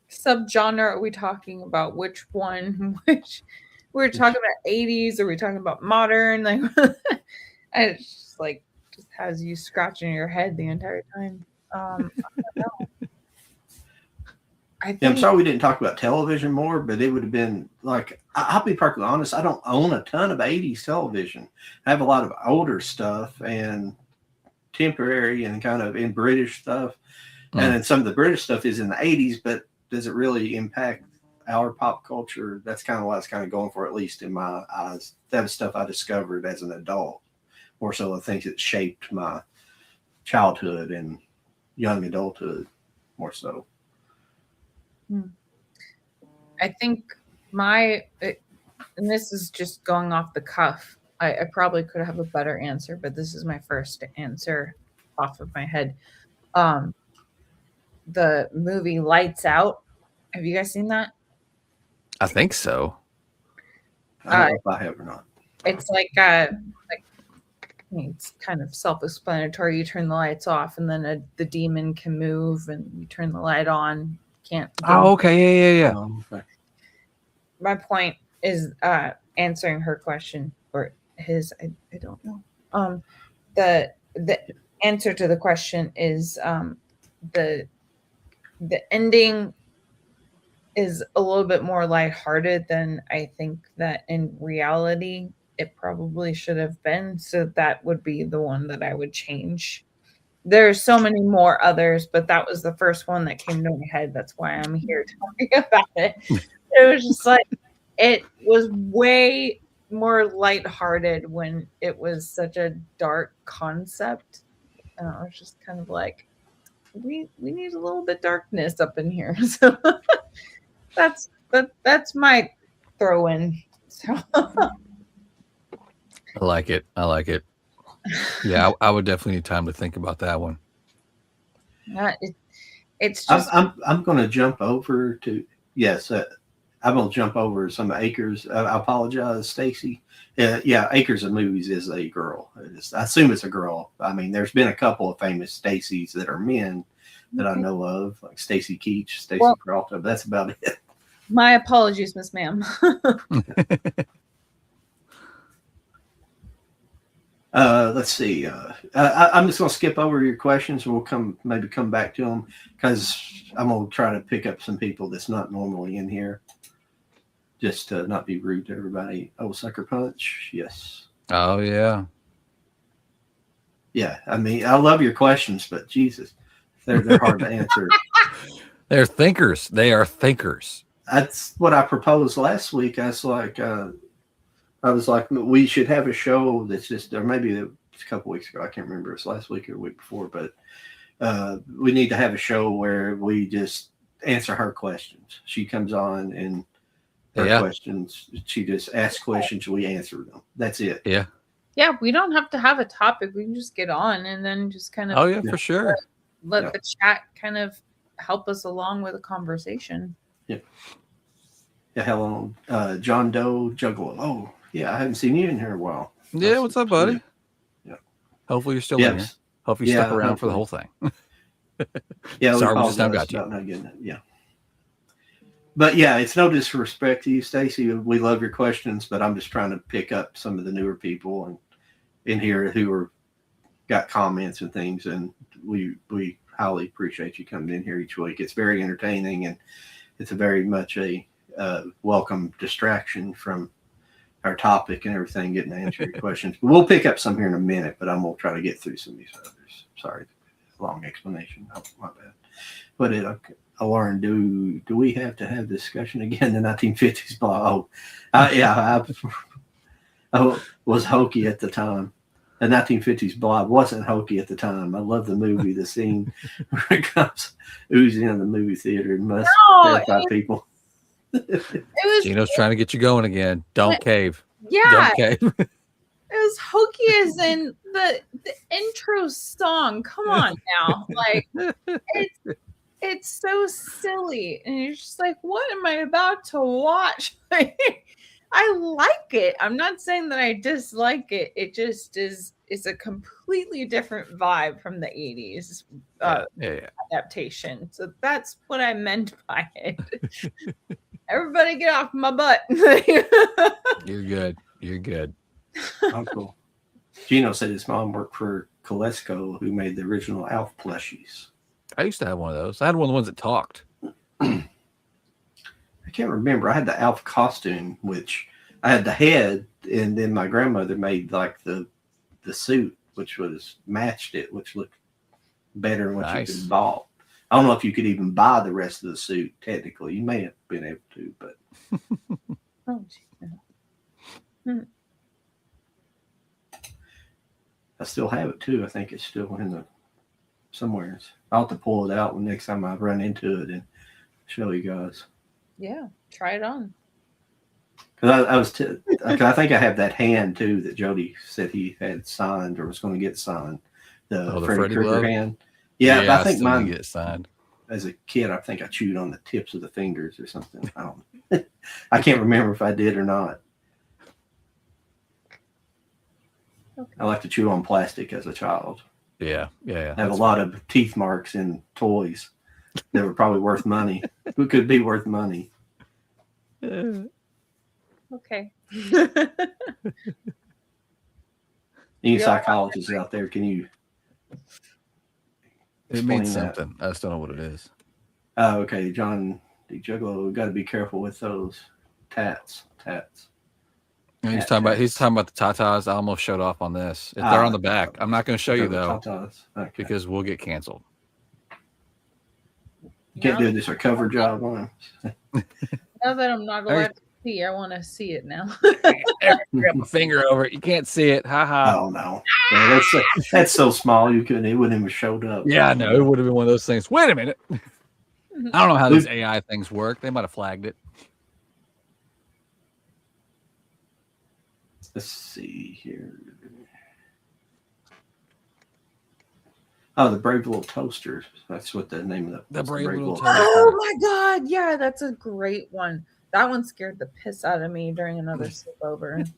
subgenre are we talking about? Which one? Which we're talking about 80s? Are we talking about modern? Like, and it's just like just has you scratching your head the entire time. I Yeah, I'm think sorry we didn't talk about television more, but it would have been like, I'll be perfectly honest, I don't own a ton of 80s television. I have a lot of older stuff and temporary and kind of in British stuff. And then some of the British stuff is in the 80s, but does it really impact our pop culture? That's kind of what I was kind of going for, at least in my eyes. That was stuff I discovered as an adult, more so the things that shaped my childhood and young adulthood, more so. I think and this is just going off the cuff. I probably could have a better answer, but this is my first answer off of my head. The movie Lights Out. Have you guys seen that? I think so. I don't know if I have or not. It's like it's kind of self-explanatory. You turn the lights off, and then the demon can move, and you turn the light on. Can't. Oh, okay. Yeah. Okay. My point is answering her question or his. I don't know. The answer to the question is the ending is a little bit more lighthearted than I think that in reality it probably should have been. So that would be the one that I would change. There's so many more others, but that was the first one that came to my head. That's why I'm here talking about it. It was just like, it was way more lighthearted when it was such a dark concept. And I was just kind of like, we need a little bit darkness up in here. So that's my throw in. So I like it. Yeah, I would definitely need time to think about that one. It's just I'm going to jump over to I'm going to jump over some Acres. I apologize, Stacy. Acres of Movies is a girl. I assume it's a girl. I mean, there's been a couple of famous Stacys that are men that I know of, like Stacy Keach, Stacy Peralta. But that's about it. My apologies, Miss Ma'am. Let's see. I'm just going to skip over your questions. We'll come back to them because I'm going to try to pick up some people that's not normally in here. Just to not be rude to everybody. Oh, Sucker Punch. Yes. Oh, yeah. Yeah. I mean, I love your questions, but Jesus, they're hard to answer. They're thinkers. They are thinkers. That's what I proposed last week. I was like, we should have a show that's just, or maybe it was a couple weeks ago. I can't remember. It's last week or the week before, but we need to have a show where we just answer her questions. She comes on and her questions, she just asks questions. We answer them. That's it. Yeah. Yeah. We don't have to have a topic. We can just get on and then just kind of. Oh yeah, for sure. Let the chat kind of help us along with a conversation. Yeah. Yeah. Hello, John Doe Juggalo. Oh, yeah, I haven't seen you in here in a while. Yeah, what's up, buddy? Yeah. Hopefully you're still in here. Hopefully you stuck around for the whole thing. Yeah, sorry, we just now got you. Not getting it. Yeah. But yeah, it's no disrespect to you, Stacy. We love your questions, but I'm just trying to pick up some of the newer people and in here who are got comments and things, and we highly appreciate you coming in here each week. It's very entertaining, and it's a very much a welcome distraction from our topic and everything, getting to answer your questions. But we'll pick up some here in a minute, but I'm going to try to get through some of these others. Sorry, long explanation. Oh, my bad. But Lauren, do we have to have discussion again? The 1950s blog. I was hokey at the time. The 1950s blob wasn't hokey at the time. I love the movie, the scene where it comes oozing in the movie theater and must terrify people. It was Gino's trying to get you going again. Don't cave. Yeah. Don't cave. It was hokey as in the intro song. Come on now. Like it's so silly. And you're just like, what am I about to watch? I like it. I'm not saying that I dislike it. It just it's a completely different vibe from the 80s adaptation. So that's what I meant by it. Everybody get off my butt. You're good. You're good. Oh, cool. Gino said his mom worked for Coleco, who made the original Alf plushies. I used to have one of those. I had one of the ones that talked. I can't remember. I had the Alf costume, which I had the head, and then my grandmother made like the suit, which was matched it, which looked better than what you could have bought. I don't know if you could even buy the rest of the suit. Technically, you may have been able to, but Oh, I still have it too. I think it's still in the somewhere. I'll have to pull it out when next time I run into it and show you guys. yeah, try it on. Because I think I have that hand too that Jody said he had signed or was going to get signed. The Freddy Krueger hand. Yeah, but I think mine get signed. As a kid, I think I chewed on the tips of the fingers or something. I don't. I can't remember if I did or not. Okay. I like to chew on plastic as a child. Yeah. I have a lot of teeth marks in toys that were probably worth money. Who could be worth money? Okay. Any psychologists out there, can you It means something. I just don't know what it is. Oh, okay. John D. Juggalo, we got to be careful with those tats. And he's talking about the tatas. I almost showed off on this. If they're on the back, I'm not going to show you though, okay. because we'll get canceled. You can't do this or cover job on them. Now that I'm not allowed to see, I want to see it now. Grab my finger over it. You can't see it. Ha ha. Oh no, yeah, that's so small you couldn't. It wouldn't even showed up. Yeah, I know. It would have been one of those things. Wait a minute. I don't know how these AI things work. They might have flagged it. Let's see here. Oh, the Brave Little Toasters. That's what the name of the Brave Little Toasters. Oh my god, yeah, that's a great one. That one scared the piss out of me during another sleepover.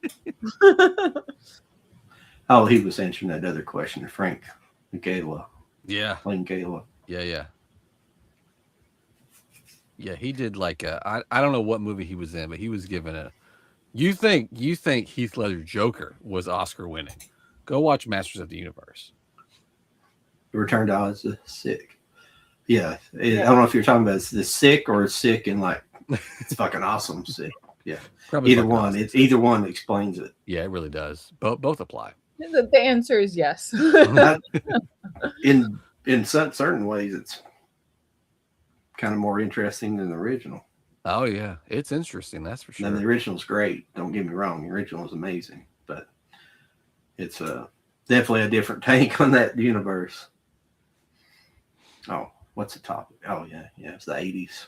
Oh, he was answering that other question, Frank Gala. Yeah. Plain Gala. Yeah. Yeah, he did like I don't know what movie he was in, but he was given a. You think Heath Ledger's Joker was Oscar winning? Go watch Masters of the Universe. Return to Oz is sick. Yeah. I don't know if you're talking about the sick or sick and like it's fucking awesome sick. Yeah. Probably either one. Awesome. Either one explains it. Yeah, it really does. Both apply. The answer is yes. in certain ways, it's kind of more interesting than the original. Oh yeah, it's interesting. That's for sure. And the original's great. Don't get me wrong. The original is amazing, but it's definitely a different take on that universe. Oh, what's the topic? Oh yeah, it's the 80s.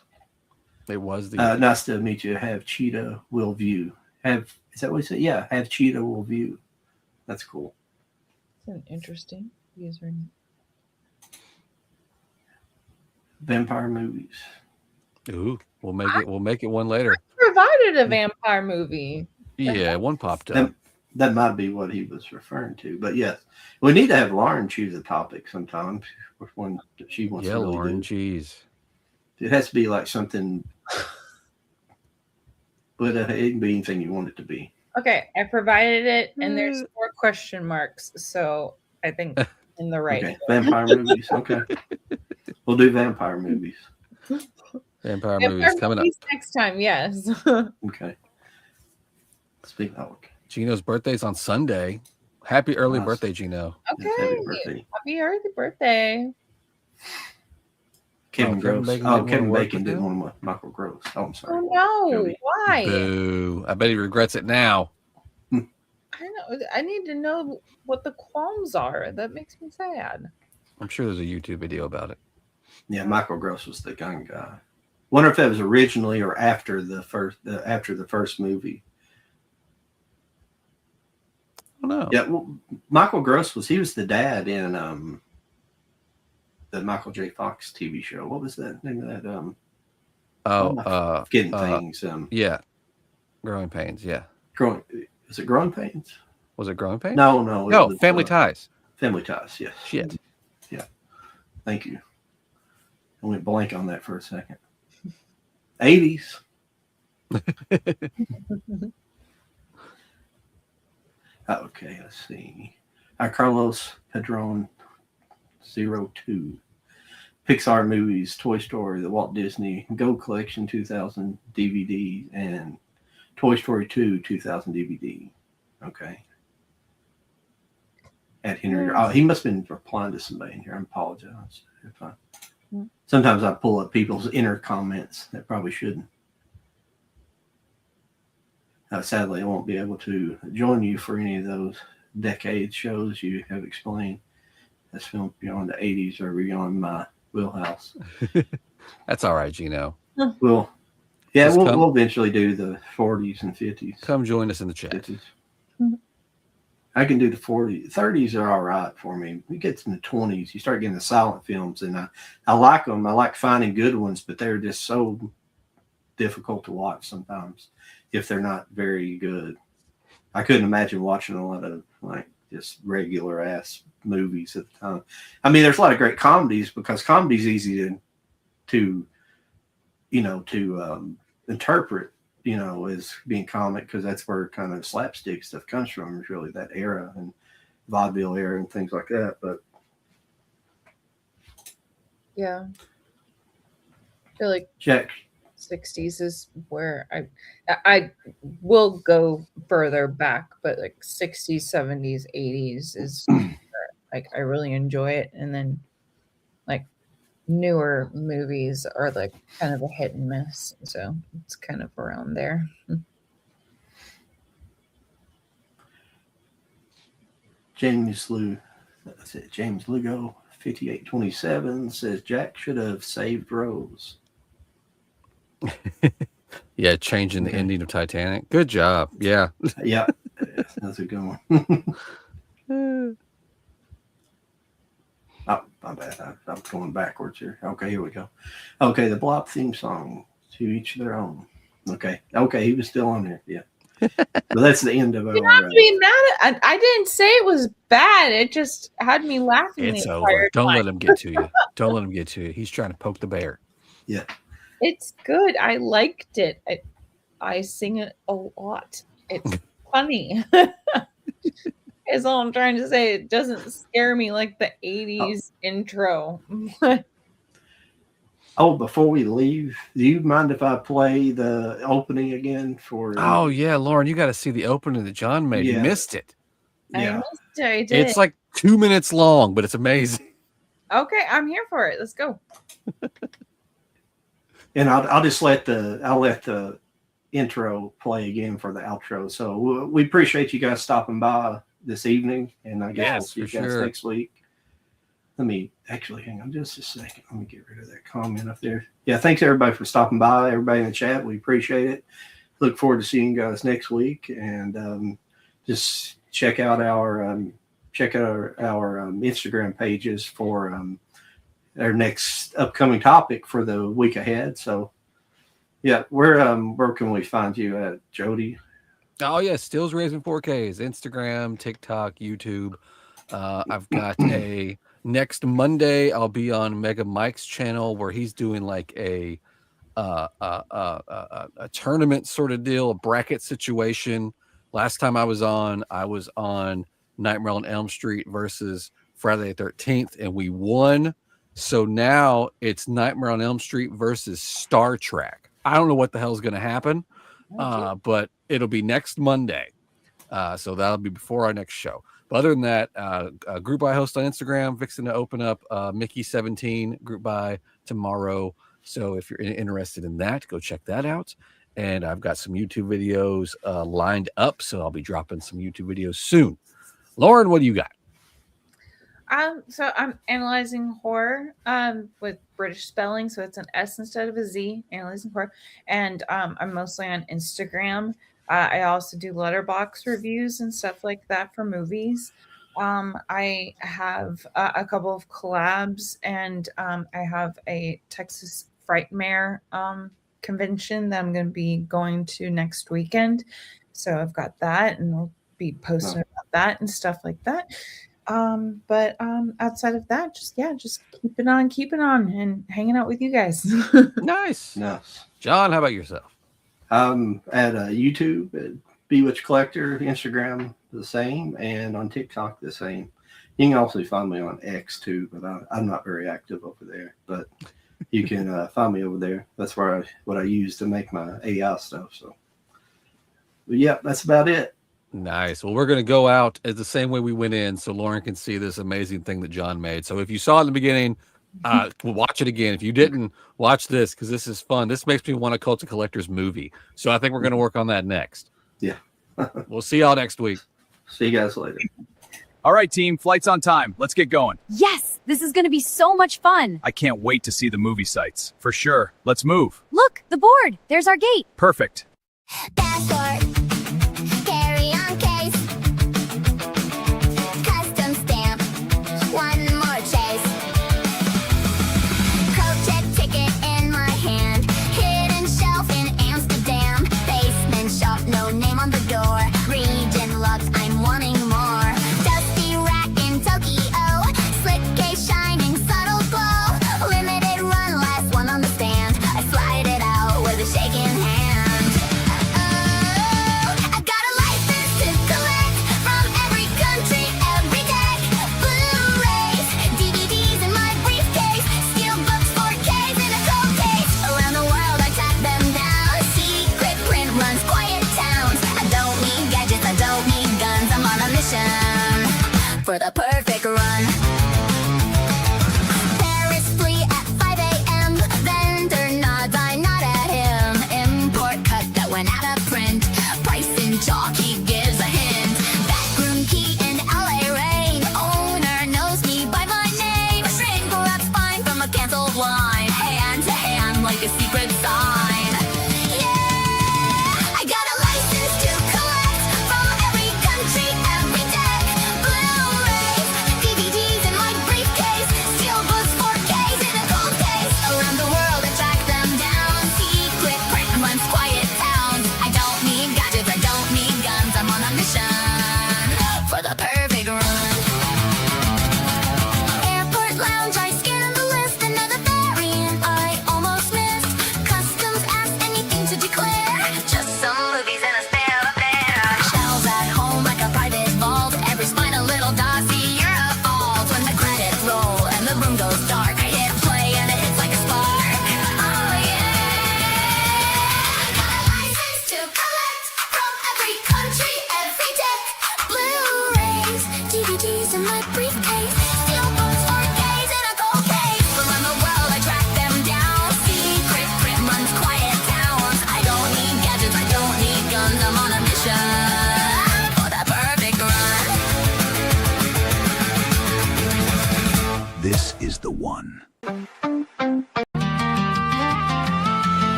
It was the. Nice to meet you. Have Cheetah will view. Is that what he said? Yeah, have Cheetah will view. That's cool. It's an interesting username. Vampire movies. Ooh, we'll make it one later. Provided a vampire movie. Yeah, one popped up. That might be what he was referring to. But yes, we need to have Lauren choose a topic sometime. Which one she wants to really Lauren, do. jeez. It has to be like something, but it can be anything you want it to be. Okay, I provided it, and there's 4 question marks, so I think in the right. Okay, vampire movies. Okay, we'll do vampire movies. Vampire movies coming up next time. Yes. Okay. Speak of. Gino's birthday's on Sunday. Happy early birthday, Gino. Okay. Happy early birthday. Kevin Gross. Kevin Bacon didn't want Michael Gross. Oh, I'm sorry. Oh no! Jody. Why? Boo! I bet he regrets it now. I know. I need to know what the qualms are. That makes me sad. I'm sure there's a YouTube video about it. Yeah, Michael Gross was the gun guy. Wonder if that was originally or after the first movie. I don't know. Yeah, well, Michael Gross was the dad in the Michael J. Fox TV show. What was the name of that? Getting Things. Yeah, Growing Pains. Yeah. Is it Growing Pains? Was it Growing Pains? No. Family Ties. Family Ties. Yes. Shit. Yeah. Thank you. I went blank on that for a second. 80s. Okay, let's see. Carlos Padron 02. Pixar movies, Toy Story, the Walt Disney Go Collection 2000 DVD, and Toy Story 2 2000 DVD. Okay. At Henry. Oh, he must have been replying to somebody in here. I apologize. Sometimes I pull up people's inner comments that probably shouldn't. Sadly, I won't be able to join you for any of those decade shows you have explained. That's filmed beyond the 80s or beyond my wheelhouse. That's all right, Gino. We'll eventually do the 40s and 50s. Come join us in the chat. 50s. I can do the 40s. 30s are all right for me. We get to the 20s, you start getting the silent films, and I like them. I like finding good ones, but they're just so difficult to watch sometimes if they're not very good. I couldn't imagine watching a lot of like just regular ass movies at the time. I mean, there's a lot of great comedies because comedy's easy to interpret, as being comic, because that's where kind of slapstick stuff comes from, is really that era and vaudeville era and things like that. But yeah, I feel like Jack, 60s is where I will go further back, but like 60s, 70s, 80s is like I really enjoy it, and then like newer movies are like kind of a hit and miss, so it's kind of around there. James Lugo 5827 says Jack should have saved Rose. Yeah, changing the ending of Titanic. Good job. Yeah. Yeah, that's a good one. Oh, my bad. I'm going backwards here. Okay, here we go. Okay, the Blob theme song, To Each Their Own. Okay, he was still on there. Yeah. But that's the end of our. You don't have to be mad at. I didn't say it was bad. It just had me laughing. It's over. Don't let him get to you. Don't let him get to you. He's trying to poke the bear. Yeah. It's good. I liked it. I sing it a lot. It's funny. Is all I'm trying to say. It doesn't scare me like the 80s intro. Before we leave, do you mind if I play the opening again for? Oh yeah, Lauren, you got to see the opening that John made. Yeah. You missed it. Yeah. I did. It's like 2 minutes long, but it's amazing. Okay, I'm here for it. Let's go. And I'll just let the intro play again for the outro. So we appreciate you guys stopping by this evening, and I guess we'll see you guys next week. Let me actually hang on just a second. Let me get rid of that comment up there. Yeah, thanks everybody for stopping by. Everybody in the chat, we appreciate it. Look forward to seeing you guys next week, and just check out our Instagram pages for our next upcoming topic for the week ahead. So, yeah, where can we find you at, Jody? Oh yeah, Stills Raising 4Ks, Instagram, TikTok, YouTube. I've got a next Monday. I'll be on Mega Mike's channel where he's doing like a tournament sort of deal, a bracket situation. Last time I was on Nightmare on Elm Street versus Friday the 13th, and we won. So now it's Nightmare on Elm Street versus Star Trek. I don't know what the hell is going to happen, but it'll be next Monday. So that'll be before our next show. But other than that, a group I host on Instagram, fixing to open up Mickey17 group by tomorrow. So if you're interested in that, go check that out. And I've got some YouTube videos lined up, so I'll be dropping some YouTube videos soon. Lauren, what do you got? So I'm analyzing horror with British spelling, so it's an S instead of a Z, analyzing horror. And I'm mostly on Instagram. I also do letterbox reviews and stuff like that for movies. I have a couple of collabs, and I have a Texas Frightmare convention that I'm going to be going to next weekend. So I've got that, and I'll be posting about that and stuff like that. But outside of that, just keeping on and hanging out with you guys. Nice. John, how about yourself? At YouTube at Bewitched Collector, Instagram the same, and on TikTok the same. You can also find me on X too, but I'm not very active over there. But you can find me over there. That's where what I use to make my AI stuff. So, but yeah, that's about it. Nice. Well, we're going to go out as the same way we went in so Lauren can see this amazing thing that John made. So if you saw it in the beginning, watch it again. If you didn't, watch this because this is fun. This makes me want a Cult of Collectors movie. So I think we're going to work on that next. Yeah. We'll see y'all next week. See you guys later. All right, team, flight's on time. Let's get going. Yes, this is going to be so much fun. I can't wait to see the movie sites. For sure. Let's move. Look, the board. There's our gate. Perfect. Passport